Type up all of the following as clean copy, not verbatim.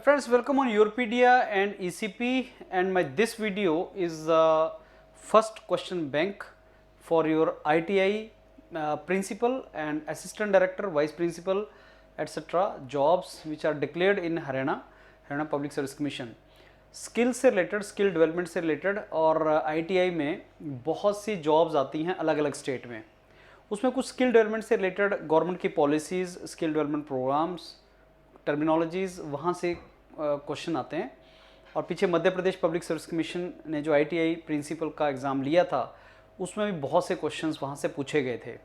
Friends, welcome on Europedia and ECP, and this video is the first question bank for your ITI principal and assistant director, vice principal, etc. jobs which are declared in Haryana public service commission. Skill से related, skill development से related और ITI में बहुत सी jobs आती हैं अलग अलग state में। उसमें कुछ स्किल डेवलपमेंट से रिलेटेड गवर्नमेंट की policies, skill development programs, terminologies, वहाँ से क्वेश्चन आते हैं। और पीछे Madhya Pradesh public service commission ने जो ITI प्रिंसिपल का एग्ज़ाम लिया था उसमें भी बहुत से क्वेश्चंस वहाँ से पूछे गए थे।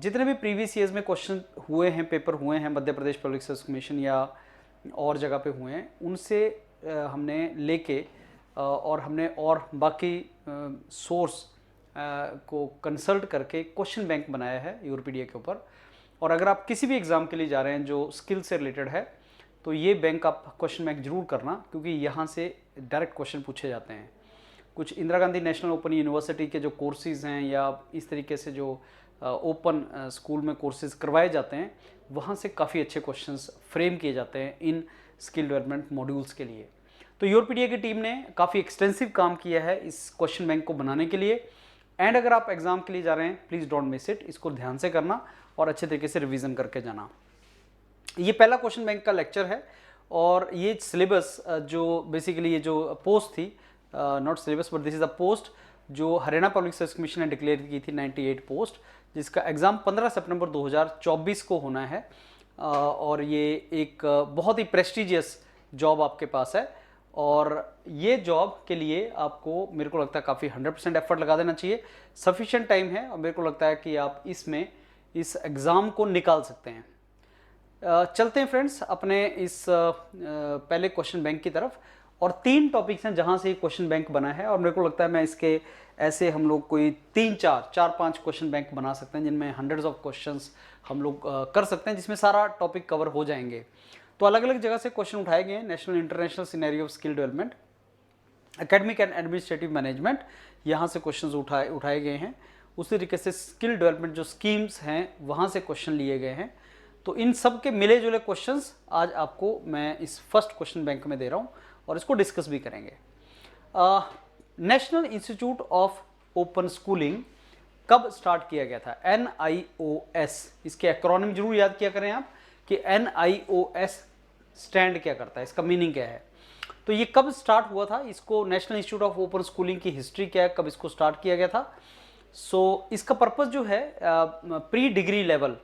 जितने भी प्रीवियस ईयर्स में क्वेश्चन हुए हैं, पेपर हुए हैं मध्य प्रदेश पब्लिक सर्विस कमीशन या और जगह पे हुए हैं, उनसे हमने लेके और हमने और बाकी सोर्स को कंसल्ट करके क्वेश्चन बैंक बनाया है यूरोपीडिया के ऊपर। और अगर आप किसी भी एग्ज़ाम के लिए जा रहे हैं जो स्किल से रिलेटेड है तो ये बैंक आप क्वेश्चन बैंक जरूर करना, क्योंकि यहाँ से डायरेक्ट क्वेश्चन पूछे जाते हैं। कुछ Indira Gandhi national open university के जो कोर्सेज़ हैं या इस तरीके से जो ओपन स्कूल में कोर्सेज़ करवाए जाते हैं, वहाँ से काफ़ी अच्छे क्वेश्चंस फ्रेम किए जाते हैं इन स्किल डेवलपमेंट मॉड्यूल्स के लिए। तो यूरोपीडिया की टीम ने काफ़ी एक्सटेंसिव काम किया है इस क्वेश्चन बैंक को बनाने के लिए। एंड अगर आप एग्ज़ाम के लिए जा रहे हैं, प्लीज़ डोंट मिस इट, इसको ध्यान से करना और अच्छे तरीके से रिवीजन करके जाना। ये पहला क्वेश्चन बैंक का लेक्चर है और ये सिलेबस जो बेसिकली ये जो पोस्ट थी, not syllabus but this is a post जो हरियाणा पब्लिक सर्विस कमीशन ने डिक्लेयर की थी, 98 पोस्ट, जिसका एग्ज़ाम 15 सितंबर 2024 को होना है। और ये एक बहुत ही प्रेस्टिजियस जॉब आपके पास है और ये जॉब के लिए आपको, मेरे को लगता है, काफ़ी 100% एफर्ट लगा देना चाहिए। सफिशिएंट टाइम है और मेरे को लगता है कि आप इसमें इस एग्ज़ाम को निकाल सकते हैं। चलते हैं फ्रेंड्स अपने इस पहले क्वेश्चन बैंक की तरफ। और 3 टॉपिक्स हैं जहां से ये क्वेश्चन बैंक बना है और मेरे को लगता है मैं इसके ऐसे हम लोग कोई 4-5 क्वेश्चन बैंक बना सकते हैं जिनमें हंड्रेड्स ऑफ क्वेश्चंस हम लोग कर सकते हैं, जिसमें सारा टॉपिक कवर हो जाएंगे। तो अलग अलग जगह से क्वेश्चन उठाए गए हैं। National international scenario of skill development, academic and administrative management, यहाँ से क्वेश्चन उठाए गए हैं। उसी तरीके से स्किल डेवलपमेंट जो स्कीम्स हैं वहाँ से क्वेश्चन लिए गए हैं। तो इन सब के मिले जुले क्वेश्चंस आज आपको मैं इस फर्स्ट क्वेश्चन बैंक में दे रहा हूँ और इसको डिस्कस भी करेंगे। National institute of open schooling कब स्टार्ट किया गया था? NIOS, इसके एक्रोनिम जरूर याद किया करें आप कि NIOS स्टैंड क्या करता है, इसका मीनिंग क्या है। तो ये कब स्टार्ट हुआ था, इसको national institute of open schooling की हिस्ट्री क्या है, कब इसको स्टार्ट किया गया था। इसका पर्पस जो है प्री डिग्री लेवल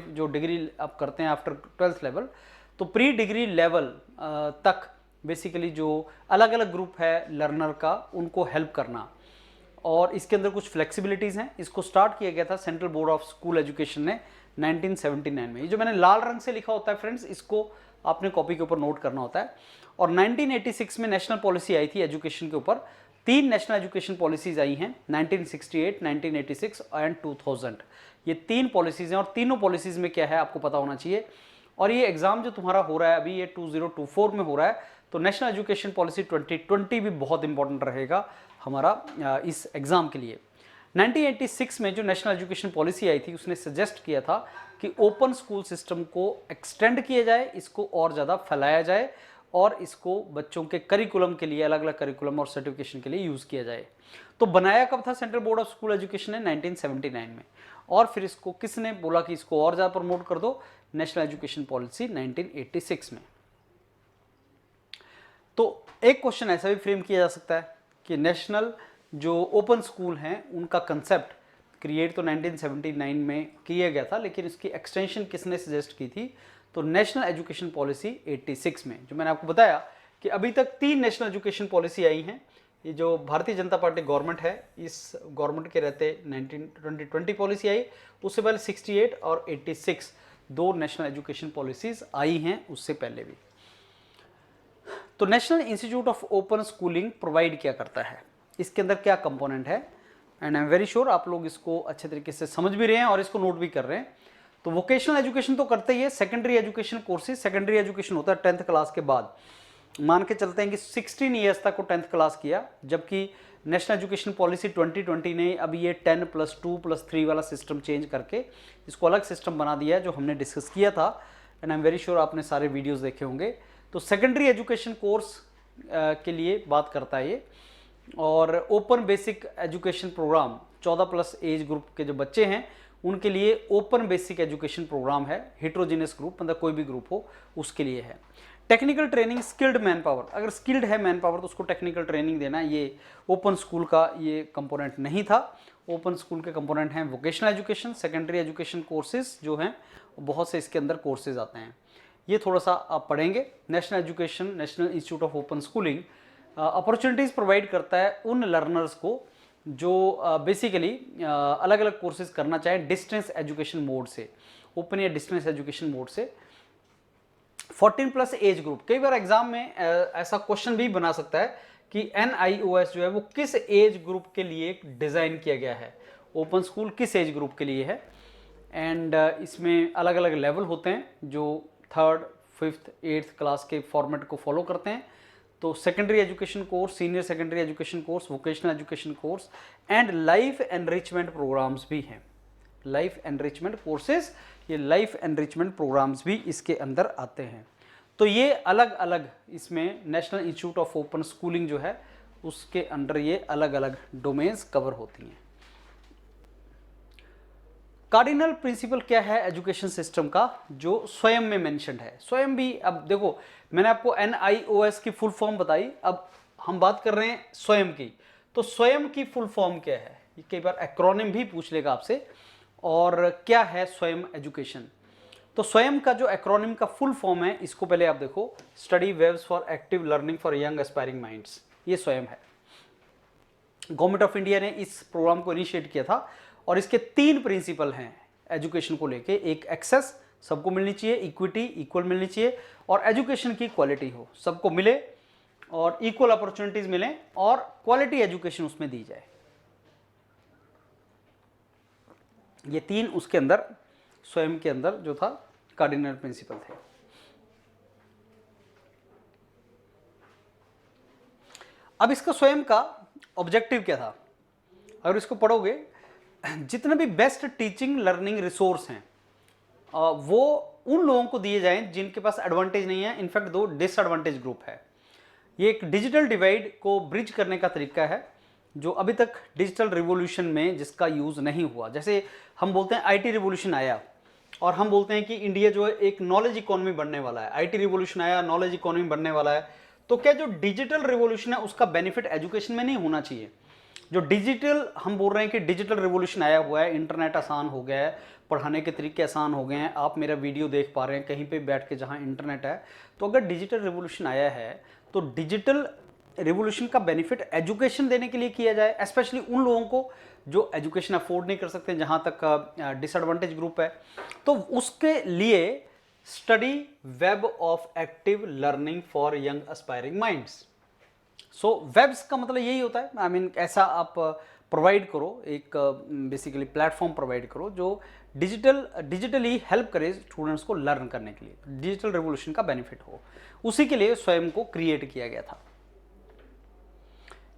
जो डिग्री आप करते हैं आफ्टर 12th लेवल, तो प्री डिग्री लेवल तक बेसिकली जो अलग अलग ग्रुप है लर्नर का, उनको हेल्प करना। और इसके अंदर कुछ फ्लेक्सिबिलिटीज़ हैं। इसको स्टार्ट किया गया था central board of school education ने 1979 में। ये जो मैंने लाल रंग से लिखा होता है फ्रेंड्स, इसको आपने कॉपी के ऊपर नोट करना होता है। और 1986 में नेशनल पॉलिसी आई थी एजुकेशन के ऊपर। 3 नेशनल एजुकेशन पॉलिसीज आई हैं, 1968, 1986 एंड 2000। ये 3 पॉलिसीज हैं और तीनों पॉलिसीज में क्या है आपको पता होना चाहिए। और ये एग्जाम जो तुम्हारा हो रहा है अभी, ये 2024 में हो रहा है, तो नेशनल एजुकेशन पॉलिसी 2020 भी बहुत इंपॉर्टेंट रहेगा हमारा इस एग्जाम के लिए। 1986 में जो नेशनल एजुकेशन पॉलिसी आई थी उसने सजेस्ट किया था कि ओपन स्कूल सिस्टम को एक्सटेंड किया जाए, इसको और ज़्यादा फैलाया जाए और इसको बच्चों के करिकुलम के लिए, अलग अलग करिकुलम और सर्टिफिकेशन के लिए यूज़ किया जाए। तो बनाया कब था central board of school education ने? 1979 में। और फिर इसको किसने बोला कि इसको और ज़्यादा प्रमोट कर दो? नेशनल एजुकेशन पॉलिसी 1986 में। तो एक क्वेश्चन ऐसा भी फ्रेम किया जा सकता है कि नेशनल जो ओपन स्कूल हैं उनका कंसेप्ट क्रिएट तो 1979 में किया गया था, लेकिन इसकी एक्सटेंशन किसने सजेस्ट की थी? तो नेशनल एजुकेशन पॉलिसी 86 में। जो मैंने आपको बताया कि अभी तक 3 नेशनल एजुकेशन पॉलिसी आई हैं। ये जो भारतीय जनता पार्टी गवर्नमेंट है, इस गवर्नमेंट के रहते 2020 पॉलिसी आई, उससे पहले 68 और 86 2 नेशनल एजुकेशन पॉलिसीज आई हैं उससे पहले भी। तो national institute of open schooling provide क्या करता है, इसके अंदर क्या कंपोनेंट है, and I am very sure आप लोग इसको अच्छे तरीके से समझ भी रहे हैं और इसको नोट भी कर रहे हैं। तो वोकेशनल एजुकेशन तो करते ही है, secondary education courses, secondary education होता है 10th क्लास के बाद। मान के चलते हैं कि 16 ईयर्स तक वो 10th क्लास किया, जबकि नेशनल एजुकेशन पॉलिसी 2020 ने अभी ये 10+2+3 वाला सिस्टम चेंज करके इसको अलग सिस्टम बना दिया है, जो हमने डिस्कस किया था and I am very sure आपने सारे वीडियोस देखे होंगे। तो सेकेंडरी एजुकेशन कोर्स के लिए बात करता है ये, और open basic education program 14+ age group के जो बच्चे हैं उनके लिए ओपन बेसिक एजुकेशन प्रोग्राम है। हेट्रोजीनियस ग्रुप मतलब कोई भी ग्रुप हो उसके लिए है। Technical training skilled man power, अगर स्किल्ड है मैन पावर तो उसको टेक्निकल ट्रेनिंग देना, ये ओपन स्कूल का ये कंपोनेंट नहीं था। ओपन स्कूल के कंपोनेंट हैं vocational education, secondary education courses जो हैं बहुत से इसके अंदर कोर्सेज आते हैं, ये थोड़ा सा आप पढ़ेंगे। National education, national institute of open schooling opportunities provide करता है उन लर्नर्स को जो बेसिकली अलग अलग कोर्सेज करना चाहें डिस्टेंस एजुकेशन मोड से, ओपन या डिस्टेंस एजुकेशन मोड से। 14+ एज ग्रुप, कई बार एग्जाम में ऐसा क्वेश्चन भी बना सकता है कि NIOS जो है वो किस एज ग्रुप के लिए डिज़ाइन किया गया है, ओपन स्कूल किस एज ग्रुप के लिए है। एंड इसमें अलग अलग लेवल होते हैं जो 3rd, 5th, 8th क्लास के फॉर्मेट को फॉलो करते हैं। तो secondary education course, senior secondary education course, vocational education course and life enrichment programs भी हैं। लाइफ एनरिचमेंट कोर्सेज, ये लाइफ एनरिचमेंट प्रोग्राम्स भी इसके अंदर आते हैं। तो ये अलग अलग इसमें national institute of open schooling जो है उसके अंडर ये अलग अलग डोमेन्स कवर होती हैं। कार्डिनल प्रिंसिपल क्या है एजुकेशन सिस्टम का, जो स्वयं में मेंशन्ड है। स्वयं भी, अब देखो मैंने आपको NIOS की फुल फॉर्म बताई, अब हम बात कर रहे हैं स्वयं की। तो स्वयं की फुल फॉर्म क्या है, ये कई बार एक्रोनिम भी पूछ लेगा आपसे, और क्या है स्वयं एजुकेशन। तो स्वयं का जो एक्रोनिम का फुल फॉर्म है इसको पहले आप देखो, study webs for active learning for young aspiring minds, ये स्वयं है। गवर्नमेंट ऑफ इंडिया ने इस प्रोग्राम को इनिशिएट किया था और इसके 3 प्रिंसिपल हैं एजुकेशन को लेके। एक एक्सेस, सबको मिलनी चाहिए, इक्विटी, इक्वल मिलनी चाहिए, और एजुकेशन की क्वालिटी हो, सबको मिले और इक्वल अपॉर्चुनिटीज मिले और क्वालिटी एजुकेशन उसमें दी जाए। ये 3 उसके अंदर स्वयं के अंदर जो था कार्डिनल प्रिंसिपल थे। अब इसका स्वयं का ऑब्जेक्टिव क्या था, अगर इसको पढ़ोगे, जितने भी बेस्ट टीचिंग लर्निंग रिसोर्स हैं वो उन लोगों को दिए जाएं जिनके पास एडवांटेज नहीं है, इनफैक्ट 2 डिसएडवांटेज ग्रुप है। ये एक डिजिटल डिवाइड को ब्रिज करने का तरीका है जो अभी तक डिजिटल रिवॉल्यूशन में जिसका यूज़ नहीं हुआ। जैसे हम बोलते हैं IT रिवॉल्यूशन आया और हम बोलते हैं कि इंडिया जो है एक नॉलेज इकोनॉमी बनने वाला है, IT रिवॉल्यूशन आया, नॉलेज इकोनॉमी बनने वाला है। तो क्या जो डिजिटल रिवॉल्यूशन है उसका बेनिफिट एजुकेशन में नहीं होना चाहिए? जो डिजिटल, हम बोल रहे हैं कि डिजिटल रिवॉल्यूशन आया हुआ है, इंटरनेट आसान हो गया है, पढ़ाने के तरीके आसान हो गए हैं, आप मेरा वीडियो देख पा रहे हैं कहीं पे बैठ के जहां इंटरनेट है। तो अगर डिजिटल रिवॉल्यूशन आया है तो डिजिटल रिवॉल्यूशन का बेनिफिट एजुकेशन देने के लिए किया जाए, स्पेशली उन लोगों को जो एजुकेशन अफोर्ड नहीं कर सकते, जहां तक डिसएडवांटेज ग्रुप है। तो उसके लिए study web of active learning for young aspiring minds. So webs का मतलब यही होता है, आई मीन ऐसा आप प्रोवाइड करो, एक बेसिकली प्लेटफॉर्म प्रोवाइड करो जो डिजिटली हेल्प करे स्टूडेंट्स को लर्न करने के लिए, डिजिटल रिवॉल्यूशन का बेनिफिट हो। उसी के लिए स्वयं को क्रिएट किया गया था।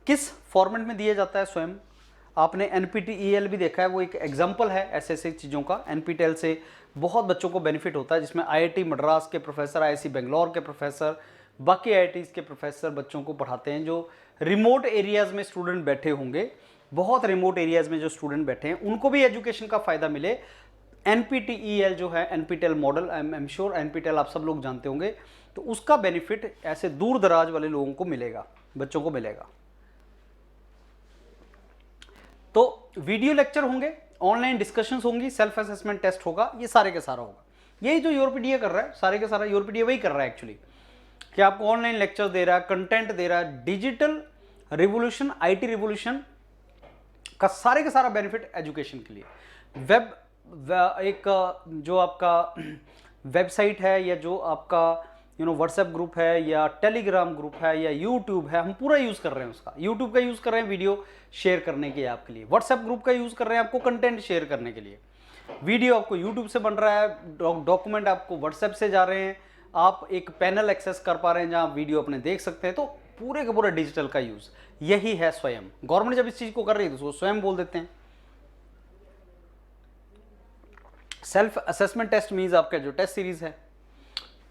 किस फॉर्मेट में दिया जाता है स्वयं? आपने NPTEL भी देखा है, वो एक एग्जाम्पल है ऐसे चीज़ों का। NPTEL से बहुत बच्चों को बेनिफिट होता है, जिसमें IIT मद्रास के प्रोफेसर, IIC बेंगलोर के प्रोफेसर, बाकी IITs के प्रोफेसर बच्चों को पढ़ाते हैं। जो रिमोट एरियाज़ में स्टूडेंट बैठे होंगे, बहुत रिमोट एरियाज़ में जो स्टूडेंट बैठे हैं उनको भी एजुकेशन का फ़ायदा मिले। NPTEL जो है, NPTEL model, I am sure NPTEL आप सब लोग जानते होंगे, तो उसका बेनिफिट ऐसे दूर दराज वाले लोगों को मिलेगा, बच्चों को मिलेगा। तो वीडियो लेक्चर होंगे, ऑनलाइन डिस्कशंस होंगी, सेल्फ असेसमेंट टेस्ट होगा, ये सारे का सारा होगा। यही जो यूरोपीडिया कर रहा है, सारे का सारा यूरोपीडिया वही कर रहा है एक्चुअली, कि आपको ऑनलाइन लेक्चर दे रहा है, कंटेंट दे रहा है। डिजिटल रिवॉल्यूशन, IT रिवॉल्यूशन का सारे का सारा बेनिफिट एजुकेशन के लिए। वेब एक जो आपका वेबसाइट है, या जो आपका व्हाट्सएप ग्रुप है, या टेलीग्राम ग्रुप है, या यूट्यूब है, हम पूरा यूज़ कर रहे हैं उसका। यूट्यूब का यूज़ कर रहे हैं वीडियो शेयर करने के लिए आपके लिए, व्हाट्सएप ग्रुप का यूज़ कर रहे हैं आपको कंटेंट शेयर करने के लिए। वीडियो आपको यूट्यूब से बन रहा है, डॉक्यूमेंट आपको व्हाट्सएप से जा रहे हैं, आप एक पैनल एक्सेस कर पा रहे हैं जहाँ वीडियो अपने देख सकते हैं। तो पूरे का पूरा डिजिटल का यूज़ यही है स्वयं। गवर्नमेंट जब इस चीज़ को कर रही है तो उसको स्वयं बोल देते हैं। सेल्फ असेसमेंट टेस्ट मीन्स आपका जो टेस्ट सीरीज है,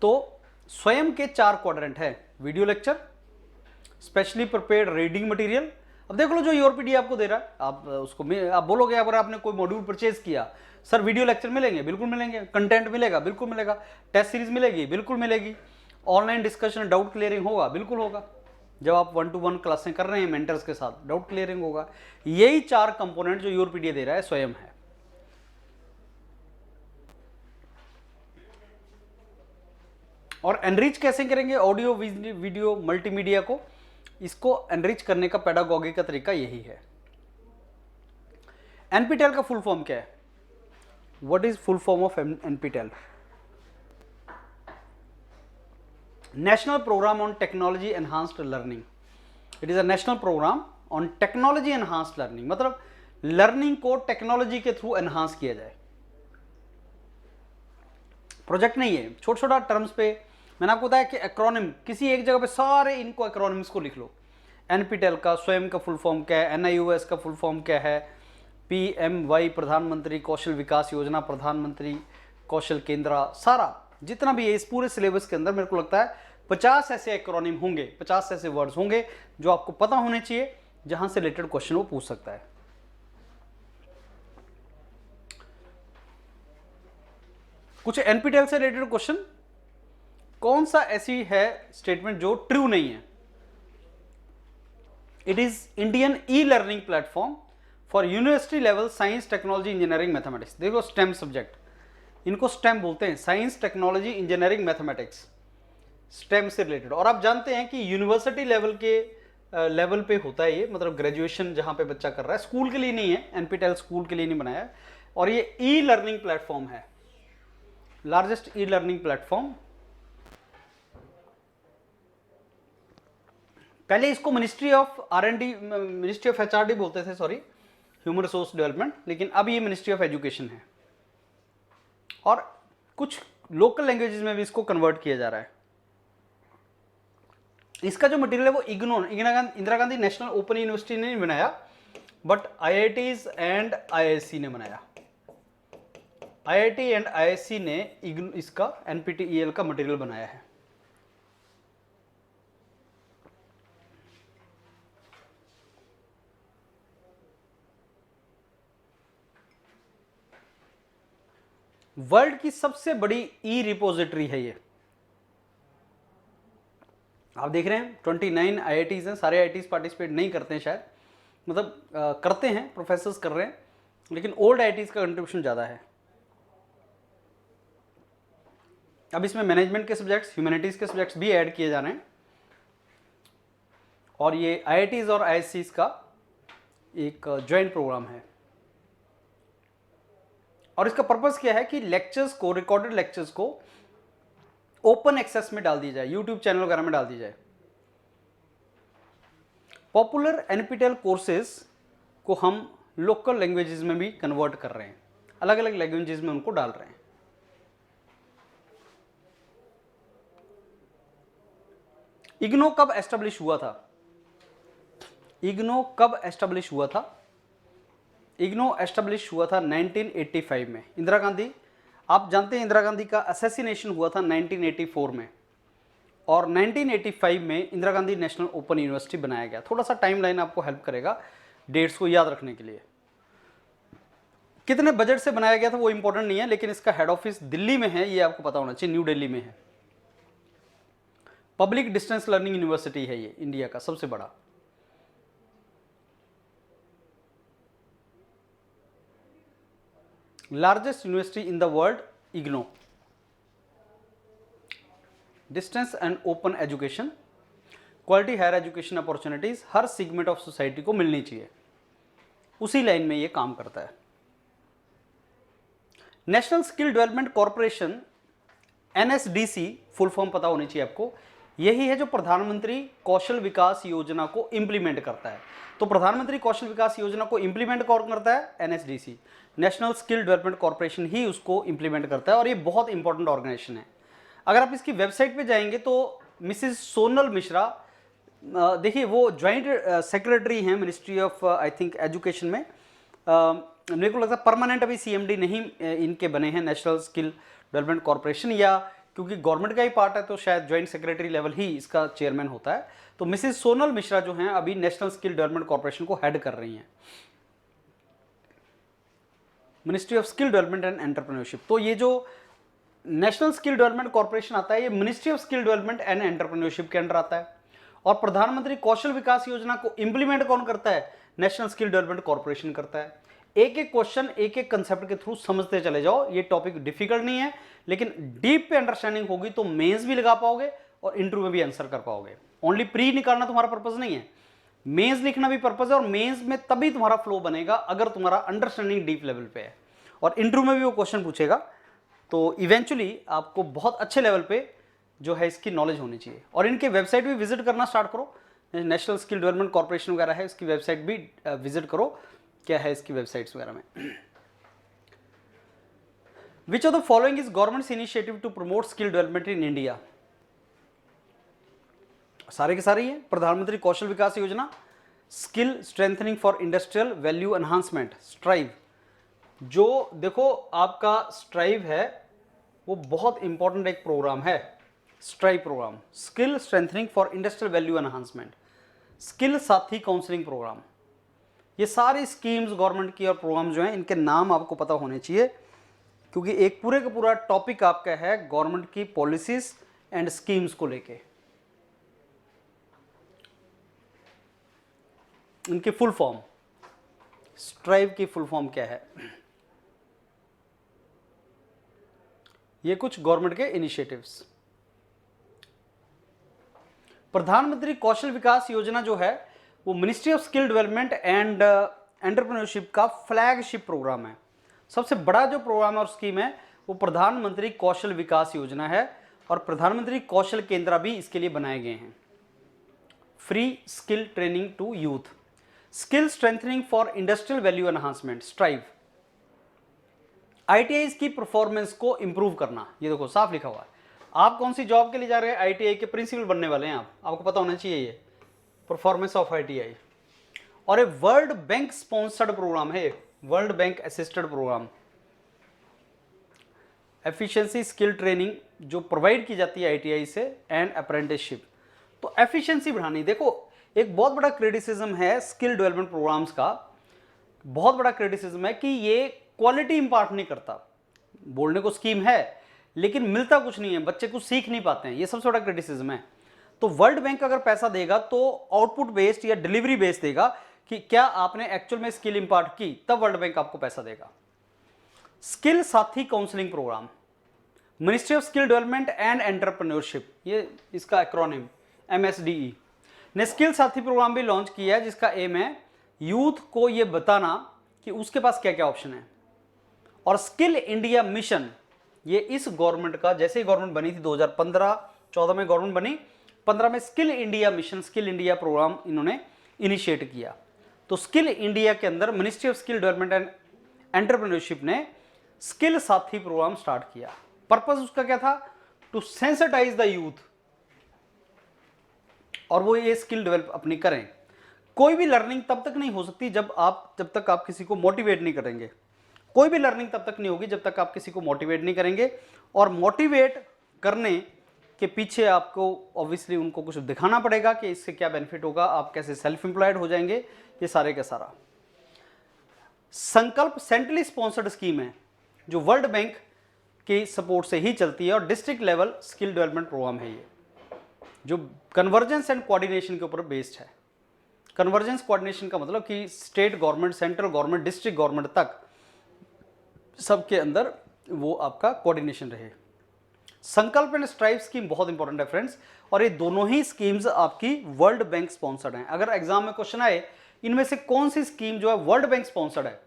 तो स्वयं के 4 क्वाड्रेंट है, video lecture, specially prepared reading material. अब देख लो जो यूआरपीडी आपको दे रहा है, आप उसको आप बोलोगे अगर आपने कोई मॉड्यूल परचेज किया, सर वीडियो लेक्चर मिलेंगे, बिल्कुल मिलेंगे, कंटेंट मिलेगा, बिल्कुल मिलेगा, टेस्ट सीरीज मिलेगी, बिल्कुल मिलेगी, ऑनलाइन डिस्कशन डाउट क्लियरिंग होगा, बिल्कुल होगा। जब आप 1-to-1 क्लासें कर रहे हैं मेंटर्स के साथ, डाउट क्लियरिंग होगा। यही 4 कंपोनेंट जो यूआरपीडी दे रहा है स्वयं है। और एनरिच कैसे करेंगे ऑडियो वीडियो मल्टीमीडिया को, इसको एनरिच करने का पेडागॉगी का तरीका यही है। एनपीटेल का फुल फॉर्म क्या है? What is full form of NPTEL? National program on technology enhanced learning. It is a national program on technology enhanced learning, मतलब लर्निंग को टेक्नोलॉजी के थ्रू एनहांस किया जाए। प्रोजेक्ट नहीं है, छोटा छोटा टर्म्स पे। मैंने आपको बताया कि एक्रोनिम, किसी एक जगह पे सारे इनको एक्रोनिम्स को लिख लो। एनपीटेल का स्वयं का फुल फॉर्म क्या है, एनआईओएस का फुल फॉर्म क्या है, पीएमवाई प्रधानमंत्री कौशल विकास योजना, प्रधानमंत्री कौशल केंद्र, सारा जितना भी है इस पूरे सिलेबस के अंदर मेरे को लगता है 50 ऐसे एक्रोनिम होंगे, 50 ऐसे वर्ड्स होंगे जो आपको पता होने चाहिए, जहां से रिलेटेड क्वेश्चन वो पूछ सकता है। कुछ एनपीटेल से रिलेटेड क्वेश्चन, कौन सा ऐसी है स्टेटमेंट जो ट्रू नहीं है? It is Indian E learning platform for university level science technology engineering mathematics. देखो स्टेम सब्जेक्ट, इनको स्टेम बोलते हैं, science technology engineering mathematics, stem से रिलेटेड। और आप जानते हैं कि यूनिवर्सिटी लेवल के लेवल पे होता है ये, मतलब ग्रेजुएशन जहां पे बच्चा कर रहा है, स्कूल के लिए नहीं है, एनपीटेल स्कूल के लिए नहीं बनाया है। और ये ई लर्निंग प्लेटफॉर्म है, लार्जेस्ट ई लर्निंग प्लेटफॉर्म। पहले इसको ministry of R and D, ministry of HRD बोलते थे, सॉरी, ह्यूमन रिसोर्स डेवलपमेंट, लेकिन अब ये मिनिस्ट्री ऑफ एजुकेशन है। और कुछ लोकल लैंग्वेजेस में भी इसको कन्वर्ट किया जा रहा है। इसका जो मटेरियल है वो IGNOU, Indira Gandhi national open university ने नहीं बनाया, बट आईआईटीज एंड आईआईएससी ने बनाया। आईआईटी एंड आईआईएससी ने इसका एनपीटीईएल का मटेरियल बनाया है। वर्ल्ड की सबसे बड़ी ई रिपोजिटरी है ये। आप देख रहे हैं 29 आईआईटीज हैं, सारे आईआईटीज पार्टिसिपेट नहीं करते हैं शायद, मतलब करते हैं, प्रोफेसर्स कर रहे हैं, लेकिन ओल्ड आईआईटीज का कंट्रीब्यूशन ज़्यादा है। अब इसमें मैनेजमेंट के सब्जेक्ट्स, ह्यूमैनिटीज के सब्जेक्ट्स भी ऐड किए जा रहे हैं। और ये आईआईटीज और आईआईएससीज का एक ज्वाइंट प्रोग्राम है। और इसका पर्पस क्या है कि लेक्चर्स को, रिकॉर्डेड लेक्चर्स को ओपन एक्सेस में डाल दी जाए, यूट्यूब चैनल वगैरह में डाल दी जाए। पॉपुलर एनपीटेल कोर्सेज को हम लोकल लैंग्वेजेस में भी कन्वर्ट कर रहे हैं, अलग अलग लैंग्वेजेस में उनको डाल रहे हैं। इग्नो कब एस्टेब्लिश हुआ था? इग्नो कब एस्टेब्लिश हुआ था? इग्नो एस्टेब्लिश हुआ था 1985 में। इंदिरा गांधी, आप जानते हैं इंदिरा गांधी का असैसिनेशन हुआ था 1984 में, और 1985 में Indira Gandhi national open university बनाया गया। थोड़ा सा टाइमलाइन आपको हेल्प करेगा डेट्स को याद रखने के लिए। कितने बजट से बनाया गया था वो इंपॉर्टेंट नहीं है, लेकिन इसका हेड ऑफिस दिल्ली में है, ये आपको पता होना चाहिए, न्यू दिल्ली में है। पब्लिक डिस्टेंस लर्निंग यूनिवर्सिटी है ये, इंडिया का सबसे बड़ा। Largest university in the world, IGNOU. Distance and open education, quality higher education opportunities हर सेगमेंट ऑफ सोसाइटी को मिलनी चाहिए, उसी लाइन में ये काम करता है। National skill development corporation, NSDC, full form पता होनी चाहिए आपको, यही है जो प्रधानमंत्री कौशल विकास योजना को इंप्लीमेंट करता है। तो प्रधानमंत्री कौशल विकास योजना को इंप्लीमेंट कौन करता है? NSDC, national skill development corporation ही उसको इंप्लीमेंट करता है, और ये बहुत इंपॉर्टेंट ऑर्गेनाइजेशन है। अगर आप इसकी वेबसाइट पे जाएंगे तो मिसिज सोनल मिश्रा, देखिए वो ज्वाइंट सेक्रेटरी हैं ministry of I think education में। मेरे को लगता है परमानेंट अभी सीएमडी नहीं इनके बने हैं नेशनल स्किल डेवलपमेंट कॉर्पोरेशन, या क्योंकि गवर्नमेंट का ही पार्ट है तो शायद ज्वाइंट सेक्रेटरी लेवल ही इसका चेयरमैन होता है। तो मिसेस सोनल मिश्रा जो हैं अभी नेशनल स्किल डेवलपमेंट कॉर्पोरेशन को हेड कर रही हैं, ministry of skill development and entrepreneurship. तो ये जो नेशनल स्किल डेवलपमेंट कॉर्पोरेशन आता है ये ministry of skill development and entrepreneurship के अंडर आता है। और प्रधानमंत्री कौशल विकास योजना को इंप्लीमेंट कौन करता है? नेशनल स्किल डेवलपमेंट कॉर्पोरेशन करता है। एक एक क्वेश्चन एक एक कंसेप्ट के थ्रू समझते चले जाओ, ये टॉपिक डिफिकल्ट नहीं है, लेकिन डीप पे अंडरस्टैंडिंग होगी तो मेंस भी लगा पाओगे और इंटरव्यू में भी आंसर कर पाओगे। ओनली प्री निकालना तुम्हारा पर्पज नहीं है, मेंस लिखना भी पर्पज है, और मेंस में तभी तुम्हारा फ्लो बनेगा अगर तुम्हारा अंडरस्टैंडिंग डीप लेवल पे है, और इंटरव्यू में भी वो क्वेश्चन पूछेगा। तो इवेंचुअली आपको बहुत अच्छे लेवल पे जो है इसकी नॉलेज होनी चाहिए। और इनके वेबसाइट भी विजिट करना स्टार्ट करो, नेशनल स्किल डेवलपमेंट कॉर्पोरेशन वगैरह है, इसकी वेबसाइट भी विजिट करो, क्या है इसकी वेबसाइट्स वगैरह में। Which of the following is government's initiative to promote skill development in India? सारे के सारे ही है। Pradhan Mantri Kaushal Vikas Yojana, skill strengthening for industrial value enhancement, strive. जो देखो आपका स्ट्राइव है वो बहुत इंपॉर्टेंट एक प्रोग्राम है, strive program, skill strengthening for industrial value enhancement, skill Saathi counselling program. ये सारी स्कीम्स गवर्नमेंट की और प्रोग्राम जो हैं इनके नाम आपको पता होने चाहिए, क्योंकि एक पूरे का पूरा टॉपिक आपका है गवर्नमेंट की पॉलिसीज एंड स्कीम्स को लेके। इनकी फुल फॉर्म, स्ट्राइव की फुल फॉर्म क्या है? ये कुछ गवर्नमेंट के इनिशिएटिव्स। प्रधानमंत्री कौशल विकास योजना जो है वो ministry of skill development and entrepreneurship का फ्लैगशिप प्रोग्राम है। सबसे बड़ा जो प्रोग्राम और स्कीम है वो प्रधानमंत्री कौशल विकास योजना है, और प्रधानमंत्री कौशल केंद्र भी इसके लिए बनाए गए हैं। Free skill training to youth, skill strengthening for industrial value enhancement, strive. ITI की परफॉर्मेंस को इंप्रूव करना, ये देखो साफ लिखा हुआ है। आप कौन सी जॉब के लिए जा रहे हैं? आईटीआई के प्रिंसिपल बनने वाले हैं आप, आपको पता होना चाहिए ये परफॉर्मेंस ऑफ आईटीआई। और ये वर्ल्ड बैंक स्पॉन्सर्ड प्रोग्राम है, world bank assisted program. Efficiency skill training जो प्रोवाइड की जाती है आईटीआई से, एंड अप्रेंटिसशिप। तो एफिशिएंसी बढ़ानी, देखो एक बहुत बड़ा क्रिटिसिज्म है स्किल डेवलपमेंट प्रोग्राम्स का, बहुत बड़ा क्रिटिसिज्म है कि ये क्वालिटी इंपार्ट नहीं करता। बोलने को स्कीम है लेकिन मिलता कुछ नहीं है, बच्चे कुछ सीख नहीं पाते हैं, ये सबसे बड़ा क्रिटिसिज्म है। तो वर्ल्ड बैंक अगर पैसा देगा तो आउटपुट बेस्ड या डिलीवरी बेस्ड देगा कि क्या आपने एक्चुअल में स्किल इंपार्ट की, तब वर्ल्ड बैंक आपको पैसा देगा। Skill Saathi counselling program, ministry of skill development and entrepreneurship, ये इसका एक्रोनिम MSDE ने स्किल साथी प्रोग्राम भी लॉन्च किया है, जिसका एम है यूथ को ये बताना कि उसके पास क्या क्या ऑप्शन है। और स्किल इंडिया मिशन, ये इस गवर्नमेंट का, जैसे ही गवर्नमेंट बनी थी 2015-14 में गवर्नमेंट बनी, 15 में skill India mission, skill India program इन्होंने इनिशिएट किया। तो स्किल इंडिया के अंदर ministry of skill development and entrepreneurship ने स्किल साथी प्रोग्राम स्टार्ट किया। पर्पस उसका क्या था? टू सेंसिटाइज द यूथ, और वो ये स्किल डेवलप अपनी करें। कोई भी लर्निंग तब तक नहीं हो सकती जब तक आप किसी को मोटिवेट नहीं करेंगे। कोई भी लर्निंग तब तक नहीं होगी जब तक आप किसी को मोटिवेट नहीं करेंगे, और मोटिवेट करने के पीछे आपको ऑब्वियसली उनको कुछ दिखाना पड़ेगा कि इससे क्या बेनिफिट होगा, आप कैसे सेल्फ एम्प्लॉयड हो जाएंगे, ये सारे का सारा। संकल्प सेंट्रली स्पॉन्सर्ड स्कीम है जो वर्ल्ड बैंक के सपोर्ट से ही चलती है, और district level skill development program है ये, जो कन्वर्जेंस एंड कोऑर्डिनेशन के ऊपर बेस्ड है। कन्वर्जेंस कोऑर्डिनेशन का मतलब कि state government, central government, district government तक सबके अंदर वो आपका कोऑर्डिनेशन रहे। संकल्प एंड स्ट्राइव स्कीम बहुत इंपॉर्टेंट है फ्रेंड्स, और ये दोनों ही स्कीम्स आपकी वर्ल्ड बैंक स्पॉन्सर्ड हैं। अगर एग्जाम में क्वेश्चन आए इनमें से कौन सी स्कीम जो है वर्ल्ड बैंक स्पॉन्सर्ड है,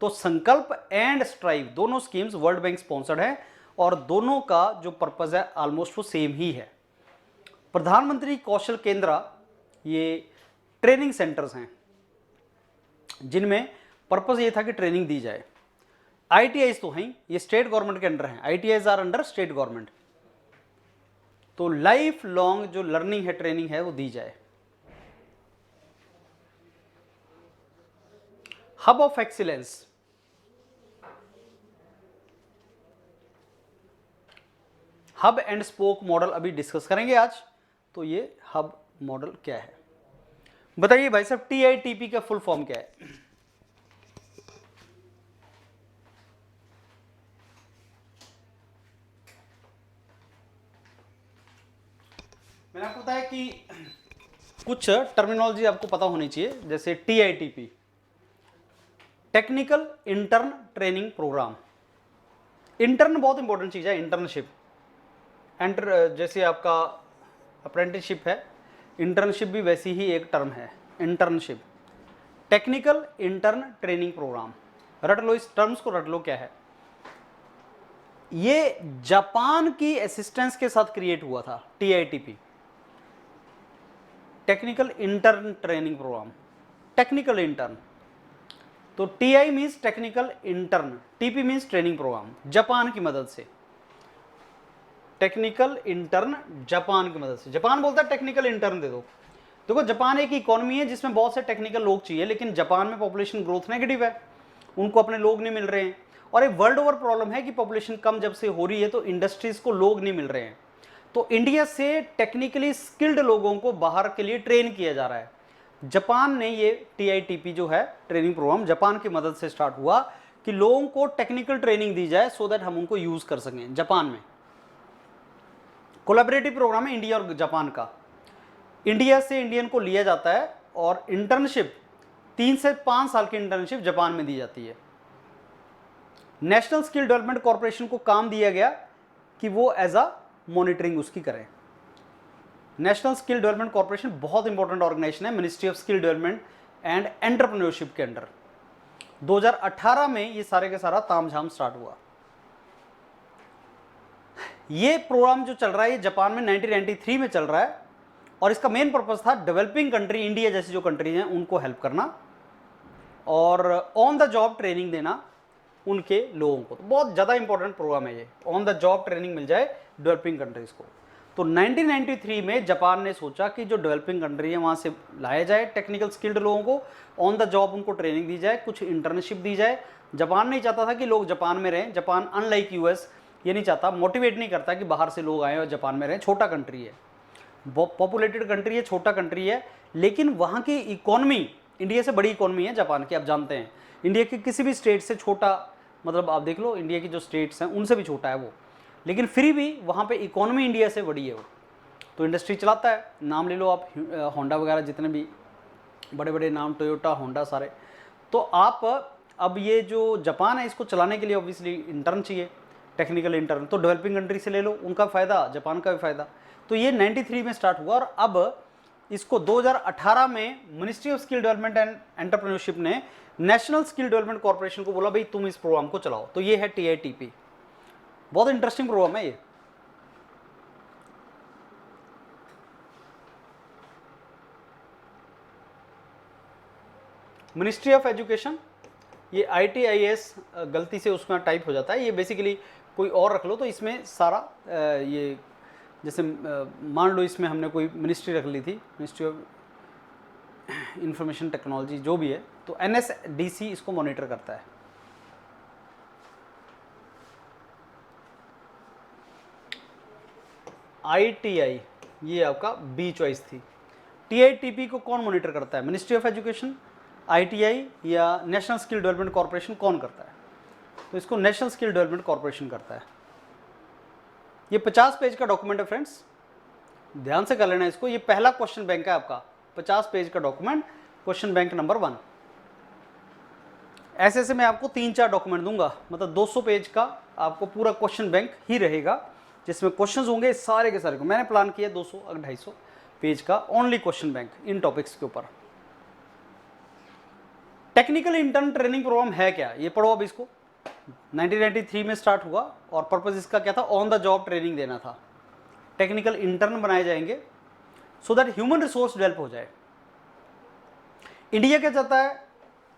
तो संकल्प एंड स्ट्राइव दोनों स्कीम्स वर्ल्ड बैंक स्पॉन्सर्ड है, और दोनों का जो पर्पज है ऑलमोस्ट वो सेम ही है। प्रधानमंत्री कौशल केंद्र ये ट्रेनिंग सेंटर्स हैं जिनमें पर्पज ये था कि ट्रेनिंग दी जाए। आईटीआईज तो हैं, ये स्टेट गवर्नमेंट के अंडर हैं, ITIs are under state government. तो लाइफ लॉन्ग जो लर्निंग है, ट्रेनिंग है, वो दी जाए। Hub of hub and spoke model अभी डिस्कस करेंगे आज। तो ये हब मॉडल क्या है बताइए भाई साहब, TITP का फुल फॉर्म क्या है? मैंने आपको बताया कि कुछ टर्मिनोलॉजी आपको पता होनी चाहिए, जैसे TITP, technical intern training program. Intern बहुत इंपॉर्टेंट चीज है, इंटर्नशिप। एंटर जैसे आपका अप्रेंटिसशिप है, इंटर्नशिप भी वैसी ही एक टर्म है, internship. Technical intern training program, रट लो इस टर्म्स को, रट लो क्या है। ये जापान की असिस्टेंस के साथ क्रिएट हुआ था, TITP, technical intern training program, technical intern. तो TI means technical intern, TP means training program, Japan की मदद से। टेक्निकल इंटर्न जापान की मदद से, जापान बोलता है टेक्निकल इंटर्न दे दो। देखो जापान एक इकोनॉमी है जिसमें बहुत से टेक्निकल लोग चाहिए, लेकिन जापान में पॉपुलेशन ग्रोथ नेगेटिव है, उनको अपने लोग नहीं मिल रहे हैं। और एक वर्ल्ड ओवर प्रॉब्लम है कि पॉपुलेशन कम जब से हो रही है तो इंडस्ट्रीज को लोग नहीं मिल रहे हैं। तो इंडिया से टेक्निकली स्किल्ड लोगों को बाहर के लिए ट्रेन किया जा रहा है। जापान ने ये TITP जो है ट्रेनिंग प्रोग्राम, जापान की मदद से स्टार्ट हुआ कि लोगों को टेक्निकल ट्रेनिंग दी जाए सो दैट हम उनको यूज कर सकें। जापान में कोलैबोरेटिव प्रोग्राम है इंडिया और जापान का। इंडिया से इंडियन को लिया जाता है और इंटर्नशिप 3 से 5 साल की इंटर्नशिप जापान में दी जाती है। नेशनल स्किल डेवलपमेंट कॉर्पोरेशन को काम दिया गया कि वो एज अ मॉनिटरिंग उसकी करें। नेशनल स्किल डेवलपमेंट कॉर्पोरेशन बहुत इंपॉर्टेंट ऑर्गेनाइजेशन है, ministry of skill development and entrepreneurship के अंडर। 2018 में ये सारे का सारा तामझाम स्टार्ट हुआ। ये प्रोग्राम जो चल रहा है ये जापान में 1993 में चल रहा है और इसका मेन पर्पस था डेवलपिंग कंट्री, इंडिया जैसी जो कंट्रीज हैं उनको हेल्प करना और ऑन द जॉब ट्रेनिंग देना उनके लोगों को। तो बहुत ज़्यादा इंपॉर्टेंट प्रोग्राम है ये, ऑन द जॉब ट्रेनिंग मिल जाए डेवलपिंग कंट्रीज को। तो 1993 में जापान ने सोचा कि जो डेवलपिंग कंट्री है वहाँ से लाया जाए टेक्निकल स्किल्ड लोगों को, ऑन द जॉब उनको ट्रेनिंग दी जाए, कुछ इंटर्नशिप दी जाए। जापान नहीं चाहता था कि लोग जापान में रहें, जापान अनलाइक US ये नहीं चाहता, मोटिवेट नहीं करता कि बाहर से लोग आए और जापान में रहें। छोटा कंट्री है, पॉपुलेटेड कंट्री है, छोटा कंट्री है, लेकिन वहाँ की इकोनॉमी इंडिया से बड़ी इकोनॉमी है जापान की। आप जानते हैं इंडिया के किसी भी स्टेट से छोटा, मतलब आप देख लो इंडिया की जो स्टेट्स हैं उनसे भी छोटा है वो, लेकिन फिर भी वहाँ पे इकोनॉमी इंडिया से बड़ी है वो। तो इंडस्ट्री चलाता है, नाम ले लो आप, होंडा वगैरह जितने भी बड़े बड़े नाम, टोयोटा, होंडा सारे। तो आप अब ये जो जापान है इसको चलाने के लिए ऑब्वियसली इंटर्न चाहिए, टेक्निकल इंटर्न। तो डेवलपिंग कंट्री से ले लो, उनका फ़ायदा, जापान का भी फ़ायदा। तो ये 93 में स्टार्ट हुआ और अब इसको 2018 में ministry of skill development and entrepreneurship ने नेशनल स्किल डेवलपमेंट कॉर्पोरेशन को बोला भाई तुम इस प्रोग्राम को चलाओ। तो ये है TITP, बहुत इंटरेस्टिंग प्रोग्राम है ये। मिनिस्ट्री ऑफ एजुकेशन, ये ITIS गलती से उसमें टाइप हो जाता है, ये बेसिकली कोई और रख लो तो इसमें सारा ये जैसे मान लो इसमें हमने कोई मिनिस्ट्री रख ली थी, मिनिस्ट्री ऑफ इंफॉर्मेशन टेक्नोलॉजी जो भी है, तो NSDC इसको मॉनिटर करता है। ITI ये आपका B चॉइस थी। TITP को कौन मॉनिटर करता है? मिनिस्ट्री ऑफ एजुकेशन, ITI या नेशनल स्किल डेवलपमेंट कॉर्पोरेशन कौन करता है? तो इसको नेशनल स्किल डेवलपमेंट कॉर्पोरेशन करता है। ये 50 पेज का डॉक्यूमेंट है फ्रेंड्स, ध्यान से कर लेना इसको। ये पहला क्वेश्चन बैंक है आपका, 50 पेज का डॉक्यूमेंट, क्वेश्चन बैंक नंबर 1। ऐसे मैं आपको 3-4 डॉक्यूमेंट दूंगा, मतलब 200 पेज का आपको पूरा क्वेश्चन बैंक ही रहेगा, जिसमें क्वेश्चंस होंगे सारे के सारे को। मैंने प्लान किया 200-250 पेज का ओनली क्वेश्चन बैंक इन टॉपिक्स के ऊपर। टेक्निकल इंटर्न ट्रेनिंग प्रोग्राम है क्या, ये पढ़ो अब इसको। 1993 में स्टार्ट हुआ और पर्पज इसका क्या था? ऑन द जॉब ट्रेनिंग देना था। टेक्निकल इंटर्न बनाए जाएंगे so that human resource develop हो जाए। इंडिया क्या चाहता है?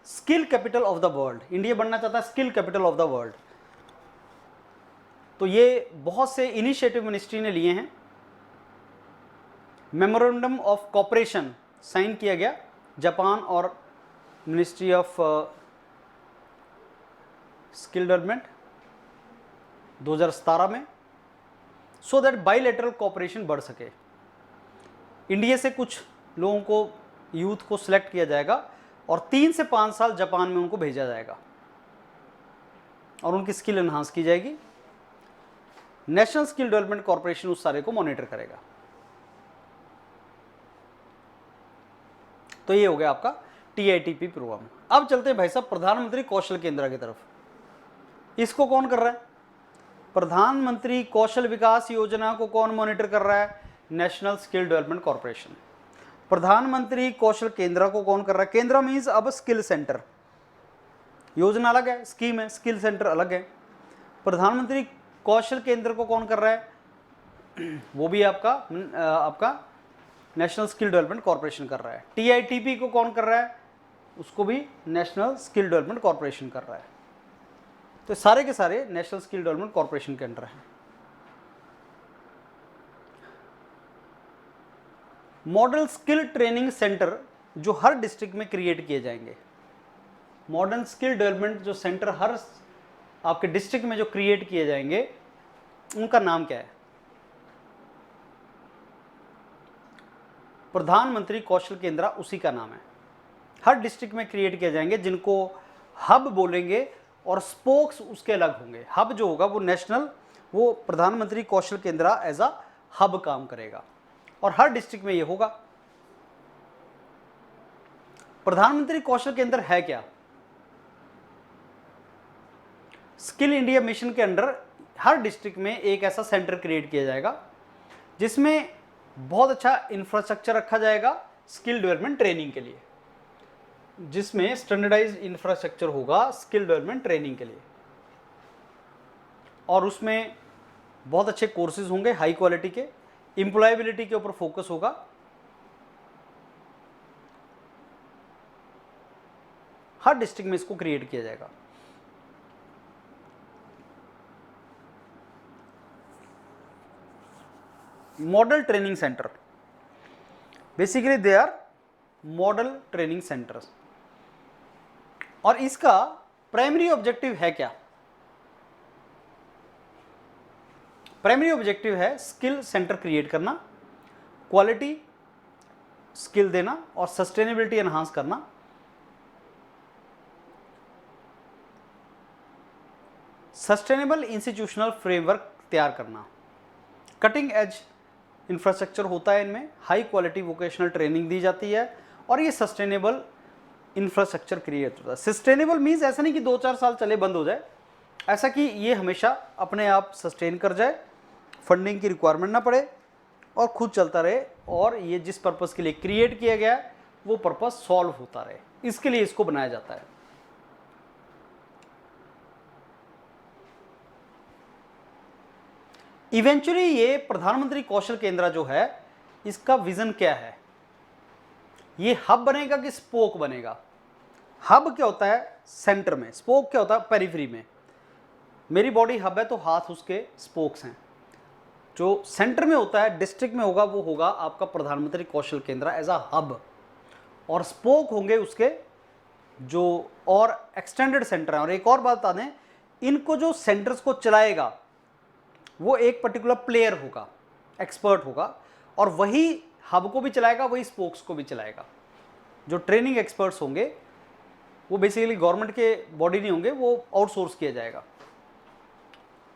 Skill capital of the world. India बनना चाहता है skill capital of the world. तो ये बहुत से इनिशिएटिव मिनिस्ट्री ने लिए हैं। मेमोरेंडम ऑफ कॉपरेशन साइन किया गया जापान और मिनिस्ट्री ऑफ स्किल डेवलपमेंट 2017 में। सो दैट बाईलेटरल कोऑपरेशन बढ़ सके। इंडिया से कुछ लोगों को, यूथ को सिलेक्ट किया जाएगा और 3 से 5 साल जापान में उनको भेजा जाएगा और उनकी स्किल एनहांस की जाएगी। नेशनल स्किल डेवलपमेंट कॉर्पोरेशन उस सारे को मॉनिटर करेगा। तो ये हो गया आपका TITP प्रोग्राम। अब चलते हैं भाई साहब प्रधानमंत्री कौशल केंद्र की तरफ। इसको कौन कर रहा है? प्रधानमंत्री कौशल विकास योजना को कौन मॉनिटर कर रहा है? National skill development corporation. प्रधानमंत्री कौशल केंद्र को कौन कर रहा है? केंद्र मीन्स अब स्किल सेंटर, योजना अलग है, स्कीम है, स्किल सेंटर अलग है। प्रधानमंत्री कौशल केंद्र को कौन कर रहा है? वो भी आपका नेशनल स्किल डेवलपमेंट कॉर्पोरेशन कर रहा है। TITP को कौन कर रहा है? उसको भी नेशनल स्किल डेवलपमेंट कॉर्पोरेशन कर रहा है। तो सारे के सारे नेशनल स्किल डेवलपमेंट कॉर्पोरेशन के अंडर हैं। मॉडल स्किल ट्रेनिंग सेंटर जो हर डिस्ट्रिक्ट में क्रिएट किए जाएंगे, मॉडर्न स्किल डेवलपमेंट जो सेंटर हर आपके डिस्ट्रिक्ट में जो क्रिएट किए जाएंगे, उनका नाम क्या है? प्रधानमंत्री कौशल केंद्र उसी का नाम है। हर डिस्ट्रिक्ट में क्रिएट किए जाएंगे, जिनको हब बोलेंगे और स्पोक्स उसके अलग होंगे। हब जो होगा वो नेशनल, वो प्रधानमंत्री कौशल केंद्र एज अ हब काम करेगा और हर डिस्ट्रिक्ट में ये होगा। प्रधानमंत्री कौशल केंद्र है क्या? स्किल इंडिया मिशन के अंडर हर डिस्ट्रिक्ट में एक ऐसा सेंटर क्रिएट किया जाएगा जिसमें बहुत अच्छा इंफ्रास्ट्रक्चर रखा जाएगा स्किल डेवलपमेंट ट्रेनिंग के लिए, जिसमें स्टैंडर्डाइज्ड इंफ्रास्ट्रक्चर होगा स्किल डेवलपमेंट ट्रेनिंग के लिए, और उसमें बहुत अच्छे कोर्सेज होंगे हाई क्वालिटी के, एम्प्लॉयबिलिटी के ऊपर फोकस होगा। हर डिस्ट्रिक्ट में इसको क्रिएट किया जाएगा। Model training center, basically they are model training centers, और इसका प्राइमरी ऑब्जेक्टिव है क्या? प्राइमरी ऑब्जेक्टिव है स्किल सेंटर क्रिएट करना, क्वालिटी स्किल देना और सस्टेनेबिलिटी एनहांस करना, सस्टेनेबल इंस्टीट्यूशनल फ्रेमवर्क तैयार करना, कटिंग एज इंफ्रास्ट्रक्चर होता है इनमें, हाई क्वालिटी वोकेशनल ट्रेनिंग दी जाती है और ये सस्टेनेबल इंफ्रास्ट्रक्चर क्रिएट होता है। सस्टेनेबल मीन्स ऐसा नहीं कि 2-4 साल चले बंद हो जाए, ऐसा कि ये हमेशा अपने आप सस्टेन कर जाए, फंडिंग की रिक्वायरमेंट ना पड़े और खुद चलता रहे, और ये जिस पर्पस के लिए क्रिएट किया गया है वो पर्पस सॉल्व होता रहे, इसके लिए इसको बनाया जाता है। इवेंचुअली ये प्रधानमंत्री कौशल केंद्र जो है, इसका विजन क्या है? ये हब बनेगा कि स्पोक बनेगा? हब क्या होता है सेंटर में, स्पोक क्या होता है पेरिफेरी में। मेरी बॉडी हब है तो हाथ उसके स्पोक्स हैं। जो सेंटर में होता है, डिस्ट्रिक्ट में होगा, वो होगा आपका प्रधानमंत्री कौशल केंद्र एज अ हब, और स्पोक होंगे उसके जो और एक्सटेंडेड सेंटर हैं। और एक और बात बता दें, इनको जो सेंटर्स को चलाएगा वो एक पर्टिकुलर प्लेयर होगा, एक्सपर्ट होगा, और वही हब को भी चलाएगा, वही स्पोक्स को भी चलाएगा। जो ट्रेनिंग एक्सपर्ट्स होंगे वो बेसिकली गवर्नमेंट के बॉडी नहीं होंगे, वो आउटसोर्स किया जाएगा।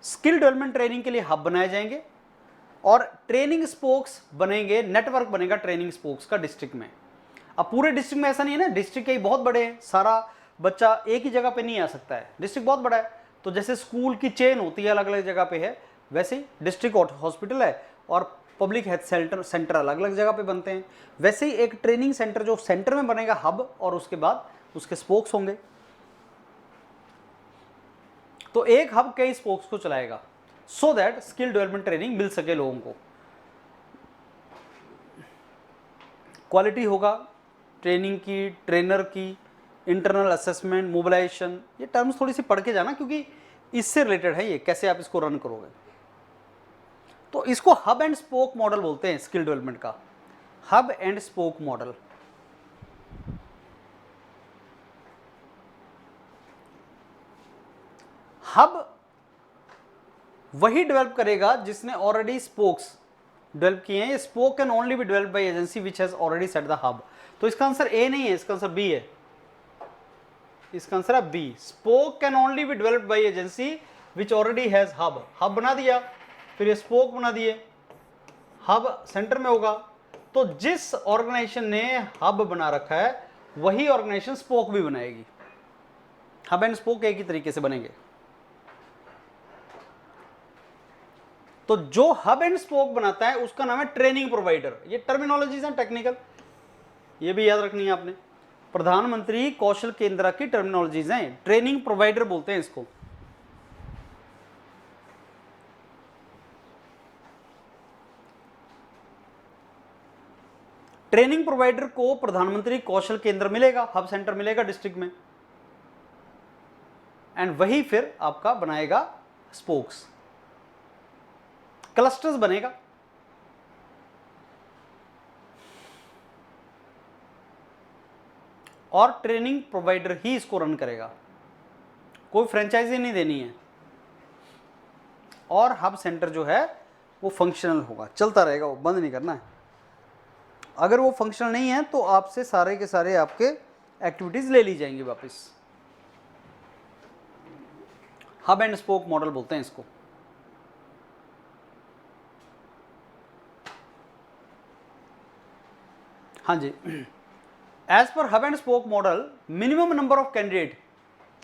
स्किल डेवलपमेंट ट्रेनिंग के लिए हब बनाए जाएंगे और ट्रेनिंग स्पोक्स बनेंगे, नेटवर्क बनेगा ट्रेनिंग स्पोक्स का डिस्ट्रिक्ट में। अब पूरे डिस्ट्रिक्ट में ऐसा नहीं है ना, डिस्ट्रिक्ट कई बहुत बड़े हैं, सारा बच्चा एक ही जगह पे नहीं आ सकता है, डिस्ट्रिक्ट बहुत बड़ा है। तो जैसे स्कूल की चेन होती है, अलग अलग जगह पे है, वैसे ही डिस्ट्रिक्ट हॉस्पिटल है और पब्लिक हेल्थ सेंटर अलग अलग जगह पे बनते हैं। वैसे ही एक ट्रेनिंग सेंटर जो सेंटर में बनेगा हब, और उसके बाद उसके स्पोक्स होंगे। तो एक हब कई स्पोक्स को चलाएगा, so that skill development training मिल सके लोगों को। क्वालिटी होगा ट्रेनिंग की, ट्रेनर की, इंटरनल असेसमेंट, मोबिलाइजेशन, ये टर्म्स थोड़ी सी पढ़ के जाना, क्योंकि इससे रिलेटेड है ये, कैसे आप इसको रन करोगे। तो इसको हब एंड स्पोक मॉडल बोलते हैं स्किल डेवलपमेंट का, hub and spoke model. Hub वही डेवलप करेगा जिसने ऑलरेडी स्पोक्स डेवलप किए हैं। Spoke can only be developed by agency which has already set the hub. तो इसका आंसर ए नहीं है, इसका आंसर बी है। इसका आंसर है B. Spoke can only be developed by agency which already has hub. Hub बना दिया, फिर ये स्पोक बना दिए, हब सेंटर में होगा। तो जिस ऑर्गेनाइजेशन ने हब बना रखा है वही ऑर्गेनाइजेशन स्पोक भी बनाएगी। हब एंड स्पोक एक ही तरीके से बनेंगे। तो जो हब एंड स्पोक बनाता है उसका नाम है ट्रेनिंग प्रोवाइडर। ये टर्मिनोलॉजीज हैं टेक्निकल, ये भी याद रखनी है आपने। प्रधानमंत्री कौशल केंद्र की टर्मिनोलॉजीज हैं, ट्रेनिंग प्रोवाइडर बोलते हैं इसको। ट्रेनिंग प्रोवाइडर को प्रधानमंत्री कौशल केंद्र मिलेगा, हब सेंटर मिलेगा डिस्ट्रिक्ट में, एंड वही फिर आपका बनाएगा स्पोक्स, क्लस्टर्स बनेगा। और ट्रेनिंग प्रोवाइडर ही इसको रन करेगा, कोई फ्रेंचाइजी नहीं देनी है। और हब सेंटर जो है वो फंक्शनल होगा, चलता रहेगा, वो बंद नहीं करना है। अगर वो फंक्शनल नहीं है तो आपसे सारे के सारे आपके एक्टिविटीज ले ली जाएंगी वापस। हब एंड स्पोक मॉडल बोलते हैं इसको। हाँ जी, as per hub and spoke model minimum number of candidate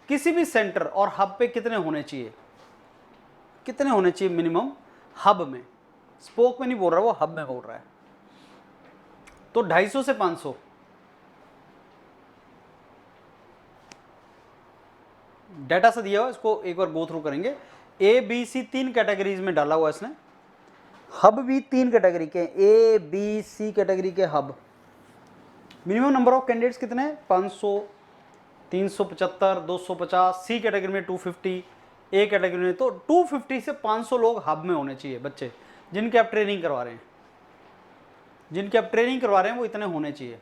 किसी भी सेंटर और हब पे कितने होने चाहिए, कितने होने चाहिए मिनिमम हब में। स्पोक में नहीं बोल रहा, वो हब में बोल रहा है। तो 250 से 500। डाटा से दिया हुआ, इसको एक बार गो थ्रू करेंगे। ए बी सी 3 कैटेगरीज में डाला हुआ इसने, हब भी 3 कैटेगरी के, ए बी सी कैटेगरी के hub. Minimum number of candidates कितने हैं? 500, 375, 250, सी कैटेगरी में 250, ए कैटेगरी में। तो 250 से 500 लोग हब में होने चाहिए, बच्चे जिनके आप ट्रेनिंग करवा रहे हैं, जिनके आप ट्रेनिंग करवा रहे हैं वो इतने होने चाहिए।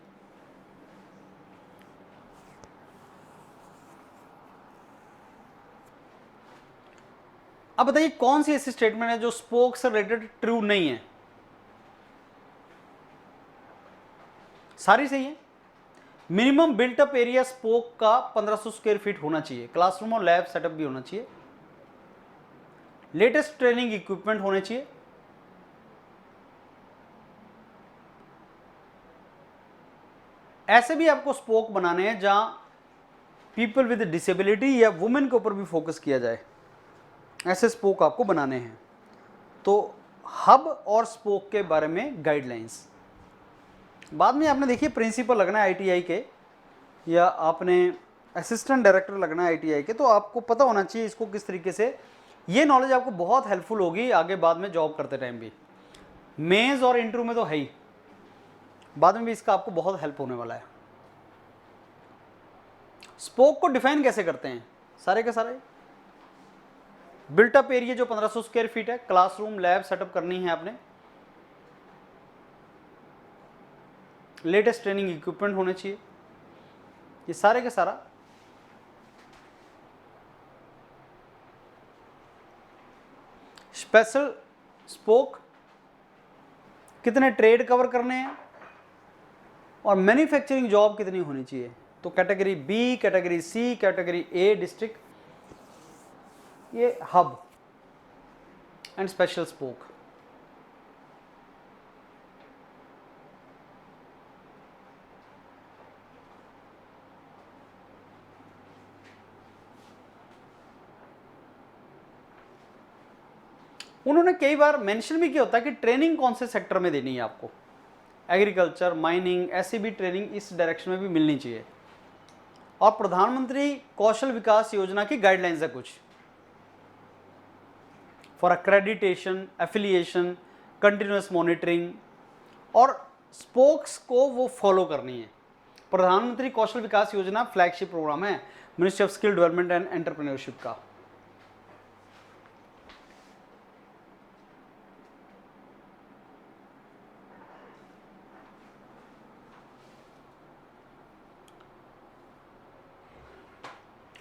अब बताइए कौन सी ऐसी स्टेटमेंट है जो स्पोक से रिलेटेड ट्रू नहीं है? सारी सही है। Minimum built up area spoke का 1500 स्क्वायर फीट होना चाहिए, क्लासरूम और लैब सेटअप भी होना चाहिए, लेटेस्ट ट्रेनिंग इक्विपमेंट होने चाहिए, ऐसे भी आपको स्पोक बनाने हैं जहां पीपल विद डिसेबिलिटी या वुमेन के ऊपर भी फोकस किया जाए, ऐसे स्पोक आपको बनाने हैं। तो हब और स्पोक के बारे में गाइडलाइंस बाद में आपने देखिए, प्रिंसिपल लगना है आईटीआई के या आपने असिस्टेंट डायरेक्टर लगना है आईटीआई के, तो आपको पता होना चाहिए इसको किस तरीके से। ये नॉलेज आपको बहुत हेल्पफुल होगी आगे बाद में जॉब करते टाइम भी। मेंस और इंटरव्यू में तो है ही, बाद में भी इसका आपको बहुत हेल्प होने वाला है। स्पोक को डिफाइन कैसे करते हैं? सारे के सारे बिल्ट अप एरिया जो 1500 स्क्वायर फीट है, क्लासरूम लैब सेटअप करनी है आपने, लेटेस्ट ट्रेनिंग इक्विपमेंट होने चाहिए, ये सारे के सारा स्पेशल स्पोक कितने ट्रेड कवर करने हैं और मैन्युफैक्चरिंग जॉब कितनी होनी चाहिए। तो category B, category C, category A district, ये हब एंड स्पेशल स्पोक। उन्होंने कई बार मेंशन भी किया होता है कि ट्रेनिंग कौन से सेक्टर में देनी है आपको, एग्रीकल्चर, माइनिंग, ऐसी भी ट्रेनिंग इस डायरेक्शन में भी मिलनी चाहिए। और प्रधानमंत्री कौशल विकास योजना की गाइडलाइंस है कुछ, for accreditation, affiliation, continuous monitoring, और स्पोक्स को वो फॉलो करनी है। प्रधानमंत्री कौशल विकास योजना फ्लैगशिप प्रोग्राम है ministry of skill development and entrepreneurship का।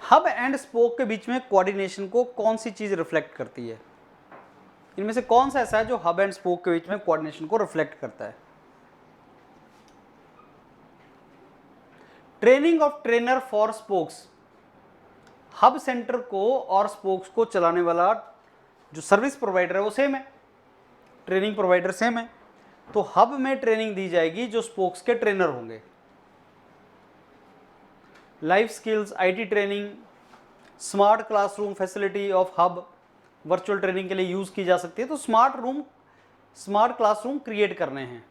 हब एंड स्पोक के बीच में कोऑर्डिनेशन को कौन सी चीज रिफ्लेक्ट करती है? इनमें से कौन सा ऐसा है जो हब एंड स्पोक के बीच में कोऑर्डिनेशन को रिफ्लेक्ट करता है? Training of trainer for spokes, hub centre को और स्पोक्स को चलाने वाला जो सर्विस प्रोवाइडर है वो सेम है, ट्रेनिंग प्रोवाइडर सेम है, तो हब में ट्रेनिंग दी जाएगी जो स्पोक्स के ट्रेनर होंगे। Life skills, IT training, smart classroom facility of hub virtual training के लिए यूज की जा सकती है। तो स्मार्ट क्लासरूम क्रिएट करने हैं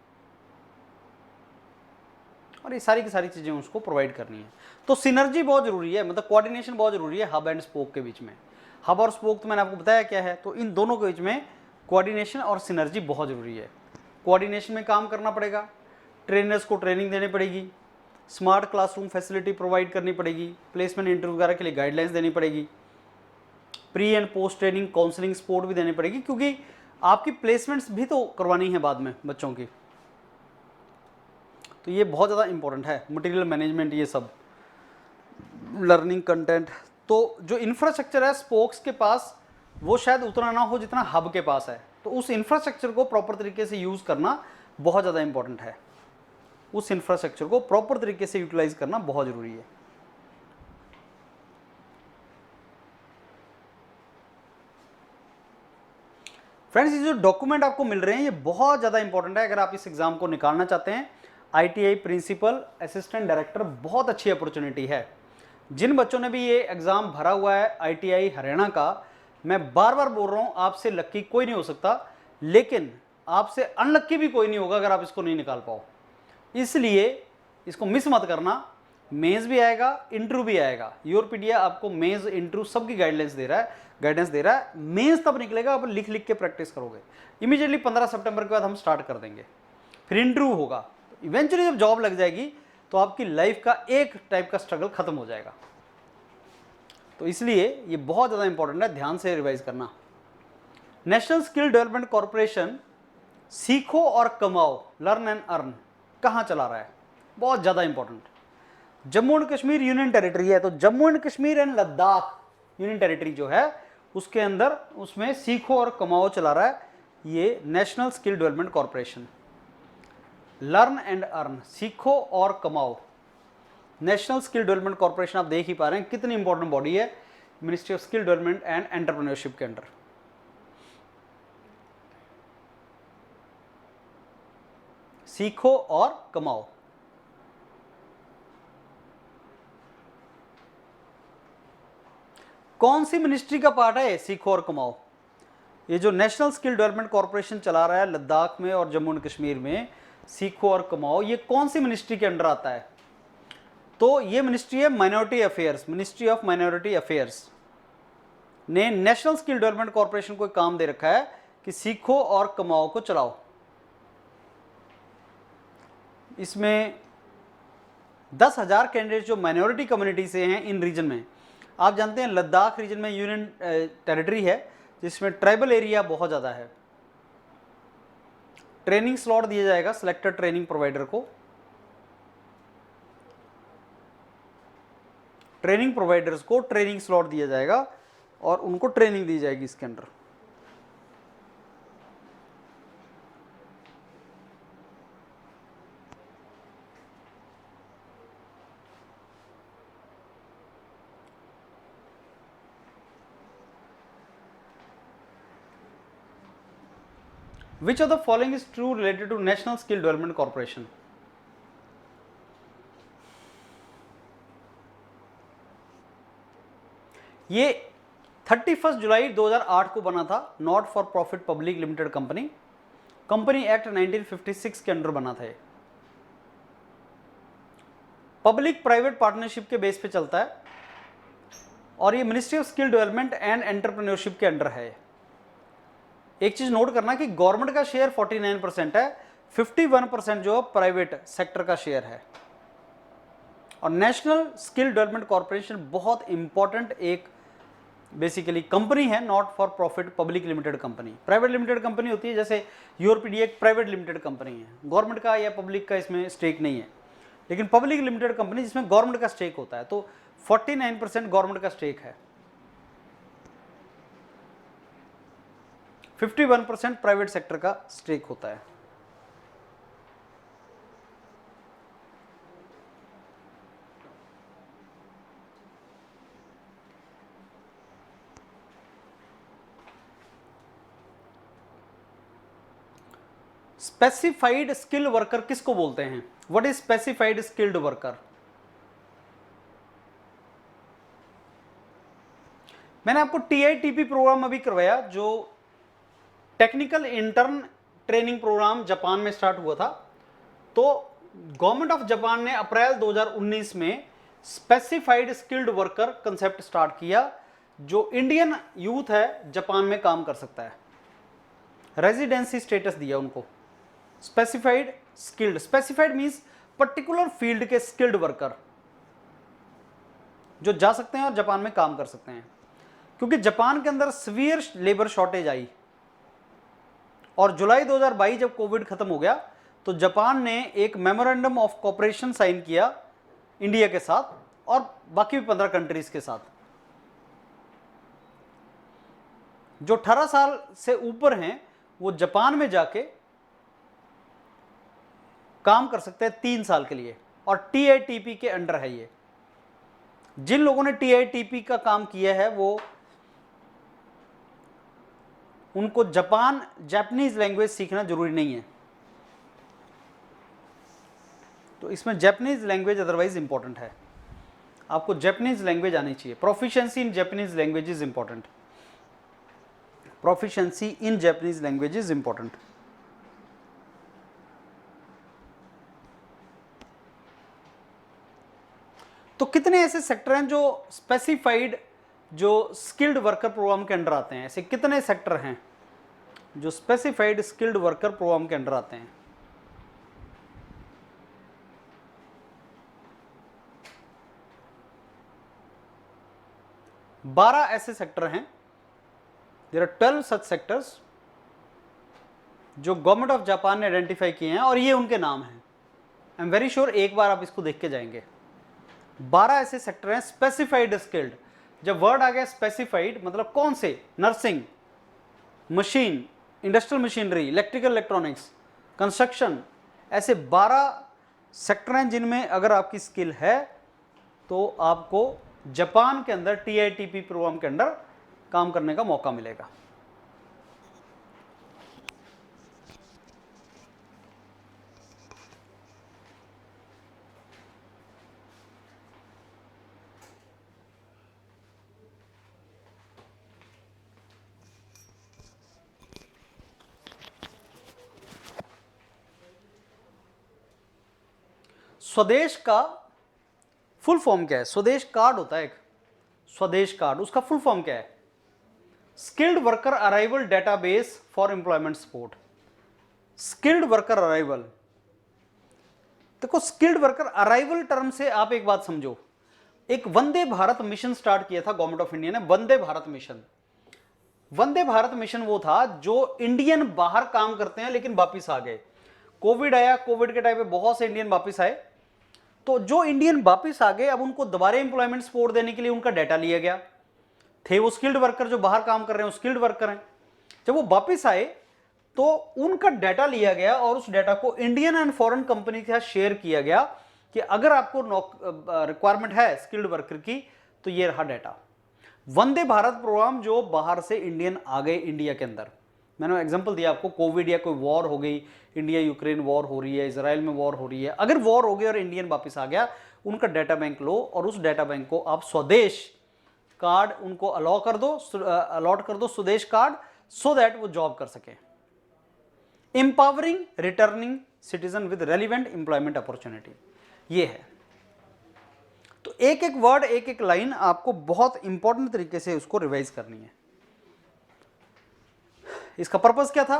और ये सारी की सारी चीजें उसको प्रोवाइड करनी है। तो सिनर्जी बहुत जरूरी है, मतलब कोऑर्डिनेशन बहुत जरूरी है हब एंड स्पोक के बीच में। हब और स्पोक तो मैंने आपको बताया क्या है, तो इन दोनों के बीच में कोऑर्डिनेशन और सिनर्जी बहुत जरूरी है। कोऑर्डिनेशन में काम करना पड़ेगा, ट्रेनर्स को ट्रेनिंग देनी पड़ेगी, स्मार्ट क्लासरूम फैसिलिटी प्रोवाइड करनी पड़ेगी, प्लेसमेंट इंटरव्यू वगैरह के लिए गाइडलाइंस देनी पड़ेगी, pre and post training counselling support भी देनी पड़ेगी, क्योंकि आपकी प्लेसमेंट्स भी तो करवानी है बाद में बच्चों की। तो ये बहुत ज़्यादा इंपॉर्टेंट है, मटेरियल मैनेजमेंट, ये सब लर्निंग कंटेंट। तो जो इंफ्रास्ट्रक्चर है स्पोक्स के पास वो शायद उतना ना हो जितना हब के पास है, तो उस इंफ्रास्ट्रक्चर को प्रॉपर तरीके से यूज़ करना बहुत ज़्यादा इंपॉर्टेंट है। उस इंफ्रास्ट्रक्चर को प्रॉपर तरीके से यूटिलाइज करना बहुत ज़रूरी है। फ्रेंड्स, ये जो डॉक्यूमेंट आपको मिल रहे हैं ये बहुत ज़्यादा इंपॉर्टेंट है अगर आप इस एग्जाम को निकालना चाहते हैं। आईटीआई प्रिंसिपल असिस्टेंट डायरेक्टर बहुत अच्छी अपॉर्चुनिटी है। जिन बच्चों ने भी ये एग्ज़ाम भरा हुआ है आईटीआई हरियाणा का, मैं बार बार बोल रहा हूँ, आपसे लक्की कोई नहीं हो सकता, लेकिन आपसे अनलक्की भी कोई नहीं होगा अगर आप इसको नहीं निकाल पाओ। इसलिए इसको मिस मत करना। मेंस भी आएगा, इंटरव्यू भी आएगा। योरपीडिया आपको मेंस इंटरव्यू सबकी गाइडेंस दे रहा है। मेंस तब निकलेगा आप लिख लिख के प्रैक्टिस करोगे। इमीडिएटली 15 सितंबर के बाद हम स्टार्ट कर देंगे, फिर इंटरव्यू होगा। इवेंचुअली जब जॉब लग जाएगी तो आपकी लाइफ का एक टाइप का स्ट्रगल खत्म हो जाएगा। तो इसलिए ये बहुत ज़्यादा इंपॉर्टेंट है, ध्यान से रिवाइज करना। नेशनल स्किल डेवलपमेंट कॉर्पोरेशन सीखो और कमाओ, लर्न एंड अर्न, कहाँ चला रहा है? बहुत ज़्यादा important. Jammu and Kashmir union territory है, तो Jammu and Kashmir and Ladakh union territory जो है उसके अंदर उसमें सीखो और कमाओ चला रहा है ये national skill development corporation. Learn and earn, सीखो और कमाओ, नेशनल स्किल डेवलपमेंट कॉर्पोरेशन। आप देख ही पा रहे हैं कितनी इंपॉर्टेंट बॉडी है ministry of skill development and entrepreneurship के अंडर। सीखो और कमाओ। कौन सी मिनिस्ट्री का पार्ट है सीखो और कमाओ? ये जो नेशनल स्किल डेवलपमेंट कॉर्पोरेशन चला रहा है लद्दाख में और जम्मू एंड कश्मीर में, सीखो और कमाओ, ये कौन सी मिनिस्ट्री के अंडर आता है? तो ये मिनिस्ट्री है minority affairs. Ministry of minority affairs ने नेशनल स्किल डेवलपमेंट कॉर्पोरेशन को काम दे रखा है कि सीखो और कमाओ को चलाओ। इसमें 10,000 कैंडिडेट जो माइनॉरिटी कम्युनिटी से हैं इन रीजन में। आप जानते हैं लद्दाख रीजन में यूनियन टेरिटरी है जिसमें ट्राइबल एरिया बहुत ज़्यादा है। ट्रेनिंग स्लॉट दिया जाएगा सिलेक्टेड ट्रेनिंग प्रोवाइडर को। ट्रेनिंग प्रोवाइडर्स को ट्रेनिंग स्लॉट दिया जाएगा और उनको ट्रेनिंग दी जाएगी इसके अंदर। Which of the following is true related to National Skill Development Corporation? ये 31 जुलाई 2008 को बना था, not for profit public limited company. Company act 1956 के अंडर बना था। ये पब्लिक प्राइवेट पार्टनरशिप के बेस पे चलता है और ये ministry of skill development and entrepreneurship के अंडर है। एक चीज नोट करना कि गवर्नमेंट का शेयर 49% है, 51% जो प्राइवेट सेक्टर का शेयर है। और नेशनल स्किल डेवलपमेंट कॉर्पोरेशन बहुत इंपॉर्टेंट एक बेसिकली कंपनी है, not for profit public limited company. Private limited company होती है, जैसे यूआरपीडी एक प्राइवेट लिमिटेड कंपनी है, गवर्नमेंट का या पब्लिक का इसमें स्टेक नहीं है। लेकिन पब्लिक लिमिटेड कंपनी जिसमें गवर्नमेंट का स्टेक होता है, तो 49% गवर्नमेंट का स्टेक है, 51% प्राइवेट सेक्टर का स्टेक होता है। स्पेसिफाइड स्किल्ड वर्कर किसको बोलते हैं? What is specified skilled worker? मैंने आपको टीआईटीपी प्रोग्राम अभी करवाया, जो technical intern training program Japan में स्टार्ट हुआ था। तो गवर्नमेंट ऑफ जापान ने अप्रैल 2019 में specified skilled worker concept start किया, जो इंडियन यूथ है जापान में काम कर सकता है। रेजिडेंसी स्टेटस दिया उनको। Specified skilled, specified means particular field के स्किल्ड वर्कर जो जा सकते हैं और जापान में काम कर सकते हैं। क्योंकि जापान के अंदर सीवियर लेबर शॉर्टेज आई और जुलाई 2022 जब कोविड खत्म हो गया तो जापान ने एक मेमोरेंडम ऑफ कोऑपरेशन साइन किया इंडिया के साथ और बाकी भी 15 कंट्रीज के साथ। जो 18 साल से ऊपर हैं वो जापान में जाके काम कर सकते हैं 3 साल के लिए, और टीआईटीपी के अंडर है ये। जिन लोगों ने टीआईटीपी का काम किया है वो उनको जापानीज लैंग्वेज सीखना जरूरी नहीं है, तो इसमें जापानीज लैंग्वेज अदरवाइज इंपॉर्टेंट है। आपको जापानीज लैंग्वेज आनी चाहिए। Proficiency in Japanese language is important. Proficiency in Japanese language is important. तो कितने ऐसे सेक्टर हैं जो स्पेसिफाइड, जो स्किल्ड वर्कर प्रोग्राम के अंडर आते हैं? ऐसे कितने सेक्टर हैं जो स्पेसिफाइड स्किल्ड वर्कर प्रोग्राम के अंडर आते हैं? बारह ऐसे सेक्टर हैं। देयर आर 12 सच सेक्टर्स जो गवर्नमेंट ऑफ जापान ने आइडेंटिफाई किए हैं और ये उनके नाम हैं। आई एम वेरी श्योर एक बार आप इसको देख के जाएंगे। 12 ऐसे सेक्टर हैं स्पेसिफाइड स्किल्ड। जब वर्ड आ गया स्पेसिफाइड मतलब कौन से? Nursing, machine, industrial machinery, electrical electronics, construction, ऐसे 12 सेक्टर हैं जिनमें अगर आपकी स्किल है तो आपको जापान के अंदर टीआईटीपी प्रोग्राम के अंदर काम करने का मौका मिलेगा। स्वदेश का फुल फॉर्म क्या है? स्वदेश कार्ड होता है एक, स्वदेश कार्ड, उसका फुल फॉर्म क्या है? Skilled worker arrival database for employment support. Skilled worker arrival, देखो स्किल्ड वर्कर अराइवल टर्म से आप एक बात समझो। एक वंदे भारत मिशन स्टार्ट किया था गवर्नमेंट ऑफ इंडिया ने, वंदे भारत मिशन। वंदे भारत मिशन वो था जो इंडियन बाहर काम करते हैं लेकिन वापिस आ गए। कोविड आया, कोविड के टाइम पे बहुत से इंडियन वापिस आए, तो जो इंडियन वापिस आ गए अब उनको दोबारा एम्प्लॉयमेंट सपोर्ट देने के लिए उनका डाटा लिया गया। थे वो स्किल्ड वर्कर जो बाहर काम कर रहे हैं, वो स्किल्ड वर्कर हैं। जब वो वापिस आए तो उनका डाटा लिया गया और उस डाटा को इंडियन एंड फॉरेन कंपनी के साथ शेयर किया गया कि अगर आपको रिक्वायरमेंट है स्किल्ड वर्कर की तो ये रहा डाटा। वंदे भारत प्रोग्राम जो बाहर से इंडियन आ गए इंडिया के अंदर, मैंने एग्जांपल दिया आपको, कोविड या कोई वॉर हो गई, इंडिया यूक्रेन वॉर हो रही है, इजराइल में वॉर हो रही है, अगर वॉर हो गई और इंडियन वापस आ गया, उनका डाटा बैंक लो और उस डाटा बैंक को आप स्वदेश कार्ड उनको अलॉट कर दो स्वदेश कार्ड, सो दैट वो जॉब कर सके। Empowering returning citizen with relevant employment opportunity, ये है। तो एक एक वर्ड, एक एक लाइन आपको बहुत इंपॉर्टेंट तरीके से उसको रिवाइज करनी है। इसका पर्पस क्या था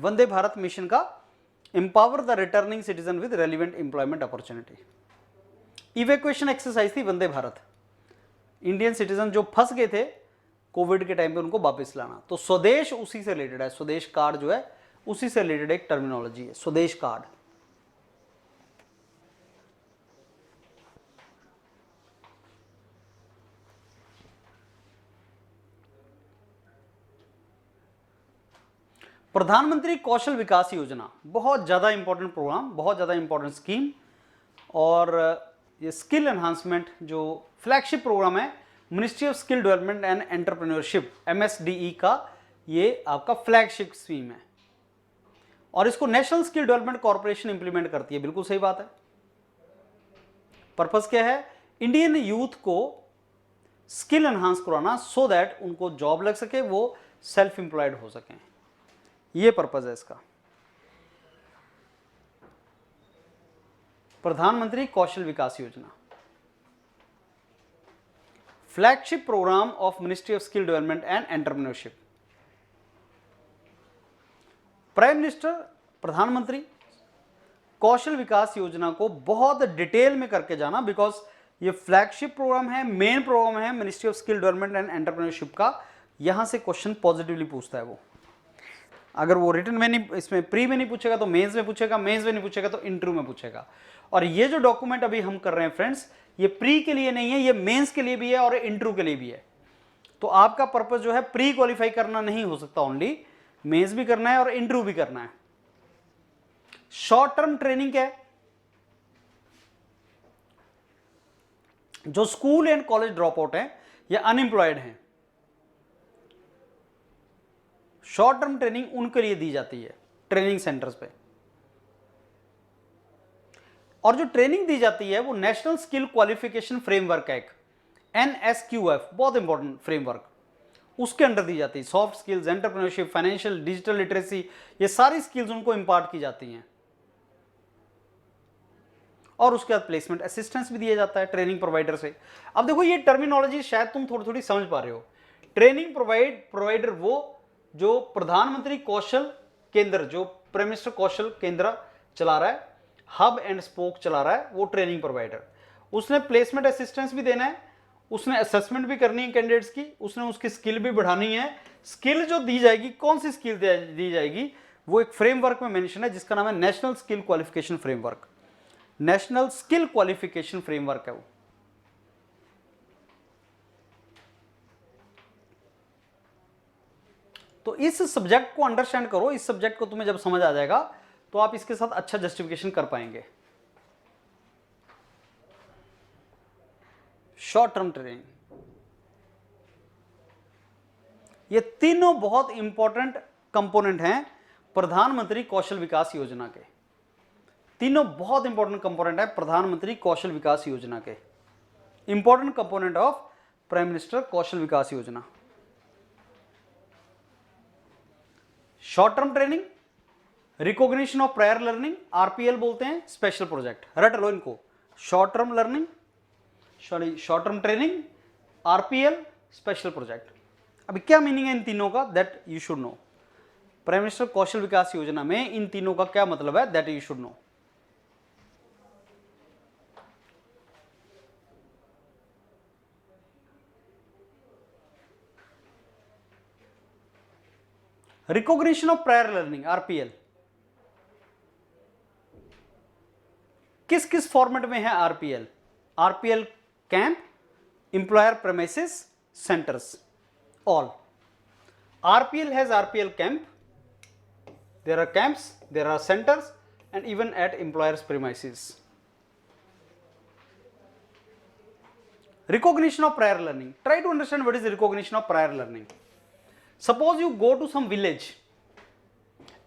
वंदे भारत मिशन का? Empower the returning citizen with relevant employment opportunity. Evacuation exercise थी वंदे भारत। इंडियन सिटीजन जो फंस गए थे कोविड के टाइम पे उनको वापस लाना। तो स्वदेश उसी से रिलेटेड है, स्वदेश कार्ड जो है उसी से रिलेटेड एक टर्मिनोलॉजी है, स्वदेश कार्ड। प्रधानमंत्री कौशल विकास योजना बहुत ज़्यादा इंपॉर्टेंट प्रोग्राम, बहुत ज़्यादा इंपॉर्टेंट स्कीम, और ये स्किल एनहांसमेंट जो फ्लैगशिप प्रोग्राम है ministry of skill development and entrepreneurship MSDE का, ये आपका फ्लैगशिप स्कीम है और इसको national skill development corporation implement करती है। बिल्कुल सही बात है। पर्पस क्या है? इंडियन यूथ को स्किल एनहांस कराना सो दैट उनको जॉब लग सके, वो सेल्फ एम्प्लॉयड हो सकें, ये पर्पस है इसका। प्रधानमंत्री Kaushal Vikas Yojana flagship program of ministry of skill development and entrepreneurship. Prime minister Pradhan Mantri Kaushal Vikas योजना को बहुत डिटेल में करके जाना, बिकॉज ये फ्लैगशिप प्रोग्राम है, मेन प्रोग्राम है ministry of skill development and entrepreneurship का। यहां से क्वेश्चन पॉजिटिवली पूछता है वो। अगर वो रिटन में नहीं, इसमें प्री में नहीं पूछेगा तो मेंस में पूछेगा, मेंस में नहीं पूछेगा तो इंटरव्यू में पूछेगा। और ये जो डॉक्यूमेंट अभी हम कर रहे हैं फ्रेंड्स, ये प्री के लिए नहीं है, ये मेंस के लिए भी है और इंटरव्यू के लिए भी है। तो आपका पर्पस जो है प्री क्वालिफाई करना नहीं हो सकता, ओनली मेंस भी करना है और इंटरव्यू भी करना है। शॉर्ट टर्म ट्रेनिंग क्या है? जो school and college drop out हैं या अनएम्प्लॉयड हैं, शॉर्ट टर्म ट्रेनिंग उनके लिए दी जाती है ट्रेनिंग सेंटर्स पे। और जो ट्रेनिंग दी जाती है वो नेशनल स्किल क्वालिफिकेशन फ्रेमवर्क है, NSQF, बहुत इंपॉर्टेंट फ्रेमवर्क, उसके अंडर दी जाती है। Soft skills, entrepreneurship, financial, digital literacy, ये सारी स्किल्स उनको इंपार्ट की जाती हैं। और उसके बाद प्लेसमेंट असिस्टेंस भी दिया जाता है ट्रेनिंग प्रोवाइडर से। अब देखो ये टर्मिनोलॉजी शायद तुम थोड़ी थोड़ी समझ पा रहे हो। ट्रेनिंग प्रोवाइडर वो जो प्रधानमंत्री कौशल केंद्र, जो प्राइम मिनिस्टर कौशल केंद्र चला रहा है, हब एंड स्पोक चला रहा है, वो ट्रेनिंग प्रोवाइडर। उसने प्लेसमेंट असिस्टेंस भी देना है, उसने असेसमेंट भी करनी है कैंडिडेट्स की, उसने उसकी स्किल भी बढ़ानी है। स्किल जो दी जाएगी, कौन सी स्किल दी जाएगी, वो एक फ्रेमवर्क में मेंशन है जिसका नाम है national skill qualification framework. National skill qualification framework है वो। तो इस सब्जेक्ट को अंडरस्टैंड करो। इस सब्जेक्ट को तुम्हें जब समझ आ जाएगा तो आप इसके साथ अच्छा जस्टिफिकेशन कर पाएंगे। शॉर्ट टर्म ट्रेनिंग, ये तीनों बहुत इंपॉर्टेंट कंपोनेंट हैं प्रधानमंत्री कौशल विकास योजना के। तीनों बहुत इंपॉर्टेंट कंपोनेंट है प्रधानमंत्री कौशल विकास योजना के। Important component of prime minister Kaushal Vikas Yojana. Short term training, recognition of prior learning, RPL बोलते हैं, स्पेशल प्रोजेक्ट, रट लो इनको। Short term learning, short term training, RPL, special project. अभी क्या मीनिंग है इन तीनों का, that you should know. Prime minister Kaushal Vikas Yojana में इन तीनों का क्या मतलब है, that you should know. Recognition of prior learning, RPL, किस किस फॉर्मेट में है RPL camp, employer premises, centres, all. RPL has RPL camp, there are camps, there are centers, and even at employers premises. Recognition of prior learning, try to understand what is the recognition of prior learning. Suppose you go to some village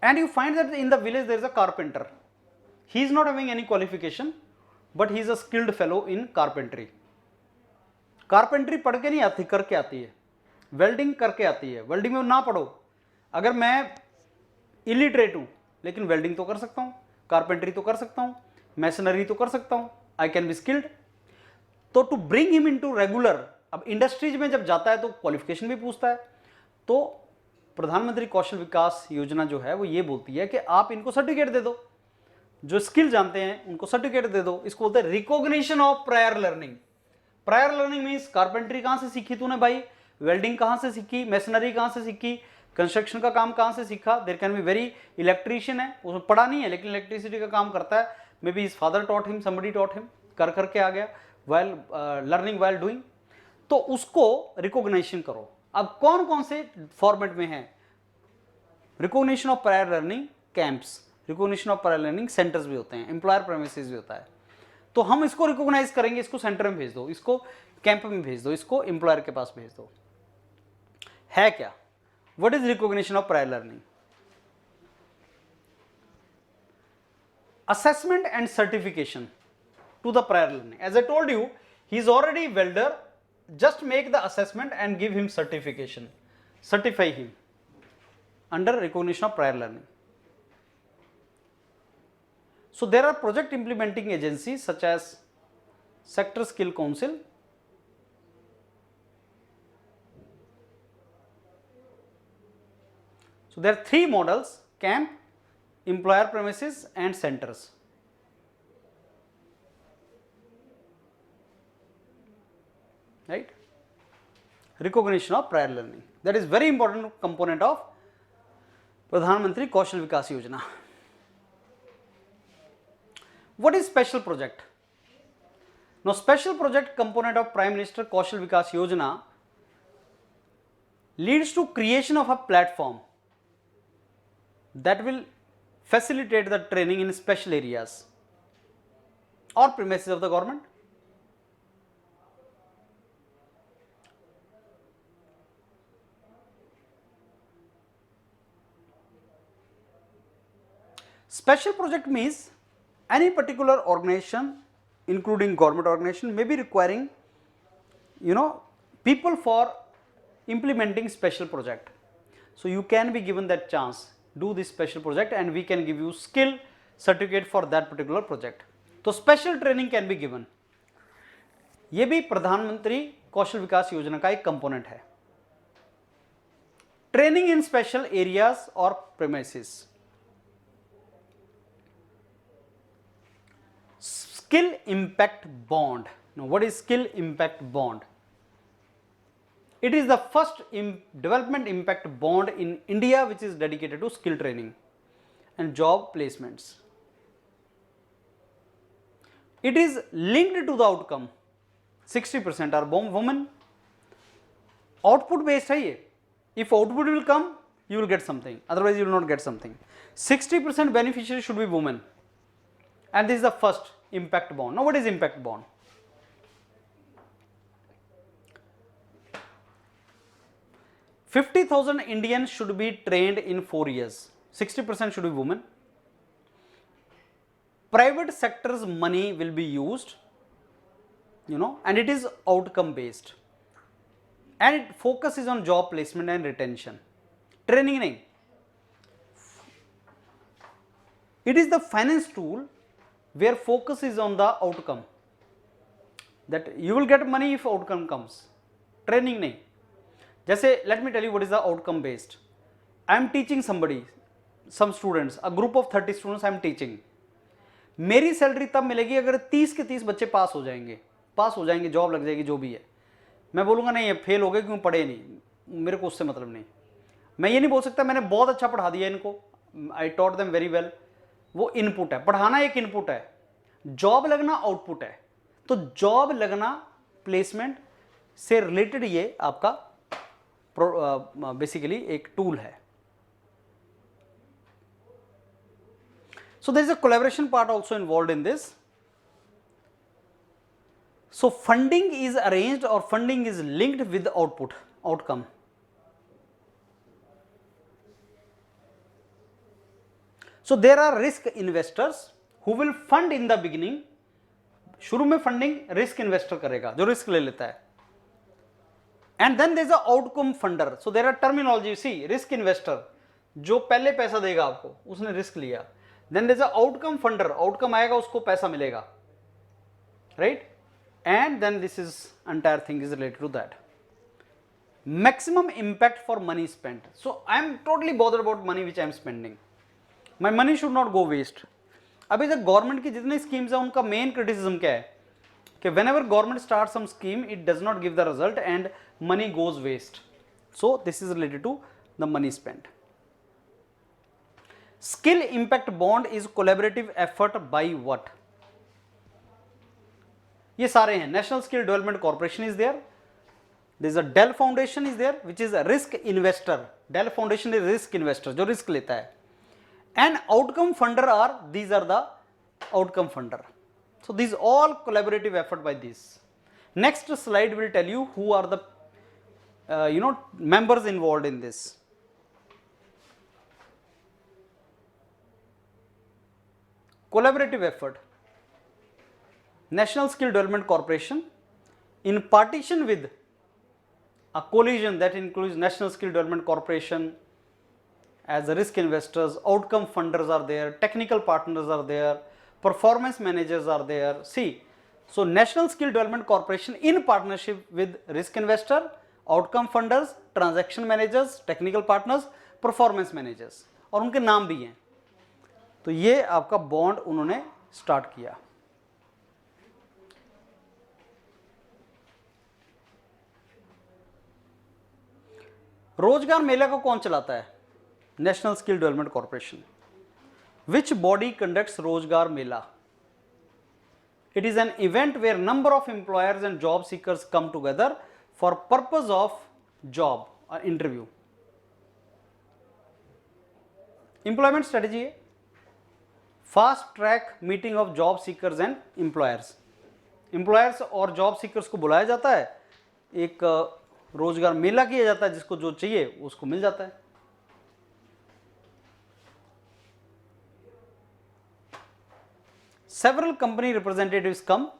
and you find that in the village there is a carpenter. He is not having any qualification, but he is a skilled fellow in carpentry. Carpentry पढ़ के नहीं आती, करके आती है। Welding करके आती है, वेल्डिंग में ना पढ़ो। अगर मैं इलिटरेट हूं लेकिन वेल्डिंग तो कर सकता हूं, कारपेंट्री तो कर सकता हूं, मैसनरी तो कर सकता हूं, आई कैन बी स्किल्ड। तो to bring him into regular, अब इंडस्ट्रीज में जब जाता है तो क्वालिफिकेशन भी पूछता है। तो प्रधानमंत्री कौशल विकास योजना जो है वो ये बोलती है कि आप इनको सर्टिफिकेट दे दो, जो स्किल जानते हैं उनको सर्टिफिकेट दे दो। इसको बोलते हैं recognition of prior learning. Prior learning means carpentry कहां से सीखी तूने भाई, वेल्डिंग कहां से सीखी, मैसनरी कहां से सीखी, कंस्ट्रक्शन का काम कहां से सीखा। There can be very, electrician है, उसमें पढ़ा नहीं है लेकिन इलेक्ट्रिसिटी का काम करता है, may be his father taught him, somebody taught him, कर करके आ गया, वाइल लर्निंग वाइल डूइंग। तो उसको रिकॉग्निशन करो। अब कौन कौन से फॉर्मेट में है recognition of prior learning camps, recognition of prior learning centres भी होते हैं, एम्प्लॉयर प्रेमिसेस भी होता है। तो हम इसको रिकॉग्नाइज करेंगे, इसको सेंटर में भेज दो, इसको कैंप में भेज दो, इसको एम्प्लॉयर के पास भेज दो। है क्या? What is recognition of prior learning? Assessment and certification to the prior learning. As I told you, he is already welder, just make the assessment and give him certification, certify him under recognition of prior learning. So there are project implementing agencies such as Sector Skill Council, so there are three models: camp, employer premises and centers. Right? Recognition of prior learning, that is very important component of Pradhan Mantri Kaushal Vikas Yojana. What is special project? Now special project component of Prime Minister Kaushal Vikas Yojana leads to creation of a platform that will facilitate the training in special areas or premises of the government. Special project means any particular organization, including government organization, may be requiring, people for implementing special project. So you can be given that chance, do this special project and we can give you skill certificate for that particular project. तो special training can be given. ये भी प्रधानमंत्री कौशल विकास योजना का एक component है. Training in special areas or premises. Skill impact bond. Now what is skill impact bond? It is the first development impact bond in India which is dedicated to skill training and job placements. It is linked to the outcome. 60% are women. Output based है ये. If output will come, you will get something. Otherwise, you will not get something. 60% beneficiary should be women. And this is the first impact bond. Now what is impact bond? $50,000 Indians should be trained in 4 years. 60% should be women. Private sector's money will be used, and it is outcome based. And it focuses on job placement and retention. Training nahi. It is the finance tool where focus is on the outcome. That you will get money if outcome comes. Training nahi. जैसे let me tell you what is the outcome based. I am teaching somebody, some students, a group of 30 students I am teaching. मेरी salary तब मिलेगी अगर 30 के 30 बच्चे पास हो जाएंगे, job लग जाएगी, जो भी है. मैं बोलूँगा नहीं ये फेल हो गए क्यों, पढ़े नहीं, मेरे को उससे मतलब नहीं. मैं ये नहीं बोल सकता मैंने बहुत अच्छा पढ़ा दिया इनको, I taught them very well. वो इनपुट है, पढ़ाना एक इनपुट है, जॉब लगना आउटपुट है. तो जॉब लगना प्लेसमेंट से रिलेटेड ये आपका बेसिकली एक टूल है. So there is a collaboration part also involved in this. So funding is arranged or funding is linked with the outcome. So there are risk investors who will fund in the beginning. शुरू में funding risk investor करेगा जो risk ले लेता है. And then there is a outcome funder. So there are terminology. See, risk investor जो पहले पैसा देगा आपको, उसने रिस्क लिया. Then there is a outcome funder. Outcome आएगा उसको पैसा मिलेगा, right? And then this is entire thing is related to that. Maximum impact for money spent. So I am totally bothered about money which I am spending. My money should not go waste. अभी तक government की जितनी schemes हैं उनका main criticism क्या है कि whenever government starts some scheme it does not give the result and money goes waste. So this is related to the money spent. Skill impact bond is collaborative effort by what? ये सारे हैं. National skill development corporation is there, There is a Dell Foundation is there, which is a risk investor. Dell Foundation is risk investor, जो risk लेता है. And outcome funder are, these are the outcome funder. So these all collaborative effort by these. Next slide will tell you who are the members involved in this. Collaborative effort. National Skill Development Corporation in partition with a coalition that includes National Skill Development Corporation as the risk investors, outcome funders are there, technical partners are there, performance managers are there. See, so National Skill Development Corporation in partnership with risk investor, outcome funders, transaction managers, technical partners, performance managers, और उनके नाम भी हैं. तो ये आपका bond उन्होंने start किया. रोजगार मेला को कौन चलाता है? National skill development corporation. Which body conducts रोजगार मेला? It is an event where number of employers and job seekers come together for purpose of job or interview. Employment strategy है fast track meeting of job seekers and employers. Employers और job seekers को बुलाया जाता है, एक रोजगार मेला किया जाता है, जिसको जो चाहिए उसको मिल जाता है. Several company representatives come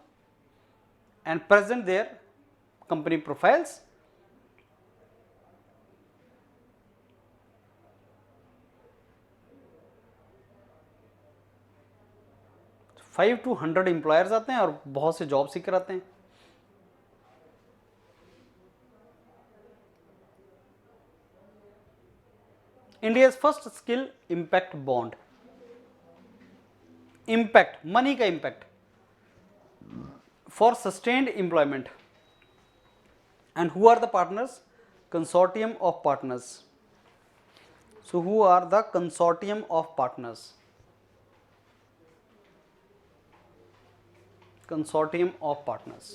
and present their company profiles. Five to 100 employers आते हैं और बहुत से जॉब सीकर आते हैं. India's first skill impact bond. Impact money का impact for sustained employment. And who are the partners? Consortium of partners. So who are the consortium of partners? Consortium of partners.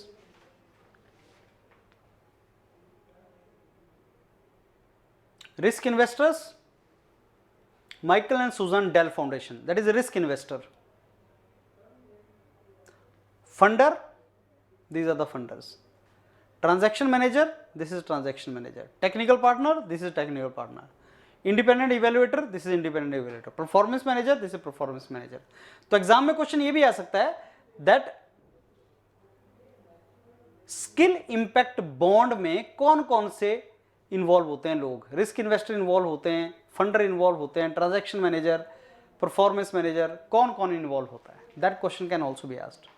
Risk investors, Michael and Susan Dell Foundation, that is a risk investor. Funder, these are the funders. Transaction manager, this is transaction manager. Technical partner, this is technical partner. Independent evaluator, this is independent evaluator. Performance manager, this is performance manager. तो exam में question ये भी आ सकता है that skill impact bond में कौन कौन से इन्वॉल्व होते हैं लोग? रिस्क इन्वेस्टर इन्वॉल्व होते हैं, फंडर इन्वॉल्व होते हैं, ट्रांजैक्शन मैनेजर, परफॉर्मेंस मैनेजर, कौन कौन इन्वॉल्व होता है? That question can also be asked.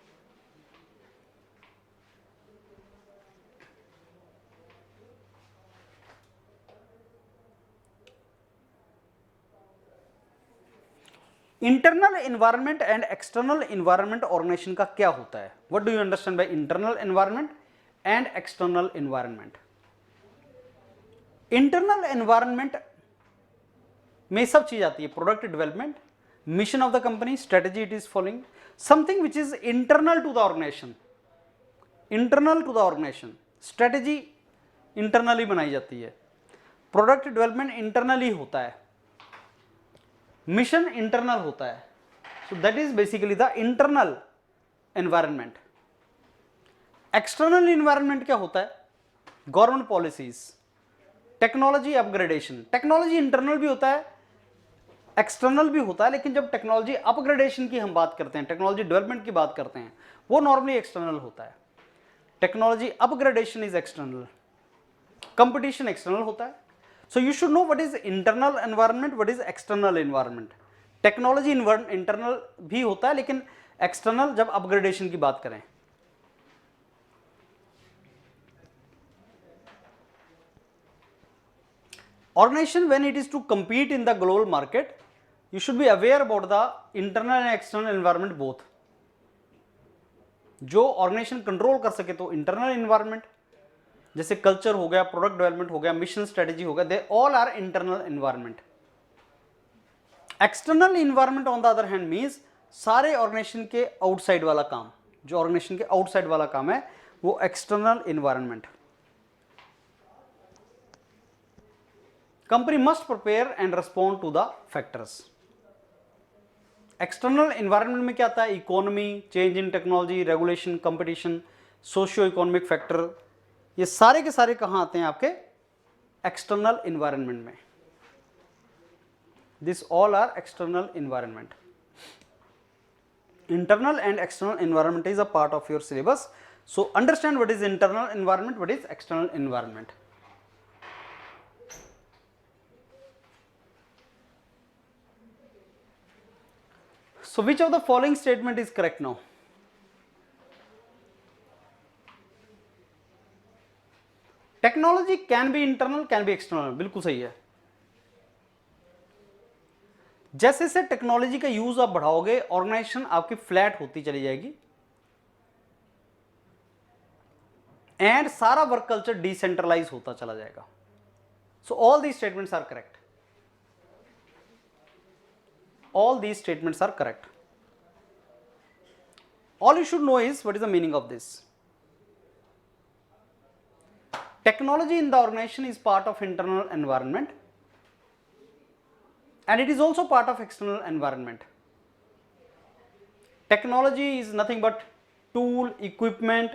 Internal environment and external environment organization का क्या होता है? What do you understand by internal environment and external environment? Internal environment में सब चीज आती है. Product development, mission of the company, strategy it is following, something which is internal to the organization. Internal to the organization, strategy internally बनाई जाती है. Product development internally होता है, मिशन इंटरनल होता है. So that is basically the internal environment. External environment क्या होता है? Government policies, technology upgradation. Technology internal भी होता है, एक्सटर्नल भी होता है, लेकिन जब टेक्नोलॉजी अपग्रेडेशन की हम बात करते हैं, टेक्नोलॉजी डेवलपमेंट की बात करते हैं, वो नॉर्मली एक्सटर्नल होता है. Technology upgradation is external, competition external होता है. So you should know what is internal environment, what is external environment. Technology internal भी होता है, लेकिन एक्सटर्नल जब अपग्रेडेशन की बात करें. Organization when it is to compete in the global market, you should be aware about the internal and external environment both. जो organisation control कर सके तो इंटरनल एनवायरनमेंट, जैसे कल्चर हो गया, प्रोडक्ट डेवलपमेंट हो गया, मिशन स्ट्रेटेजी हो गया, they all are internal environment. External environment on the other hand means सारे ऑर्गेनाइजेशन के आउटसाइड वाला काम, जो ऑर्गेनाइजेशन के आउटसाइड वाला काम है वो external environment. Company must prepare and respond to the factors. External environment में क्या आता है? Economy, change in technology, regulation, competition, socio economic factor, ये सारे के सारे कहाँ आते हैं? आपके एक्सटर्नल एनवायरनमेंट में। This all are external environment. Internal and external environment is a part of your syllabus. So understand what is internal environment, what is external environment. So which of the following statement is correct now? Technology can be internal, can be external. बिल्कुल सही है। जैसे जैसे technology का use आप बढ़ाओगे, organisation आपकी flat होती चली जाएगी एंड सारा वर्क कल्चर डिसेंट्रलाइज होता चला जाएगा। So all these statements are correct. All these statements are correct. All you should know is what is the meaning of this. Technology in the organization is part of internal environment and it is also part of external environment. Technology is nothing but tool, equipment,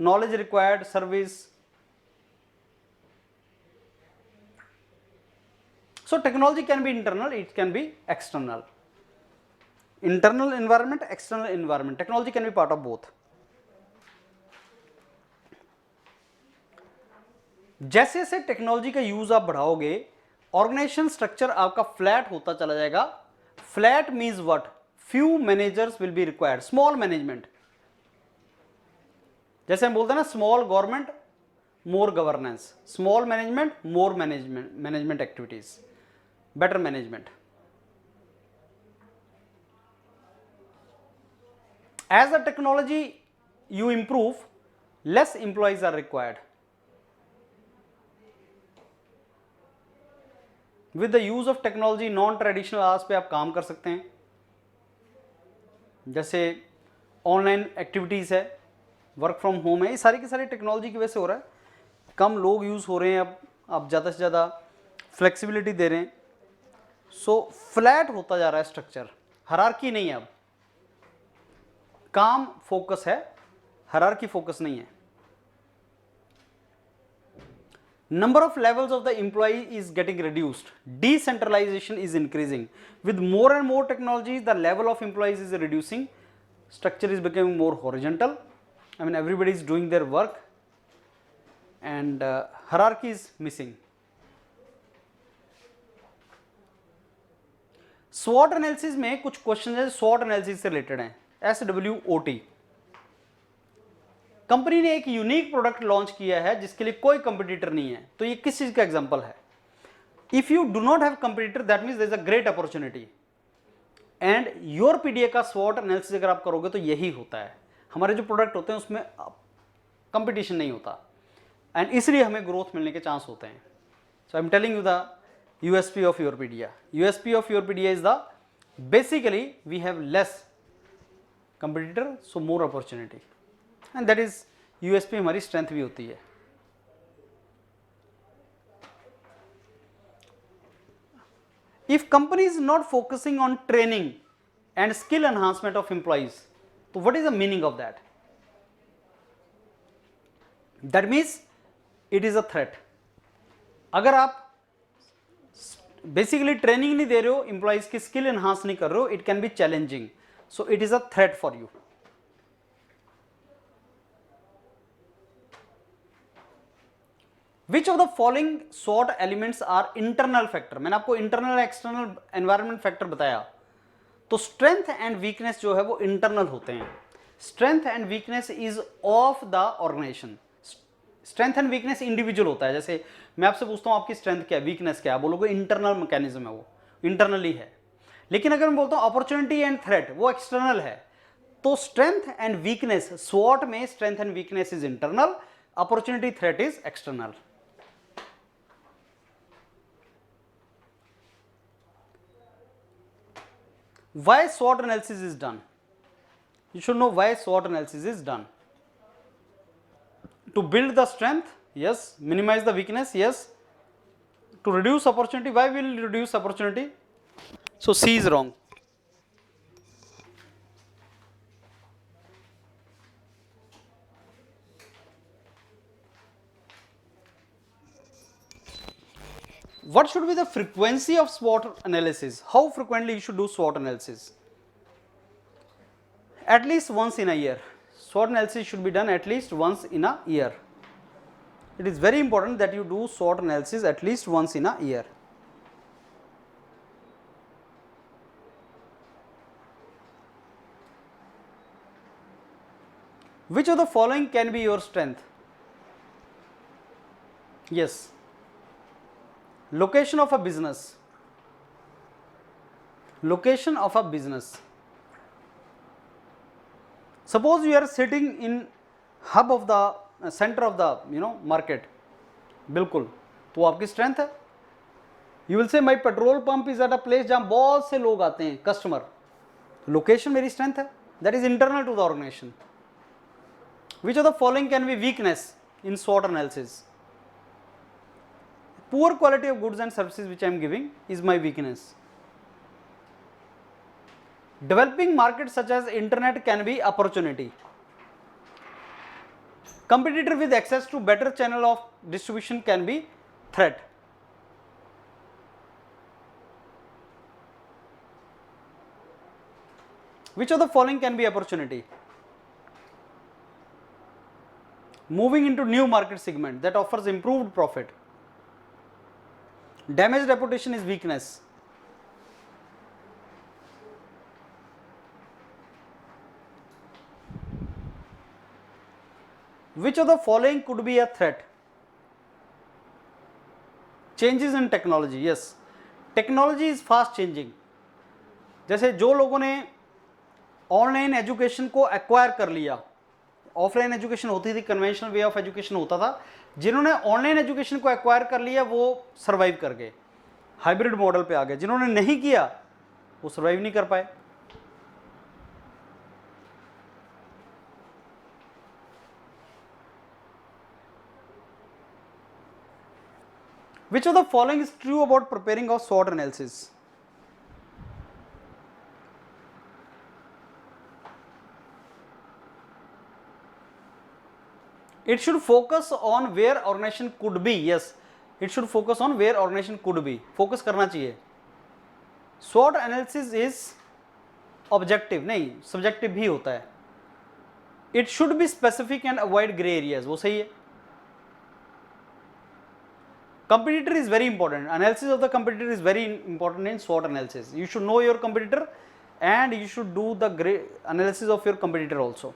knowledge required, service. So technology can be internal, it can be external. Internal environment, external environment. Technology can be part of both. जैसे जैसे technology का use आप बढ़ाओगे, organization structure आपका flat होता चला जाएगा। Flat means what? Few managers will be required, small management. जैसे हम बोलते हैं ना, small government more governance, small management more management activities, better management. As the technology you improve, less employees are required. With the use of technology non traditional hours पे आप काम कर सकते हैं। जैसे ऑनलाइन एक्टिविटीज़ है, वर्क फ्रॉम होम है, ये सारी की सारी टेक्नोलॉजी की वजह से हो रहा है। कम लोग यूज़ हो रहे हैं, अब आप ज़्यादा से ज़्यादा फ्लेक्सिबिलिटी दे रहे हैं। सो फ्लैट होता जा रहा है स्ट्रक्चर, हायरार्की नहीं है। अब काम फोकस है, हायरार्की फोकस नहीं है। Number of levels of the employee is getting reduced. Decentralization is increasing. With more and more technologies, the level of employees is reducing. Structure is becoming more horizontal. I mean, everybody is doing their work, and hierarchy is missing. SWOT analysis में कुछ question है SWOT analysis से related हैं। SWOT। Company ने एक unique product launch किया है जिसके लिए कोई कंपटीटर नहीं है, तो ये किस चीज का एग्जांपल है? If you do not have competitor, that means there is a great opportunity. And your PDA का स्वॉट एनालिसिस अगर आप करोगे तो यही होता है। हमारे जो प्रोडक्ट होते हैं उसमें कंपटीशन नहीं होता, एंड इसलिए हमें ग्रोथ मिलने के चांस होते हैं। So I am telling you the USP of your PDA. USP of your PDA is the basically we have less competitor, so more opportunity, and that is USP हमारी strength भी होती है। If company is not focusing on training and skill enhancement of employees, तो what is the meaning of that? That means it is a threat. अगर आप basically training नहीं दे रहे हो, एम्प्लॉइज की स्किल एनहांस नहीं कर रहे हो, it can be challenging, so it is a threat for you. Which of the following SWOT elements are internal factor? मैंने आपको इंटरनल एक्सटर्नल एनवायरनमेंट फैक्टर बताया। तो स्ट्रेंथ एंड वीकनेस जो है वो इंटरनल होते हैं। Strength and weakness is of the organization. Strength and weakness individual होता है। जैसे मैं आपसे पूछता हूँ आपकी स्ट्रेंथ क्या है, वीकनेस क्या है, बोलोगे इंटरनल मैकेनिज्म है, वो इंटरनली है। लेकिन अगर मैं बोलता हूँ अपॉर्चुनिटी एंड थ्रेट, वो एक्सटर्नल है। तो स्ट्रेंथ एंड वीकनेस, स्वॉट में strength and weakness is internal, opportunity threat is external. Why SWOT analysis is done? You should know why SWOT analysis is done. To build the strength, yes. Minimize the weakness, yes. to reduce opportunity. Why will reduce opportunity? So C is wrong. What should be the frequency of SWOT analysis? How frequently you should do SWOT analysis? At least once in a year. SWOT analysis should be done at least once in a year. It is very important that you do SWOT analysis at least once in a year. Which of the following can be your strength? Yes. Location of a business. Location of a business. Suppose you are sitting in hub of the center of the market. बिल्कुल, तो आपकी strength है. You will say my petrol pump is at a place जहाँ बहुत से लोग आते हैं, कस्टमर. लोकेशन मेरी स्ट्रेंथ है. That is internal to the organization. Which of the following can be weakness in SWOT analysis? Poor quality of goods and services which I am giving is my weakness. Developing markets such as internet can be opportunity. Competitor with access to better channel of distribution can be threat. Which of the following can be opportunity? Moving into new market segment that offers improved profit. Damaged reputation is weakness. Which of the following could be a threat? Changes in technology. Yes, technology is fast changing. जैसे जो लोगों ने online education को acquire कर लिया, offline education होती थी, conventional way of education होता था, जिन्होंने ऑनलाइन एजुकेशन को एक्वायर कर लिया वो सर्वाइव कर गए, हाइब्रिड मॉडल पे आ गए. जिन्होंने नहीं किया वो सर्वाइव नहीं कर पाए. Which of the following is true about preparing of SWOT analysis? It should focus on where organization could be. Yes, it should focus on where organization could be. Focus करना चाहिए. SWOT analysis is objective, नहीं subjective भी होता है. It should be specific and avoid gray areas. वो सही है. Competitor is very important. Analysis of the competitor is very important in SWOT analysis. You should know your competitor and you should do the analysis of your competitor also.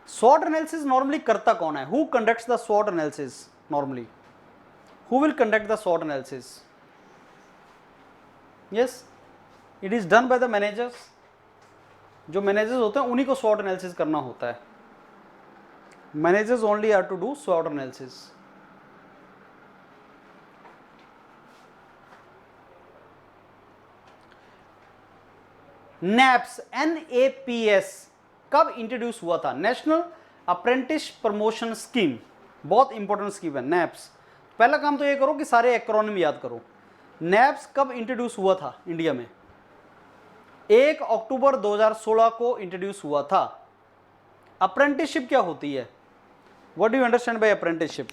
SWOT analysis normally करता कौन है? Who conducts the SWOT analysis normally? Who will conduct the SWOT analysis? Yes, it is done by the managers. जो managers होते हैं उन्हीं को SWOT analysis करना होता है. Managers only are to do SWOT analysis. NAPS कब इंट्रोड्यूस हुआ था? नेशनल अप्रेंटिस प्रमोशन स्कीम, बहुत इंपॉर्टेंट स्कीम है NAPS. पहला काम तो ये करो कि सारे एक्रोनिम याद करो. NAPS कब इंट्रोड्यूस हुआ था इंडिया में? 1 अक्टूबर 2016 को इंट्रोड्यूस हुआ था. अप्रेंटिसशिप क्या होती है? What do you understand by apprenticeship?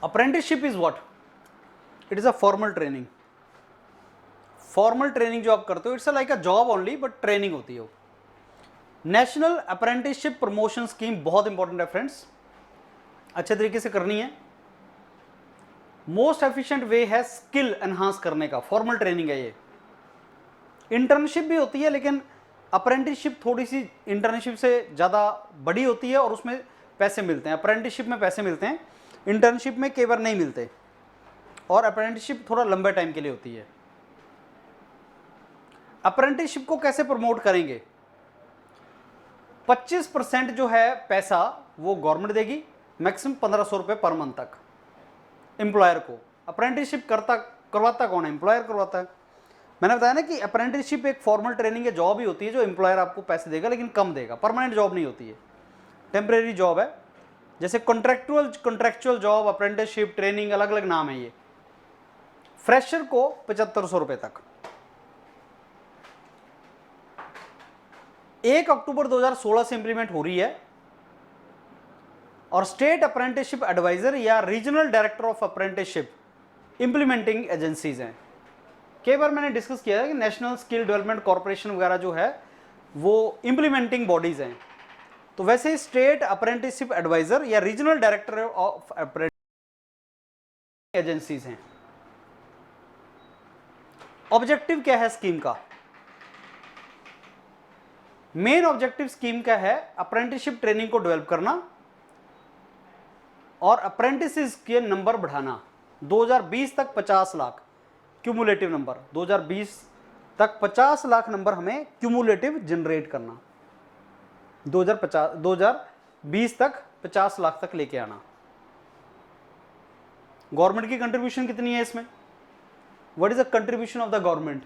Apprenticeship is what? It is a formal training. Formal training जो आप करते हो, it's like a job only but training होती है. नेशनल अप्रेंटिसशिप प्रमोशन स्कीम बहुत इंपॉर्टेंट है फ्रेंड्स, अच्छे तरीके से करनी है. मोस्ट एफिशिएंट वे है स्किल एनहांस करने का, फॉर्मल ट्रेनिंग है ये. इंटर्नशिप भी होती है लेकिन अप्रेंटिसशिप थोड़ी सी इंटर्नशिप से ज़्यादा बड़ी होती है और उसमें पैसे मिलते हैं. अप्रेंटिसशिप में पैसे मिलते हैं, इंटर्नशिप में कई बार नहीं मिलते, और अप्रेंटिसशिप थोड़ा लंबे टाइम के लिए होती है. अप्रेंटिसशिप को कैसे प्रमोट करेंगे? 25% जो है पैसा वो गवर्नमेंट देगी, मैक्सिमम 1500 रुपये पर मंथ तक एम्प्लॉयर को। अप्रेंटिसशिप करवाता कौन है? एम्प्लॉयर करवाता है। मैंने बताया ना कि अप्रेंटिसशिप एक फॉर्मल ट्रेनिंग या जॉब ही होती है जो एम्प्लॉयर आपको पैसे देगा, लेकिन कम देगा, परमानेंट जॉब नहीं होती है, टेम्परेरी जॉब है। जैसे कॉन्ट्रैक्चुअल जॉब, अप्रेंटिसशिप, ट्रेनिंग, अलग अलग नाम है ये। फ्रेशर को 7500 रुपये तक। 1 अक्टूबर 2016 से इंप्लीमेंट हो रही है। और स्टेट अप्रेंटिसशिप एडवाइजर या regional director of apprenticeship implementing agencies हैं। कई बार मैंने डिस्कस किया है कि नेशनल स्किल डेवलपमेंट कॉर्पोरेशन वगैरह जो है वो इंप्लीमेंटिंग बॉडीज हैं। तो वैसे स्टेट अप्रेंटिसशिप एडवाइजर या regional director of apprenticeship agencies हैं। ऑब्जेक्टिव क्या है स्कीम का? मेन ऑब्जेक्टिव स्कीम का है अप्रेंटिसशिप ट्रेनिंग को डेवलप करना और अप्रेंटिसेस के नंबर बढ़ाना। 2020 तक 50 लाख क्यूमुलेटिव नंबर, 2020 तक 50 लाख नंबर हमें क्यूमुलेटिव जनरेट करना। 2020 तक 50 लाख तक लेके आना। गवर्नमेंट की कंट्रीब्यूशन कितनी है इसमें? What is the contribution of the government?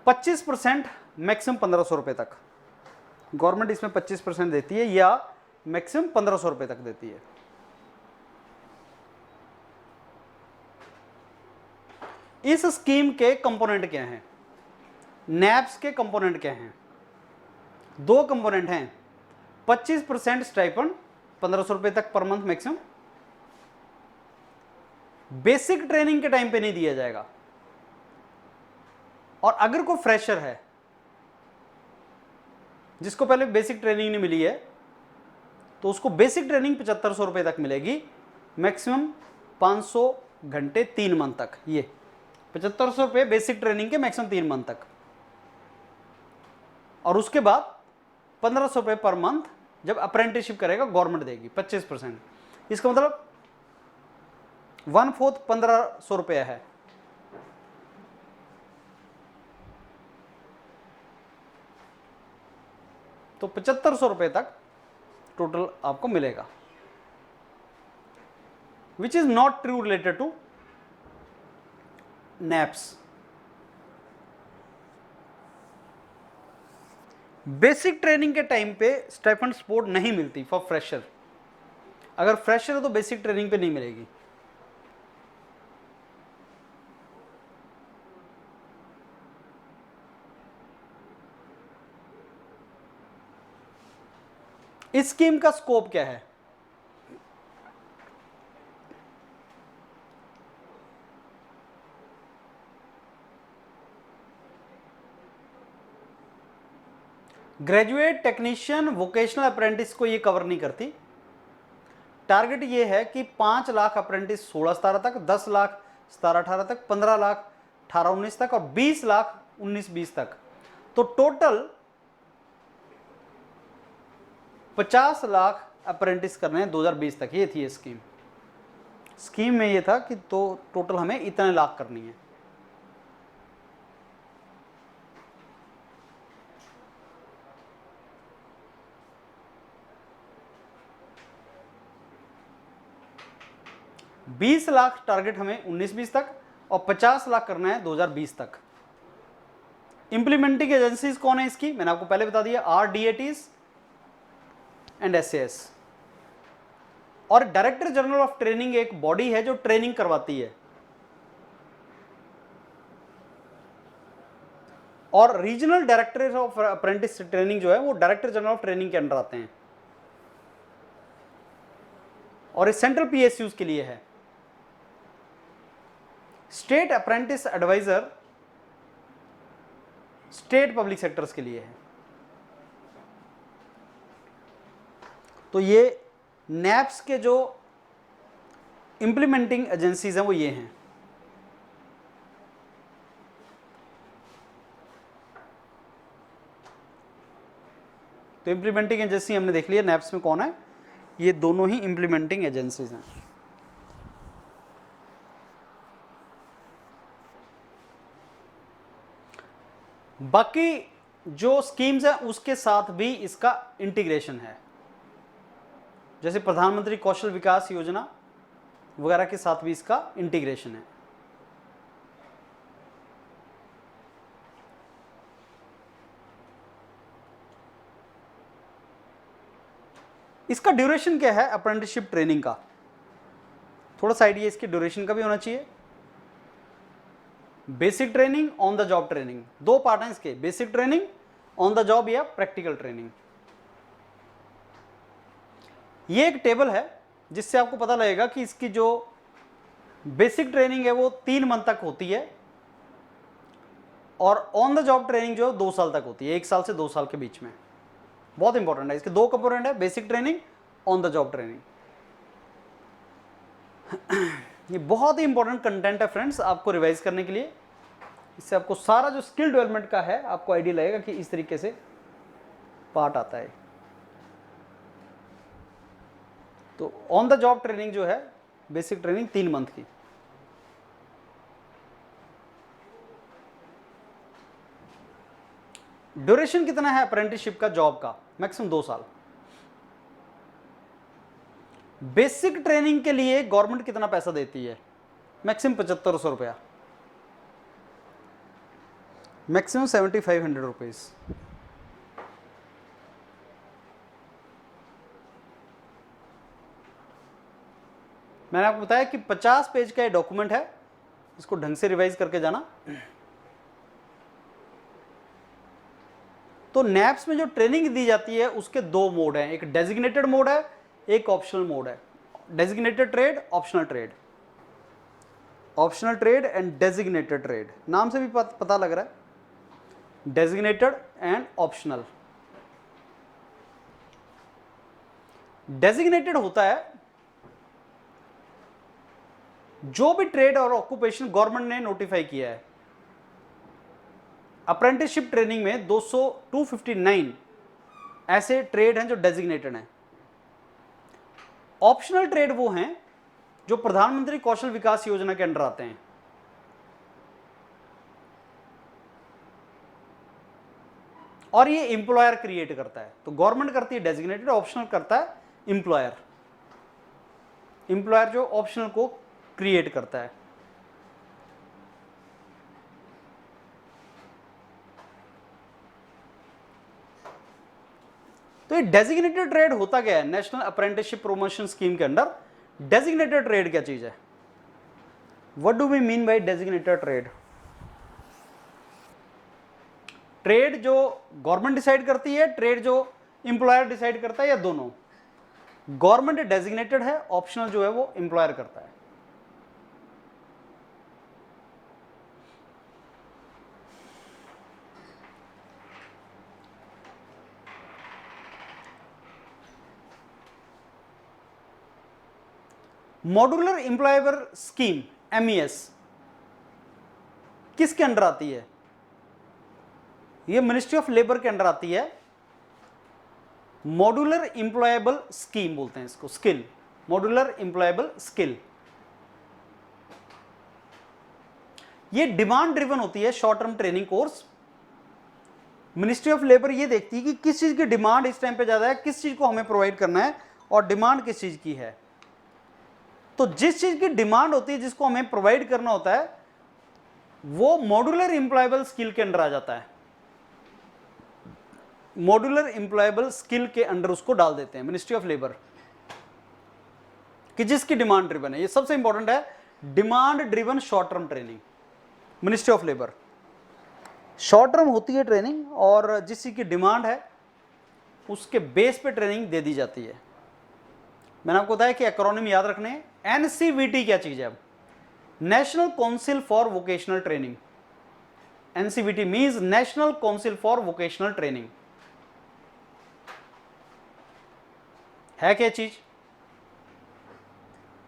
25%, maximum 1500 रुपए तक गवर्नमेंट इसमें 25% देती है, या मैक्सिमम 1500 रुपए तक देती है। इस स्कीम के कंपोनेंट क्या हैं? नैप्स के कंपोनेंट क्या हैं? 2 कंपोनेंट हैं। 25% स्टाइपेंड, 1500 रुपए तक per month maximum. Basic training के टाइम पे नहीं दिया जाएगा। और अगर कोई फ्रेशर है जिसको पहले बेसिक ट्रेनिंग नहीं मिली है, तो उसको बेसिक ट्रेनिंग 7500 रुपए तक मिलेगी, मैक्सिमम 500 घंटे 3 मंथ तक। ये 7500 रुपये बेसिक ट्रेनिंग के, मैक्सिमम 3 मंथ तक। और उसके बाद 1500 रुपये पर मंथ जब अप्रेंटिसशिप करेगा गवर्नमेंट देगी 25%। इसका मतलब 1/4 1500 रुपया है। तो 7500 रुपये तक टोटल आपको मिलेगा, which is not true related to NAPS. Basic training के टाइम पे स्टाइपेंड सपोर्ट नहीं मिलती फॉर फ्रेशर। अगर फ्रेशर है तो बेसिक ट्रेनिंग पे नहीं मिलेगी। इस स्कीम का स्कोप क्या है? ग्रेजुएट, टेक्नीशियन, वोकेशनल अप्रेंटिस को ये कवर नहीं करती। टारगेट ये है कि 5 लाख अप्रेंटिस 16-17 तक, 10 लाख 17-18 तक, 15 लाख 18-19 तक और 20 लाख 19-20 तक। तो टोटल 50 लाख अप्रेंटिस करने हैं 2020 तक। ये थी स्कीम में ये था कि तो टोटल हमें इतने लाख करनी है। बीस लाख टारगेट हमें 19-20 तक और 50 लाख करना है 2020 तक। इंप्लीमेंटिंग एजेंसीज कौन है इसकी? मैंने आपको पहले बता दिया, RDATs एंड SAS। और डायरेक्टर जनरल ऑफ ट्रेनिंग एक बॉडी है जो ट्रेनिंग करवाती है, और regional director of apprentice training जो है वो डायरेक्टर जनरल ऑफ ट्रेनिंग के अंडर आते हैं, और ये सेंट्रल PSUs के लिए है। State apprentice adviser state public sectors के लिए है। तो ये नैप्स के जो इंप्लीमेंटिंग एजेंसीज हैं वो ये हैं। तो इंप्लीमेंटिंग एजेंसी हमने देख लिया, नैप्स में कौन है? ये दोनों ही इंप्लीमेंटिंग एजेंसीज हैं। बाकी जो स्कीम्स है उसके साथ भी इसका इंटीग्रेशन है, जैसे प्रधानमंत्री कौशल विकास योजना वगैरह के साथ भी इसका इंटीग्रेशन है। इसका ड्यूरेशन क्या है अप्रेंटिसशिप ट्रेनिंग का, थोड़ा सा आइडिया इसके ड्यूरेशन का भी होना चाहिए। Basic training, on the job training, दो पार्ट हैं इसके, basic training, on the job या प्रैक्टिकल ट्रेनिंग। ये एक टेबल है जिससे आपको पता लगेगा कि इसकी जो बेसिक ट्रेनिंग है वो 3 मंथ तक होती है और ऑन द जॉब ट्रेनिंग जो है 2 साल तक होती है, 1 साल से 2 साल के बीच में। बहुत इंपॉर्टेंट है, इसके 2 कंपोनेंट है, basic training, on the job training. ये बहुत ही इंपॉर्टेंट कंटेंट है फ्रेंड्स आपको रिवाइज करने के लिए। इससे आपको सारा जो स्किल डेवलपमेंट का है आपको आइडिया लगेगा कि इस तरीके से पार्ट आता है। तो ऑन द जॉब ट्रेनिंग जो है बेसिक ट्रेनिंग 3 मंथ की। ड्यूरेशन कितना है अप्रेंटिसशिप का, जॉब का? मैक्सिमम 2 साल। बेसिक ट्रेनिंग के लिए गवर्नमेंट कितना पैसा देती है? मैक्सिमम 7500 रुपया, मैक्सिमम 7500 रुपीज। मैंने आपको बताया कि 50 पेज का ये डॉक्यूमेंट है, इसको ढंग से रिवाइज करके जाना। तो नैप्स में जो ट्रेनिंग दी जाती है उसके 2 मोड हैं, एक डेजिग्नेटेड मोड है, एक ऑप्शनल मोड है। Designated trade, optional trade. Optional trade and designated trade, नाम से भी पता लग रहा है, डेजिग्नेटेड एंड ऑप्शनल। डेजिग्नेटेड होता है जो भी ट्रेड और ऑक्यूपेशन गवर्नमेंट ने नोटिफाई किया है। अप्रेंटिसशिप ट्रेनिंग में 259 ऐसे ट्रेड हैं जो डेजिग्नेटेड हैं। ऑप्शनल ट्रेड वो हैं जो प्रधानमंत्री कौशल विकास योजना के अंडर आते हैं। और ये इंप्लॉयर क्रिएट करता है, तो गवर्नमेंट करती है डेजिग्नेटेड, ऑप्शनल करता है इंप्लॉयर। इंप्लॉयर जो ऑप्शनल को क्रिएट करता है। तो ये डेजिग्नेटेड ट्रेड होता क्या है नेशनल अप्रेंटिसशिप प्रमोशन स्कीम के अंडर? डेजिग्नेटेड ट्रेड क्या चीज है? What do we mean by designated trade? Trade जो गवर्नमेंट डिसाइड करती है, ट्रेड जो इंप्लॉयर डिसाइड करता है, या दोनों? गवर्नमेंट डेजिग्नेटेड है, ऑप्शनल जो है वो इंप्लॉयर करता है। मॉड्यूलर एम्प्लॉयबल स्कीम MES किसके अंडर आती है? ये मिनिस्ट्री ऑफ लेबर के अंडर आती है। मॉड्यूलर एम्प्लॉयबल स्कीम बोलते हैं इसको, स्किल, मॉड्यूलर एम्प्लॉयबल स्किल। ये डिमांड ड्रिवन होती है, short term training course. Ministry of labour ये देखती है कि किस चीज की डिमांड इस टाइम पे ज्यादा है, किस चीज को हमें प्रोवाइड करना है और डिमांड किस चीज की है। तो जिस चीज की डिमांड होती है, जिसको हमें प्रोवाइड करना होता है, वो मॉड्यूलर एम्प्लॉयबल स्किल के अंडर आ जाता है। मॉड्यूलर एम्प्लॉयबल स्किल के अंडर उसको डाल देते हैं मिनिस्ट्री ऑफ लेबर, कि जिसकी डिमांड ड्रिवन है। ये सबसे इंपॉर्टेंट है, demand driven short term training, ministry of labour. Short term होती है ट्रेनिंग और जिस चीज की डिमांड है उसके बेस पे ट्रेनिंग दे दी जाती है। मैंने आपको बताया कि एक्रोनिम याद रखने। NCVT क्या चीज है? अब national council for vocational training. NCVT means national council for vocational training. है क्या चीज?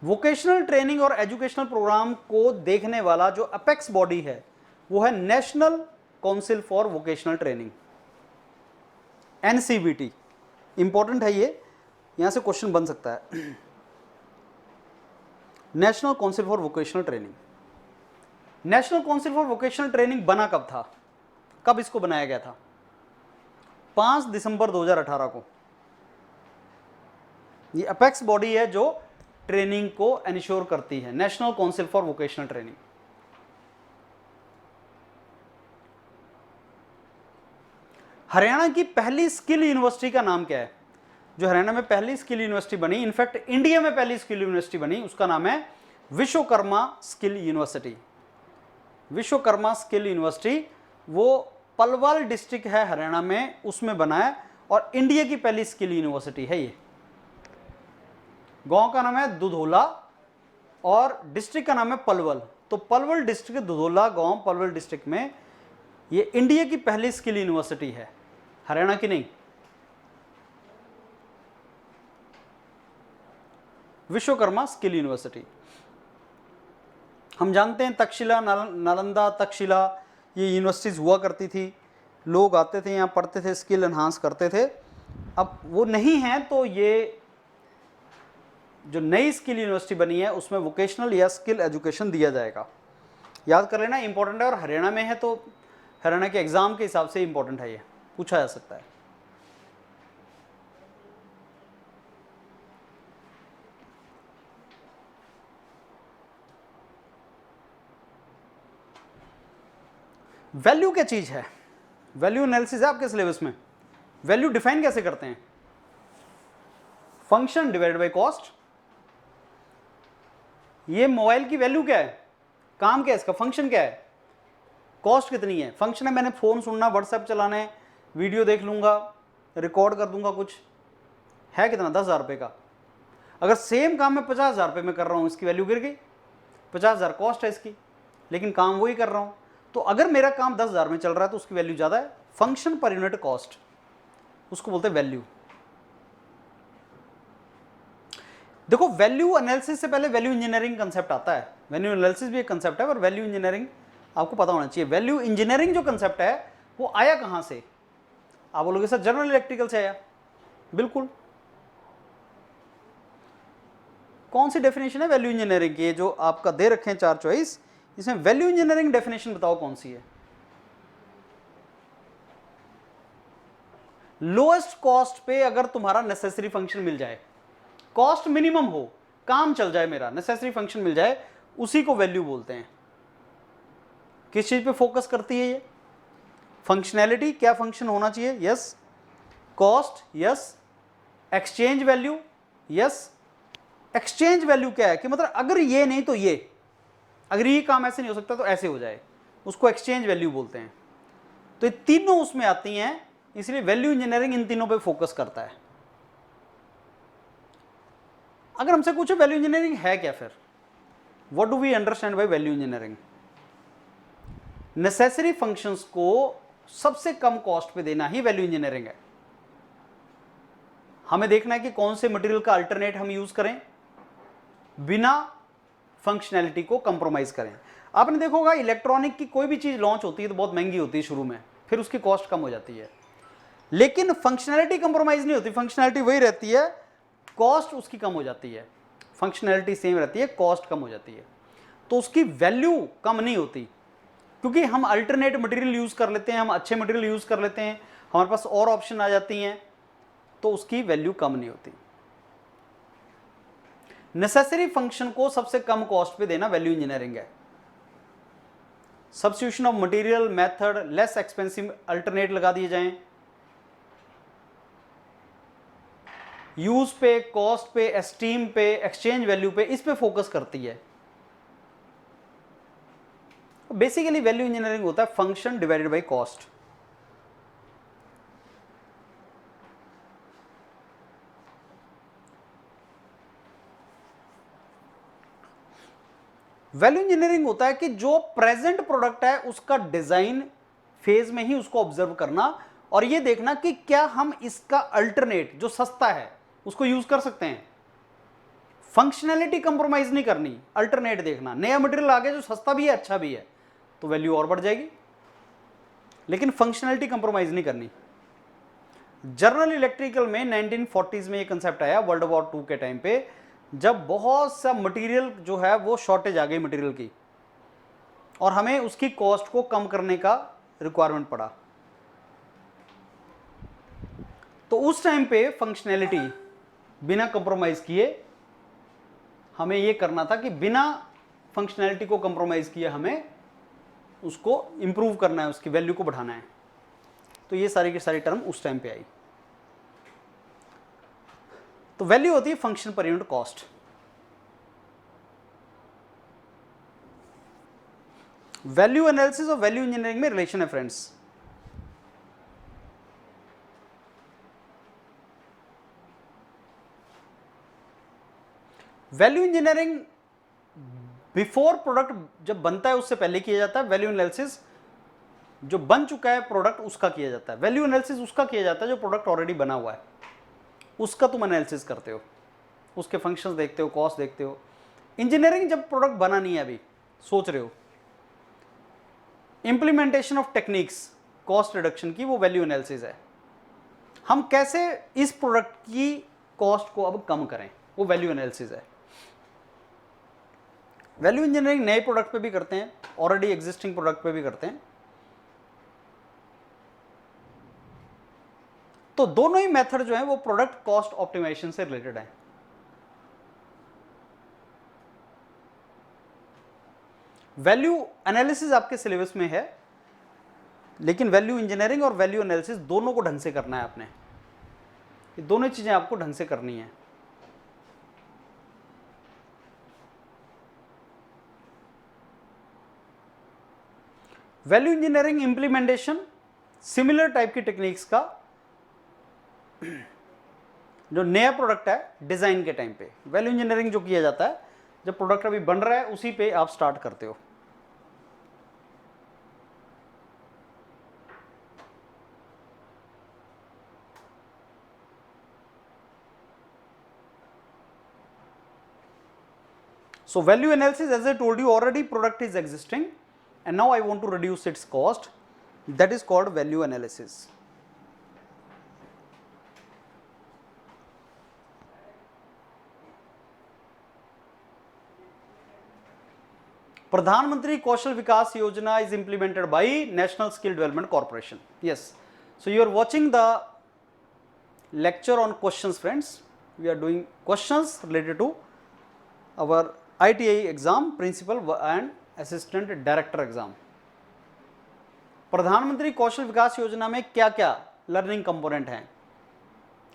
वोकेशनल ट्रेनिंग और एजुकेशनल प्रोग्राम को देखने वाला जो अपेक्स बॉडी है वो है national council for vocational training, NCVT। Important है ये, यहां से क्वेश्चन बन सकता है। National council for vocational training. National council for vocational training बना कब था? कब इसको बनाया गया था? 5 दिसंबर 2018 को। ये अपेक्स बॉडी है जो ट्रेनिंग को एंश्योर करती है, national council for vocational training. Haryana की पहली स्किल यूनिवर्सिटी का नाम क्या है? जो हरियाणा में पहली स्किल यूनिवर्सिटी बनी, इनफैक्ट इंडिया में पहली स्किल यूनिवर्सिटी बनी, उसका नाम है Vishwakarma skill university. Vishwakarma skill university वो पलवल डिस्ट्रिक्ट है हरियाणा में, उसमें बना है और इंडिया की पहली स्किल यूनिवर्सिटी है ये। गांव का नाम है दुधोला और डिस्ट्रिक्ट का नाम है पलवल। तो पलवल डिस्ट्रिक्ट, दुधोला गांव पलवल डिस्ट्रिक्ट में, ये इंडिया की पहली स्किल यूनिवर्सिटी है, हरियाणा की नहीं। Vishwakarma skill university. हम जानते हैं तक्षशिला, नालंदा, तक्षशिला, ये यूनिवर्सिटीज हुआ करती थी, लोग आते थे यहाँ पढ़ते थे, स्किल एनहांस करते थे। अब वो नहीं है, तो ये जो नई स्किल यूनिवर्सिटी बनी है उसमें वोकेशनल या स्किल एजुकेशन दिया जाएगा। याद कर लेना, इंपॉर्टेंट है, और हरियाणा में है तो हरियाणा के एग्जाम के हिसाब से इंपॉर्टेंट है, ये पूछा जा सकता है। वैल्यू क्या चीज है? वैल्यू एनालिसिस है आपके सिलेबस में। वैल्यू डिफाइन कैसे करते हैं? Function divided by cost. ये मोबाइल की वैल्यू क्या है? काम क्या है इसका? फंक्शन क्या है? कॉस्ट कितनी है? फंक्शन है मैंने फोन सुनना, व्हाट्सएप चलाना है, वीडियो देख लूंगा, रिकॉर्ड कर दूंगा, कुछ है कितना? 10,000 रुपये का। अगर सेम काम मैं 50,000 रुपये में कर रहा हूं, इसकी वैल्यू गिर गई। 50,000 कॉस्ट है इसकी, लेकिन काम वही कर रहा हूं। तो अगर मेरा काम 10,000 में चल रहा है तो उसकी वैल्यू ज्यादा है। फंक्शन पर यूनिट कॉस्ट, उसको बोलते हैं वैल्यू। देखो, वैल्यू एनालिसिस से पहले वैल्यू इंजीनियरिंग कंसेप्ट आता है। वैल्यू एनालिसिस भी एक कंसेप्ट है, पर वैल्यू इंजीनियरिंग आपको पता होना चाहिए। वैल्यू इंजीनियरिंग जो कंसेप्ट है वो आया कहां से? आप बोलोगे सर जनरल इलेक्ट्रिकल से आया। बिल्कुल। कौन सी डेफिनेशन है वैल्यू इंजीनियरिंग की? जो आपका दे रखे हैं 4 चॉइस, इसमें वैल्यू इंजीनियरिंग डेफिनेशन बताओ कौन सी है? लोएस्ट कॉस्ट पे अगर तुम्हारा नेसेसरी फंक्शन मिल जाए, कॉस्ट मिनिमम हो, काम चल जाए मेरा, नेसेसरी फंक्शन मिल जाए, उसी को वैल्यू बोलते हैं। किस चीज पे फोकस करती है ये? फंक्शनैलिटी, क्या फंक्शन होना चाहिए, yes. Cost, yes. Exchange value, yes. Exchange value क्या है कि मतलब अगर ये नहीं तो ये, अगर ये काम ऐसे नहीं हो सकता तो ऐसे हो जाए, उसको एक्सचेंज वैल्यू बोलते हैं। तो ये तीनों उसमें आती हैं, इसलिए वैल्यू इंजीनियरिंग इन तीनों पे फोकस करता है। अगर हमसे पूछे वैल्यू इंजीनियरिंग है क्या, फिर what do we understand by value engineering? Necessary functions को सबसे कम कॉस्ट पे देना ही वैल्यू इंजीनियरिंग है। हमें देखना है कि कौन से मटेरियल का अल्टरनेट हम यूज करें बिना फंक्शनैलिटी को कंप्रोमाइज करें। आपने देखा होगा इलेक्ट्रॉनिक की कोई भी चीज लॉन्च होती है तो बहुत महंगी होती है शुरू में, फिर उसकी कॉस्ट कम हो जाती है, लेकिन फंक्शनैलिटी कंप्रोमाइज नहीं होती, फंक्शनैलिटी वही रहती है, कॉस्ट उसकी कम हो जाती है। फंक्शनैलिटी सेम रहती है, कॉस्ट कम हो जाती है, तो उसकी वैल्यू कम नहीं होती, क्योंकि हम अल्टरनेट मटेरियल यूज कर लेते हैं, हम अच्छे मटेरियल यूज कर लेते हैं, हमारे पास और ऑप्शन आ जाती हैं, तो उसकी वैल्यू कम नहीं होती। नेसेसरी फंक्शन को सबसे कम कॉस्ट पे देना वैल्यू इंजीनियरिंग है। Substitution of material method, less expensive alternate लगा दिए जाएं, यूज पे, कॉस्ट पे, एस्टीम पे, एक्सचेंज वैल्यू पे, इस पे फोकस करती है। बेसिकली वैल्यू इंजीनियरिंग होता है function divided by cost. Value engineering होता है कि जो प्रेजेंट प्रोडक्ट है उसका डिजाइन फेज में ही उसको ऑब्जर्व करना और ये देखना कि क्या हम इसका अल्टरनेट जो सस्ता है उसको यूज कर सकते हैं। फंक्शनैलिटी कंप्रोमाइज नहीं करनी, अल्टरनेट देखना, नया मटेरियल आ गया जो सस्ता भी है अच्छा भी है तो वैल्यू और बढ़ जाएगी, लेकिन फंक्शनैलिटी कंप्रोमाइज नहीं करनी। जनरल इलेक्ट्रिकल में 1940s में ये कंसेप्ट आया, वर्ल्ड वॉर 2 के टाइम पे, जब बहुत सा मटेरियल जो है वो शॉर्टेज आ गई मटेरियल की और हमें उसकी कॉस्ट को कम करने का रिक्वायरमेंट पड़ा। तो उस टाइम पे फंक्शनैलिटी बिना कंप्रोमाइज किए हमें ये करना था कि बिना फंक्शनैलिटी को कंप्रोमाइज किए हमें उसको इंप्रूव करना है, उसकी वैल्यू को बढ़ाना है। तो ये सारी की सारी टर्म उस टाइम पे आई। तो वैल्यू होती है function per unit cost. Value analysis और वैल्यू इंजीनियरिंग में रिलेशन है friends. Value engineering before product जब बनता है उससे पहले किया जाता है। वैल्यू एनालिसिस जो बन चुका है प्रोडक्ट उसका किया जाता है। वैल्यू एनालिसिस उसका किया जाता है जो प्रोडक्ट ऑलरेडी बना हुआ है, उसका तुम एनालिसिस करते हो, उसके फंक्शंस देखते हो, कॉस्ट देखते हो। इंजीनियरिंग जब प्रोडक्ट बना नहीं है, अभी सोच रहे हो, implementation of techniques cost reduction की, वो वैल्यू एनालिसिस है। हम कैसे इस प्रोडक्ट की कॉस्ट को अब कम करें, वो वैल्यू एनालिसिस है। वैल्यू इंजीनियरिंग नए प्रोडक्ट पे भी करते हैं, ऑलरेडी एग्जिस्टिंग प्रोडक्ट पे भी करते हैं। तो दोनों ही मेथड जो है वो प्रोडक्ट कॉस्ट ऑप्टिमाइजेशन से रिलेटेड है। वैल्यू एनालिसिस आपके सिलेबस में है, लेकिन वैल्यू इंजीनियरिंग और वैल्यू एनालिसिस दोनों को ढंग से करना है आपने। ये दोनों चीजें आपको ढंग से करनी है। Value engineering implementation similar type की टेक्निक्स का जो नया प्रोडक्ट है डिजाइन के टाइम पे, वैल्यू इंजीनियरिंग जो किया जाता है जब प्रोडक्ट अभी बन रहा है उसी पे आप स्टार्ट करते हो। So value analysis, as I told you, already product is existing and now I want to reduce its cost. That is called value analysis. Pradhan Kaushal Vikas Yojana is implemented by National Skill Development Corporation. Yes. So you are watching the lecture on questions, friends. We are doing questions related to our ITI exam, principal and assistant director exam. प्रधानमंत्री कौशल विकास योजना में क्या क्या learning component हैं?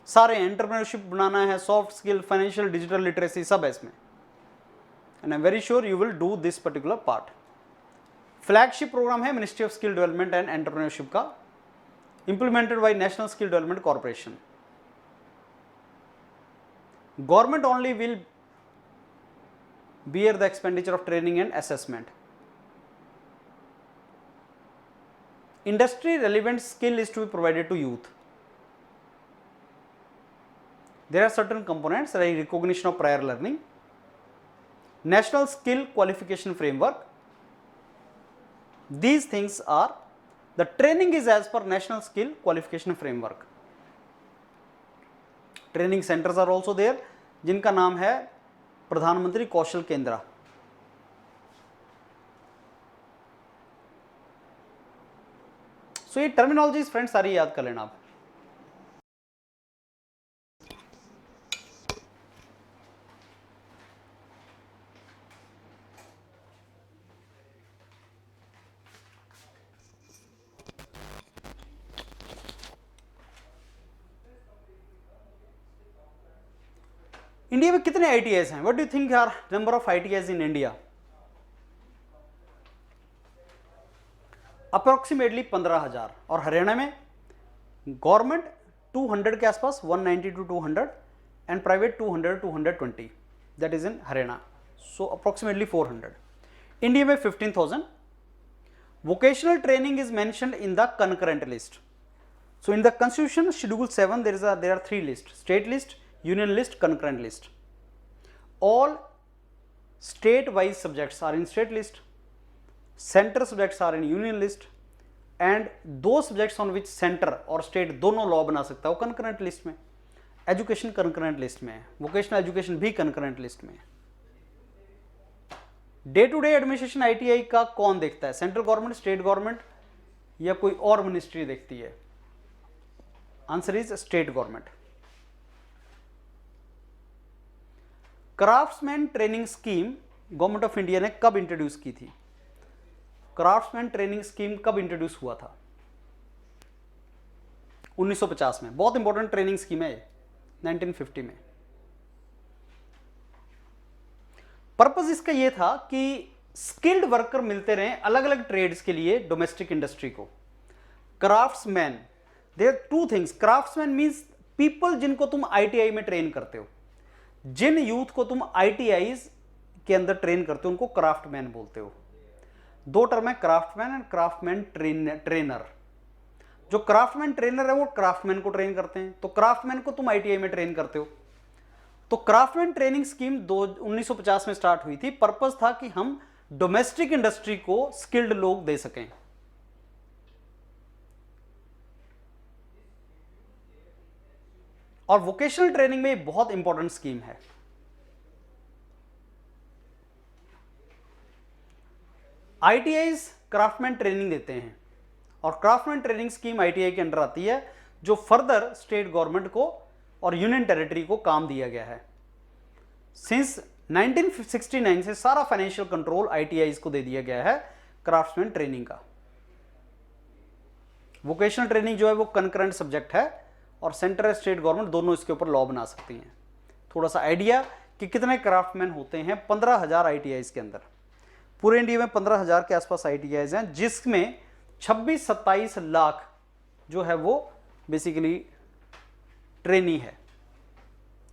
सारे entrepreneurship बनाना है, soft skill, financial, digital literacy, सब है इसमें। And I am very sure you will do this particular part. Flagship program है ministry of skill development and entrepreneurship का, implemented by national skill development corporation. Government only will bear the expenditure of training and assessment. Industry relevant skill is to be provided to youth. There are certain components like recognition of prior learning, national skill qualification framework. These things are, the training is as per national skill qualification framework. Training centers are also there जिनका नाम है प्रधानमंत्री कौशल केंद्र। सो ये terminologies friends सारी याद कर लेना आप। इंडिया में कितने आईटीआईज हैं? What do you think are number of ITIs in India? Approximately 15,000। और हरियाणा में गवर्नमेंट 200 के आसपास, 190 to 200, and private 200 to 220, that is in Haryana. So approximately 400। India में 15,000। Vocational training is mentioned in the concurrent list. So in the constitution schedule 7 there are 3 lists: state list, union list, concurrent list. All state wise subjects are in state list, center subjects are in union list, and those subjects on which center और state दोनों law बना सकता है वो concurrent list में। Education concurrent list में है, vocational education भी concurrent list में है। Day to day administration ITI का कौन देखता है? सेंट्रल गवर्नमेंट, स्टेट गवर्नमेंट, या कोई और मिनिस्ट्री देखती है? Answer is state government. Craftsman training scheme government of India ने कब इंट्रोड्यूस की थी? क्राफ्ट्समैन ट्रेनिंग स्कीम कब इंट्रोड्यूस हुआ था? 1950 में। बहुत इंपॉर्टेंट ट्रेनिंग स्कीम है ये, 1950 में। पर्पस इसका यह था कि स्किल्ड वर्कर मिलते रहे अलग अलग ट्रेड्स के लिए डोमेस्टिक इंडस्ट्री को। Craftsman, there two things. Craftsman means people जिनको तुम आईटीआई में ट्रेन करते हो, जिन यूथ को तुम आईटीआई के अंदर ट्रेन करते हो उनको क्राफ्टमैन बोलते हो। दो टर्म है, क्राफ्टमैन एंड क्राफ्टमैन ट्रेनर। जो क्राफ्टमैन ट्रेनर है वो क्राफ्टमैन को ट्रेन करते हैं, तो क्राफ्टमैन को तुम आईटीआई में ट्रेन करते हो। तो क्राफ्टमैन ट्रेनिंग स्कीम 1950 में स्टार्ट हुई थी। पर्पस था कि हम डोमेस्टिक इंडस्ट्री को स्किल्ड लोग दे सकें। और वोकेशनल ट्रेनिंग में बहुत इंपॉर्टेंट स्कीम है। आईटीआईज क्राफ्टमैन ट्रेनिंग देते हैं और क्राफ्टमैन ट्रेनिंग स्कीम आईटीआई के अंडर आती है, जो फर्दर स्टेट गवर्नमेंट को और यूनियन टेरिटरी को काम दिया गया है। सिंस 1969 से सारा फाइनेंशियल कंट्रोल आईटीआईज को दे दिया गया है क्राफ्टमैन ट्रेनिंग का। वोकेशनल ट्रेनिंग जो है वो कंकरेंट सब्जेक्ट है और सेंट्रल स्टेट गवर्नमेंट दोनों इसके ऊपर लॉ बना सकती हैं। थोड़ा सा आइडिया कि कितने क्राफ्टमैन होते हैं, 15,000 आईटीआईज के अंदर। पूरे इंडिया में 15,000 के आसपास आईटीआईज हैं, जिसमें 26-27 लाख जो है वो बेसिकली ट्रेनी है,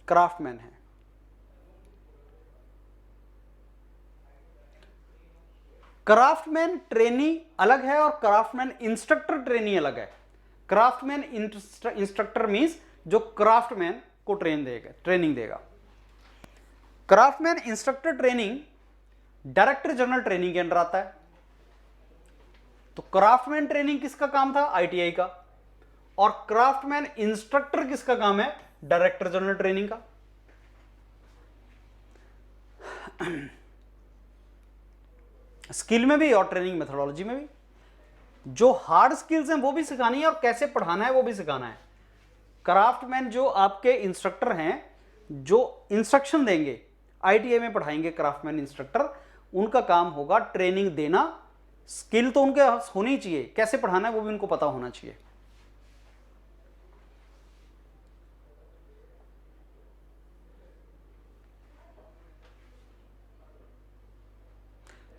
क्राफ्टमैन है। क्राफ्टमैन ट्रेनी अलग है और क्राफ्टमैन इंस्ट्रक्टर ट्रेनी अलग है। क्राफ्टमैन इंस्ट्रक्टर मींस जो क्राफ्टमैन को ट्रेनिंग देगा। Craftsman instructor training director general training के अंडर आता है। तो क्राफ्टमैन ट्रेनिंग किसका काम था? आईटीआई का। और क्राफ्टमैन इंस्ट्रक्टर किसका काम है? डायरेक्टर जनरल ट्रेनिंग का। स्किल में भी और ट्रेनिंग मेथोडोलॉजी में भी। जो हार्ड स्किल्स हैं वो भी सिखानी है और कैसे पढ़ाना है वो भी सिखाना है। क्राफ्टमैन जो आपके इंस्ट्रक्टर हैं, जो इंस्ट्रक्शन देंगे, आईटीआई में पढ़ाएंगे क्राफ्टमैन इंस्ट्रक्टर, उनका काम होगा ट्रेनिंग देना। स्किल तो उनके होनी चाहिए, कैसे पढ़ाना है वो भी उनको पता होना चाहिए।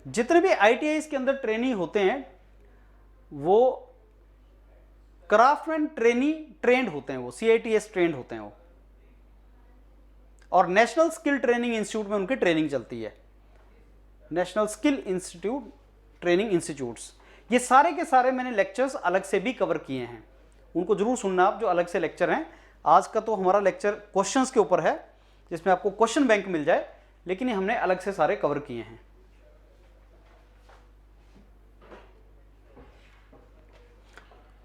जितने भी आईटीआईज के अंदर ट्रेनी होते हैं वो क्राफ्टमैन ट्रेंड होते हैं, वो सीआईटीएस ट्रेंड होते हैं वो, और नेशनल स्किल ट्रेनिंग इंस्टीट्यूट में उनकी ट्रेनिंग चलती है। National skill institute training institutes. ये सारे के सारे मैंने लेक्चर्स अलग से भी कवर किए हैं, उनको जरूर सुनना आप, जो अलग से लेक्चर हैं। आज का तो हमारा लेक्चर क्वेश्चंस के ऊपर है, जिसमें आपको क्वेश्चन बैंक मिल जाए, लेकिन ये हमने अलग से सारे कवर किए हैं।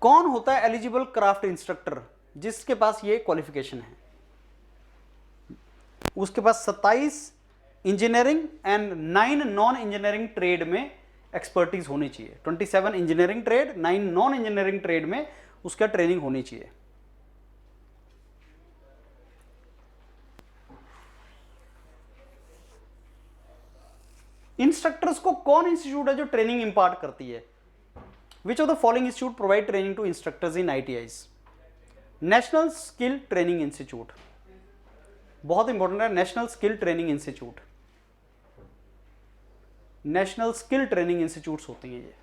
कौन होता है एलिजिबल क्राफ्ट इंस्ट्रक्टर? जिसके पास ये क्वालिफिकेशन है, उसके पास 27 engineering and 9 non engineering trade में एक्सपर्टीज होनी चाहिए। 27 engineering trade, 9 non engineering trade में उसका ट्रेनिंग होनी चाहिए। इंस्ट्रक्टर्स को कौन इंस्टीट्यूट है जो ट्रेनिंग इंपार्ट करती है? Which of the following institute provide training to instructors in ITIs? National skill training institute, बहुत इंपॉर्टेंट है। National skill training institute, national skill training institutes होती हैं ये।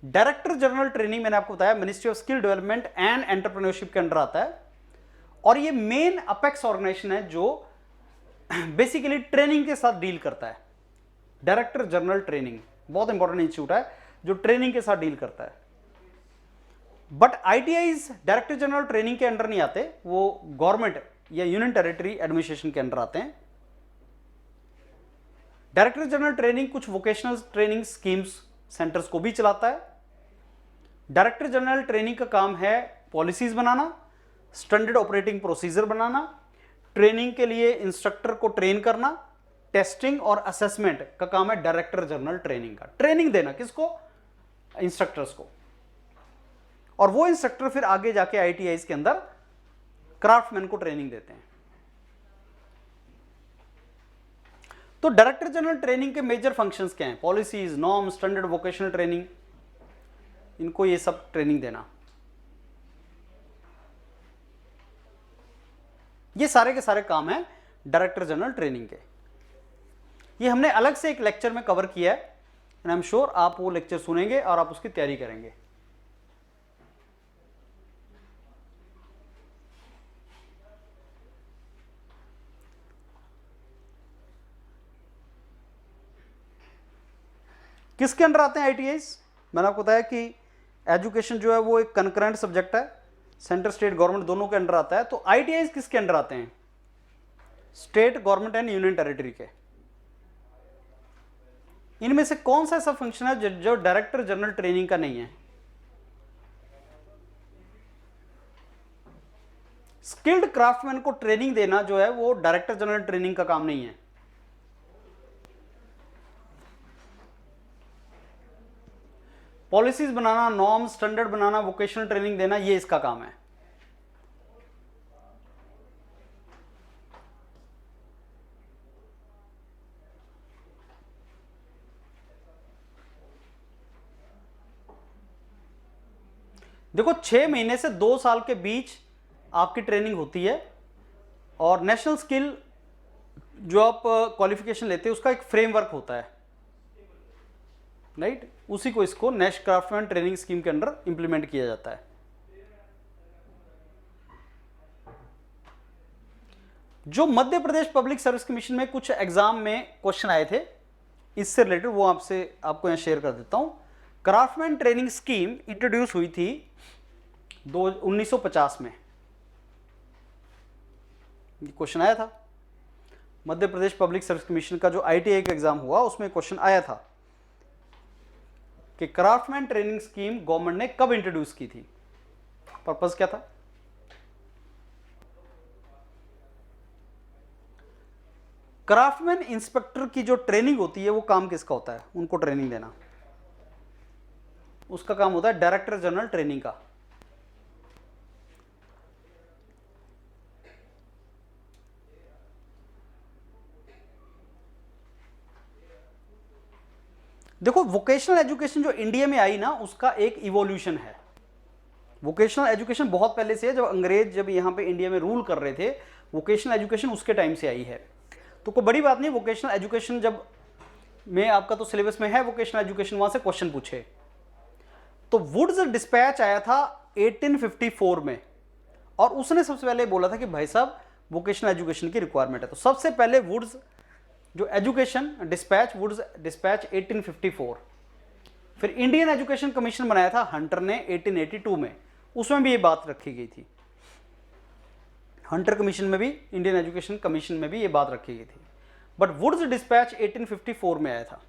डायरेक्टर जनरल ट्रेनिंग मैंने आपको बताया ministry of skill development and entrepreneurship के under आता है, और ये मेन अपेक्स ऑर्गेनाइजेशन है जो बेसिकली ट्रेनिंग के साथ डील करता है। डायरेक्टर जनरल ट्रेनिंग बहुत इंपॉर्टेंट इंस्टीट्यूट है जो ट्रेनिंग के साथ डील करता है। But ITIs director general training के अंडर नहीं आते, वो गवर्नमेंट या यूनियन टेरिटरी एडमिनिस्ट्रेशन के अंडर आते हैं। डायरेक्टर जनरल ट्रेनिंग कुछ वोकेशनल ट्रेनिंग स्कीम्स सेंटर्स को भी चलाता है। डायरेक्टर जनरल ट्रेनिंग का काम है पॉलिसीज बनाना, स्टैंडर्ड ऑपरेटिंग प्रोसीजर बनाना, ट्रेनिंग के लिए इंस्ट्रक्टर को ट्रेन करना, टेस्टिंग और असेसमेंट का काम है डायरेक्टर जनरल ट्रेनिंग का। ट्रेनिंग देना किसको? इंस्ट्रक्टर्स को। और वो इंस्ट्रक्टर फिर आगे जाके आईटीआईज के अंदर क्राफ्टमैन को ट्रेनिंग देते हैं। तो डायरेक्टर जनरल ट्रेनिंग के मेजर फंक्शंस क्या हैं? Policies, norm, standard, vocational training, इनको ये सब ट्रेनिंग देना। ये सारे के सारे काम हैं डायरेक्टर जनरल ट्रेनिंग के। ये हमने अलग से एक लेक्चर में कवर किया है एंड आई एम श्योर आप वो लेक्चर सुनेंगे और आप उसकी तैयारी करेंगे। किसके अंडर आते हैं आईटीआईज? मैंने आपको बताया कि एजुकेशन जो है वो एक कंकरेंट सब्जेक्ट है, सेंटर स्टेट गवर्नमेंट दोनों के अंडर आता है। तो आईटीआईज किसके अंडर आते हैं? State government and union territory के। इनमें से कौन सा ऐसा फंक्शन है जो डायरेक्टर जनरल ट्रेनिंग का नहीं है? स्किल्ड क्राफ्टमैन को ट्रेनिंग देना जो है वो डायरेक्टर जनरल ट्रेनिंग का काम नहीं है। पॉलिसीज बनाना, नॉर्म, स्टैंडर्ड बनाना, वोकेशनल ट्रेनिंग देना, ये इसका काम है। देखो 6 महीने से 2 साल के बीच आपकी ट्रेनिंग होती है और नेशनल स्किल जो आप क्वालिफिकेशन लेते हैं उसका एक फ्रेमवर्क होता है, राइट? उसी को इसको नेशनल क्राफ्टमैन ट्रेनिंग स्कीम के अंडर इंप्लीमेंट किया जाता है। जो मध्य प्रदेश पब्लिक सर्विस कमीशन में कुछ एग्जाम में क्वेश्चन आए थे इससे रिलेटेड, वो आपको यहां शेयर कर देता हूं। क्राफ्टमैन ट्रेनिंग स्कीम इंट्रोड्यूस हुई थी 1950 में। क्वेश्चन आया था मध्य प्रदेश पब्लिक सर्विस कमीशन का जो आईटीआई का एग्जाम हुआ उसमें क्वेश्चन आया था कि क्राफ्टमैन ट्रेनिंग स्कीम गवर्नमेंट ने कब इंट्रोड्यूस की थी, पर्पस क्या था? क्राफ्टमैन इंस्पेक्टर की जो ट्रेनिंग होती है वो काम किसका होता है? उनको ट्रेनिंग देना, उसका काम होता है डायरेक्टर जनरल ट्रेनिंग का। देखो वोकेशनल एजुकेशन जो इंडिया में आई ना उसका एक इवोल्यूशन है। वोकेशनल एजुकेशन बहुत पहले से है, जब अंग्रेज जब यहां पे इंडिया में रूल कर रहे थे वोकेशनल एजुकेशन उसके टाइम से आई है। तो कोई बड़ी बात नहीं, वोकेशनल एजुकेशन जब में आपका तो सिलेबस में है वोकेशनल एजुकेशन, वहां से क्वेश्चन पूछे। तो वुड्स डिस्पैच आया था 1854 में और उसने सबसे पहले बोला था कि भाई साहब वोकेशनल एजुकेशन की रिक्वायरमेंट है। तो सबसे पहले वुड्स जो एजुकेशन डिस्पैच, वुड्स डिस्पैच 1854। फिर इंडियन एजुकेशन कमीशन बनाया था हंटर ने 1882 में, उसमें भी ये बात रखी गई थी। हंटर कमीशन में भी, इंडियन एजुकेशन कमीशन में भी ये बात रखी गई थी। बट वुड्स डिस्पैच 1854 में आया था।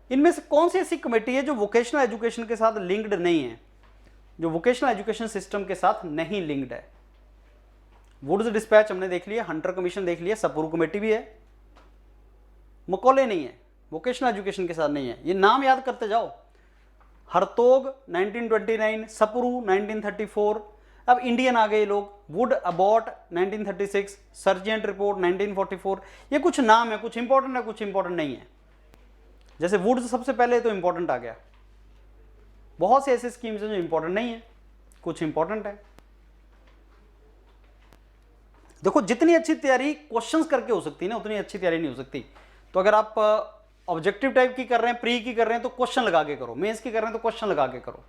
इनमें से कौन सी ऐसी कमेटी है जो वोकेशनल एजुकेशन के साथ लिंक्ड नहीं है, जो वोकेशनल एजुकेशन सिस्टम के साथ नहीं लिंक्ड है? वुड्स डिस्पैच हमने देख लिया, हंटर कमीशन देख लिया, सपुरू कमेटी भी है, मकौले नहीं है, वोकेशनल एजुकेशन के साथ नहीं है। ये नाम याद करते जाओ, हरतोग 1929, सपुरू 1934, अब इंडियन आ गए लोग, वुड अबॉट 1936, सर्जेंट रिपोर्ट 1944। ये कुछ नाम है, कुछ इंपॉर्टेंट है, कुछ इंपॉर्टेंट नहीं है। जैसे वुड्स सबसे पहले तो इंपॉर्टेंट आ गया, बहुत से ऐसे स्कीम्स हैं जो इंपॉर्टेंट नहीं है, कुछ इंपॉर्टेंट है। देखो जितनी अच्छी तैयारी क्वेश्चंस करके हो सकती है ना, उतनी अच्छी तैयारी नहीं हो सकती। तो अगर आप ऑब्जेक्टिव टाइप की कर रहे हैं, प्री की कर रहे हैं तो क्वेश्चन लगा के करो, मेंस की कर रहे हैं तो क्वेश्चन लगा के करो।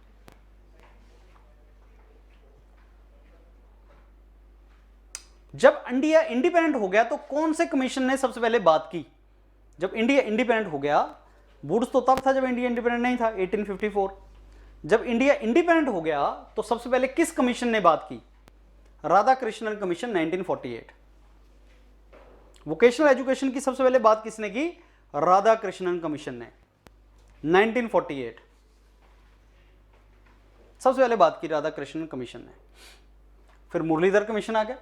जब इंडिया इंडिपेंडेंट हो गया तो कौन से कमीशन ने सबसे पहले बात की? जब इंडिया इंडिपेंडेंट हो गया, वुड्स तो तब था जब इंडिया इंडिपेंडेंट नहीं था, 1854। जब इंडिया इंडिपेंडेंट हो गया तो सबसे पहले किस कमीशन ने बात की? राधाकृष्णन कमीशन 1948। वोकेशनल एजुकेशन की सबसे पहले बात किसने की? राधाकृष्णन कमीशन ने 1948 सबसे पहले बात की राधाकृष्णन कमीशन ने। फिर मुरलीधर कमीशन आ गया,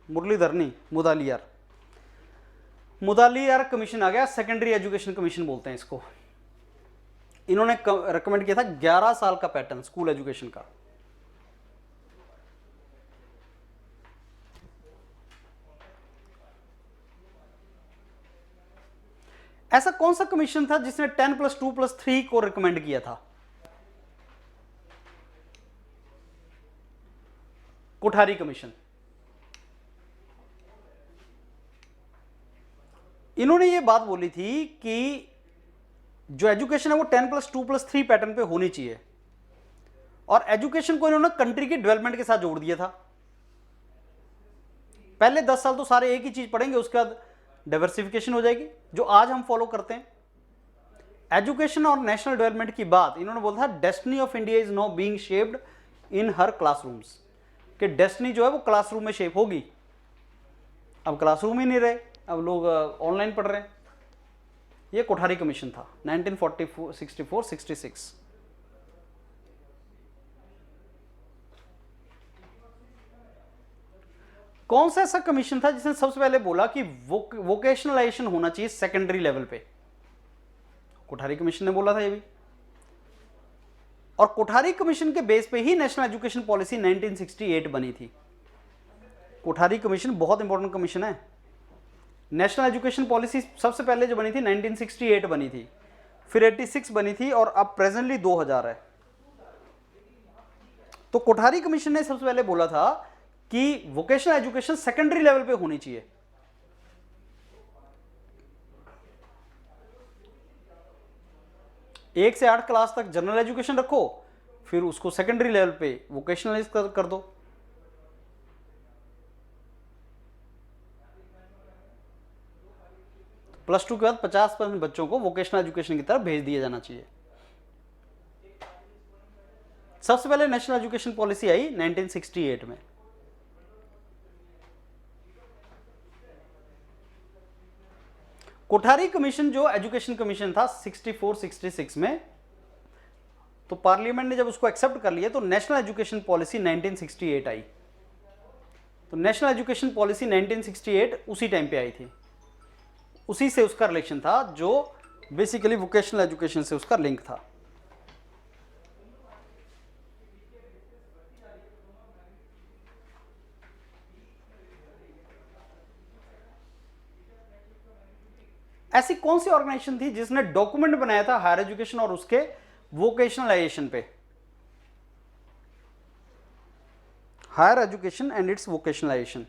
मुरलीधर नहीं, मुदालियार कमीशन आ गया, सेकेंडरी एजुकेशन कमीशन बोलते हैं इसको। इन्होंने रिकमेंड किया था 11 साल का पैटर्न स्कूल एजुकेशन का। ऐसा कौन सा कमीशन था जिसने 10+2+3 को रिकमेंड किया था? कोठारी कमीशन। इन्होंने ये बात बोली थी कि जो एजुकेशन है वो 10+2+3 पैटर्न पे होनी चाहिए, और एजुकेशन को इन्होंने कंट्री की डेवलपमेंट के साथ जोड़ दिया था। पहले 10 साल तो सारे एक ही चीज पढ़ेंगे, उसके बाद डाइवर्सिफिकेशन हो जाएगी, जो आज हम फॉलो करते हैं। एजुकेशन और नेशनल डेवलपमेंट की बात इन्होंने बोला था, destiny of India is now being shaped in her classrooms, कि डेस्टिनी जो है वो क्लासरूम में शेप होगी। अब क्लासरूम ही नहीं रहे, अब लोग ऑनलाइन पढ़ रहे हैं। ये कोठारी कमीशन था 1944, 64, 66। कौन सा ऐसा कमीशन था जिसने सबसे पहले बोला कि वोकेशनलाइजेशन होना चाहिए सेकेंडरी लेवल पे? कोठारी कमीशन ने बोला था ये भी। और कोठारी कमीशन के बेस पे ही नेशनल एजुकेशन पॉलिसी 1968 बनी थी। कोठारी कमीशन बहुत इंपॉर्टेंट कमीशन है। नेशनल एजुकेशन पॉलिसी सबसे पहले जो बनी थी 1968 बनी थी, फिर 86 बनी थी, और अब प्रेजेंटली 2000 है। तो कोठारी कमीशन ने सबसे पहले बोला था कि वोकेशनल एजुकेशन सेकेंडरी लेवल पे होनी चाहिए। एक से 8 क्लास तक जनरल एजुकेशन रखो, फिर उसको सेकेंडरी लेवल पे वोकेशनलाइज कर दो। +2 के बाद 50% बच्चों को वोकेशनल एजुकेशन की तरफ भेज दिया जाना चाहिए। सबसे पहले नेशनल एजुकेशन पॉलिसी आई 1968 में। कोठारी कमीशन जो एजुकेशन कमीशन था 64, 66 में, तो पार्लियामेंट ने जब उसको एक्सेप्ट कर लिया तो नेशनल एजुकेशन पॉलिसी 1968 आई। तो नेशनल एजुकेशन पॉलिसी 1968 उसी टाइम पे आई थी, उसी से उसका रिलेशन था, जो बेसिकली वोकेशनल एजुकेशन से उसका लिंक था। ऐसी कौन सी ऑर्गेनाइजेशन थी जिसने डॉक्यूमेंट बनाया था हायर एजुकेशन और उसके वोकेशनलाइजेशन पे? Higher education and its vocationalisation.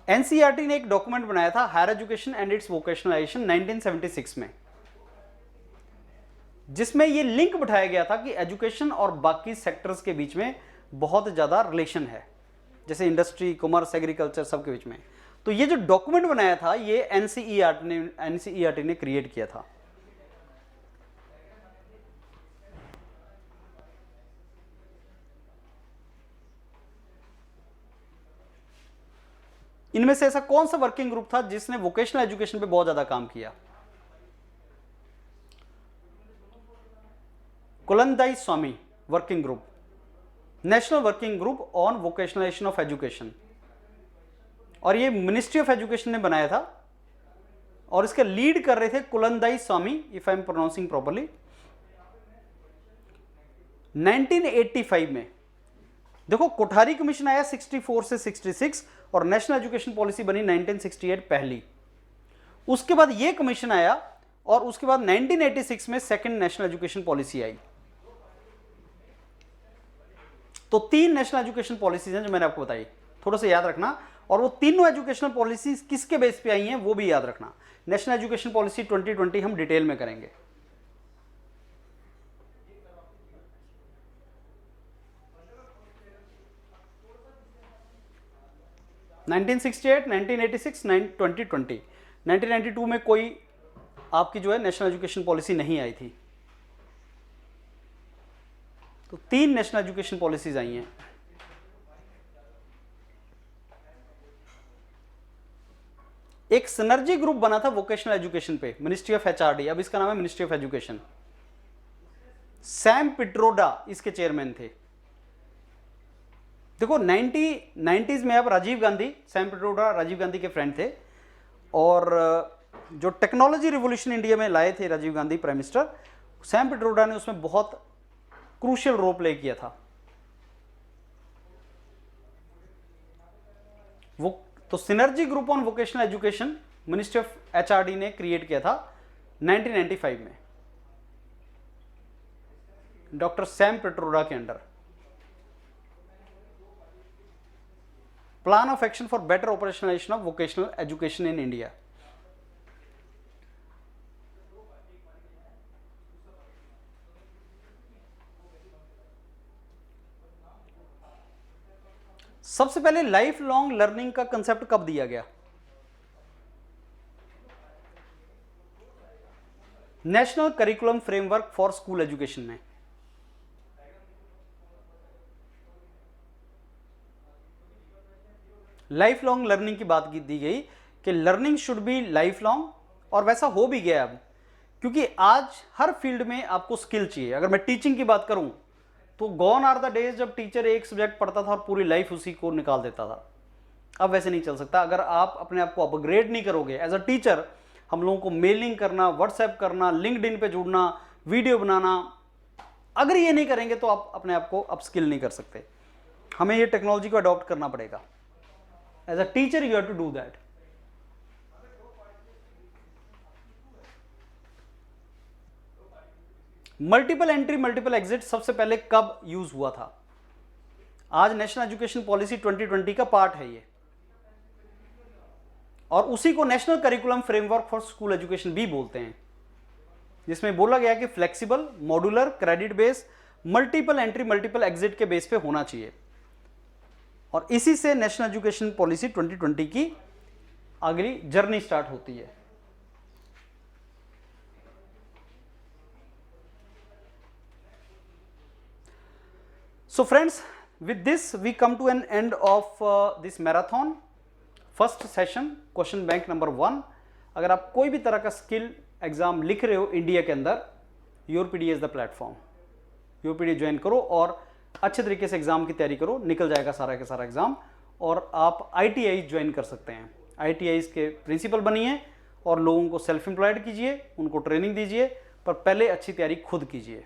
NCERT ने एक डॉक्यूमेंट बनाया था higher education and its vocationalisation 1976 में, जिसमें यह लिंक बिठाया गया था कि एजुकेशन और बाकी सेक्टर्स के बीच में बहुत ज्यादा रिलेशन है, जैसे इंडस्ट्री, कॉमर्स, एग्रीकल्चर, सबके बीच में। तो ये जो डॉक्यूमेंट बनाया था ये एनसीईआरटी ने क्रिएट किया था। इनमें से ऐसा कौन सा वर्किंग ग्रुप था जिसने वोकेशनल एजुकेशन पे बहुत ज्यादा काम किया? Kulandai Swamy working group, national working group on vocationalisation of education, और ये मिनिस्ट्री ऑफ एजुकेशन ने बनाया था, और इसके लीड कर रहे थे Kulandai Swamy, if I am pronouncing properly. 1985 में देखो, कोठारी कमीशन आया 64 से 66 और नेशनल एजुकेशन पॉलिसी बनी 1968 पहली। उसके बाद ये कमीशन आया और उसके बाद 1986 में सेकंड नेशनल एजुकेशन पॉलिसी आई। तो 3 नेशनल एजुकेशन पॉलिसीज हैं जो मैंने आपको बताई, थोड़ा सा याद रखना। और वो तीनों एजुकेशनल पॉलिसीज किसके बेस पे आई हैं वो भी याद रखना। नेशनल एजुकेशन पॉलिसी 2020 हम डिटेल में करेंगे। नाइनटीन 1986, 2020। 1992 में कोई आपकी जो है नेशनल एजुकेशन पॉलिसी नहीं आई थी। तो 3 नेशनल एजुकेशन पॉलिसीज आई हैं। एक सिनर्जी ग्रुप बना था वोकेशनल एजुकेशन पे, मिनिस्ट्री ऑफ एचआरडी, अब इसका नाम है ministry of education. Sam Pitroda इसके चेयरमैन थे। देखो 90s में अब राजीव गांधी, सैम पिट्रोडा राजीव गांधी के फ्रेंड थे, और जो टेक्नोलॉजी रिवॉल्यूशन इंडिया में लाए थे Rajiv Gandhi prime minister, Sam Pitroda ने उसमें बहुत क्रूशियल रोल प्ले किया था। वो तो synergy group on vocational education ministry of HRD ने क्रिएट किया था 1995 में डॉक्टर सैम पिट्रोडा के under. Plan of action for better operationalisation of vocational education in India. सबसे पहले लाइफ लॉन्ग लर्निंग का कंसेप्ट कब दिया गया? National curriculum framework for school education में। लाइफ लॉन्ग लर्निंग की बात दी गई कि learning should be life long, और वैसा हो भी गया अब, क्योंकि आज हर फील्ड में आपको स्किल चाहिए। अगर मैं टीचिंग की बात करूं तो गॉन आर द डेज जब टीचर एक सब्जेक्ट पढ़ता था और पूरी लाइफ उसी को निकाल देता था। अब वैसे नहीं चल सकता। अगर आप अपने आप को अपग्रेड नहीं करोगे एज अ टीचर, हम लोगों को मेलिंग करना, व्हाट्सएप करना, लिंक्डइन पे जुड़ना, वीडियो बनाना, अगर ये नहीं करेंगे तो आप अपने आप को अपस्किल नहीं कर सकते। हमें ये टेक्नोलॉजी को अडॉप्ट करना पड़ेगा। As a teacher you have to do that. Multiple entry multiple exit सबसे पहले कब यूज हुआ था? आज नेशनल एजुकेशन पॉलिसी 2020 का पार्ट है ये, और उसी को national curriculum framework for school education भी बोलते हैं, जिसमें बोला गया कि flexible, modular, credit base, multiple entry multiple exit के बेस पे होना चाहिए। और इसी से नेशनल एजुकेशन पॉलिसी 2020 की अगली जर्नी स्टार्ट होती है। So friends, with this we come to an end of this marathon first session question bank number 1। अगर आप कोई भी तरह का स्किल एग्जाम लिख रहे हो इंडिया के अंदर, योरपीडी इज द प्लेटफॉर्म। योरपीडी ज्वाइन करो और अच्छे तरीके से एग्जाम की तैयारी करो, निकल जाएगा सारा का सारा एग्जाम। और आप ITI ज्वाइन कर सकते हैं। ITI के प्रिंसिपल बनिए और लोगों को सेल्फ एम्प्लॉयड कीजिए, उनको ट्रेनिंग दीजिए, पर पहले अच्छी तैयारी खुद कीजिए।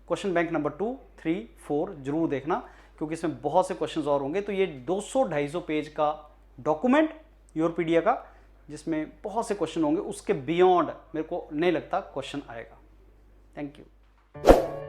क्वेश्चन बैंक नंबर 2, 3, 4 जरूर देखना, क्योंकि इसमें बहुत से क्वेश्चंस और होंगे। तो ये 200-250 पेज का डॉक्यूमेंट योरपीडिया का, जिसमें बहुत से क्वेश्चन होंगे, उसके बियॉन्ड मेरे को नहीं लगता क्वेश्चन आएगा। Thank you.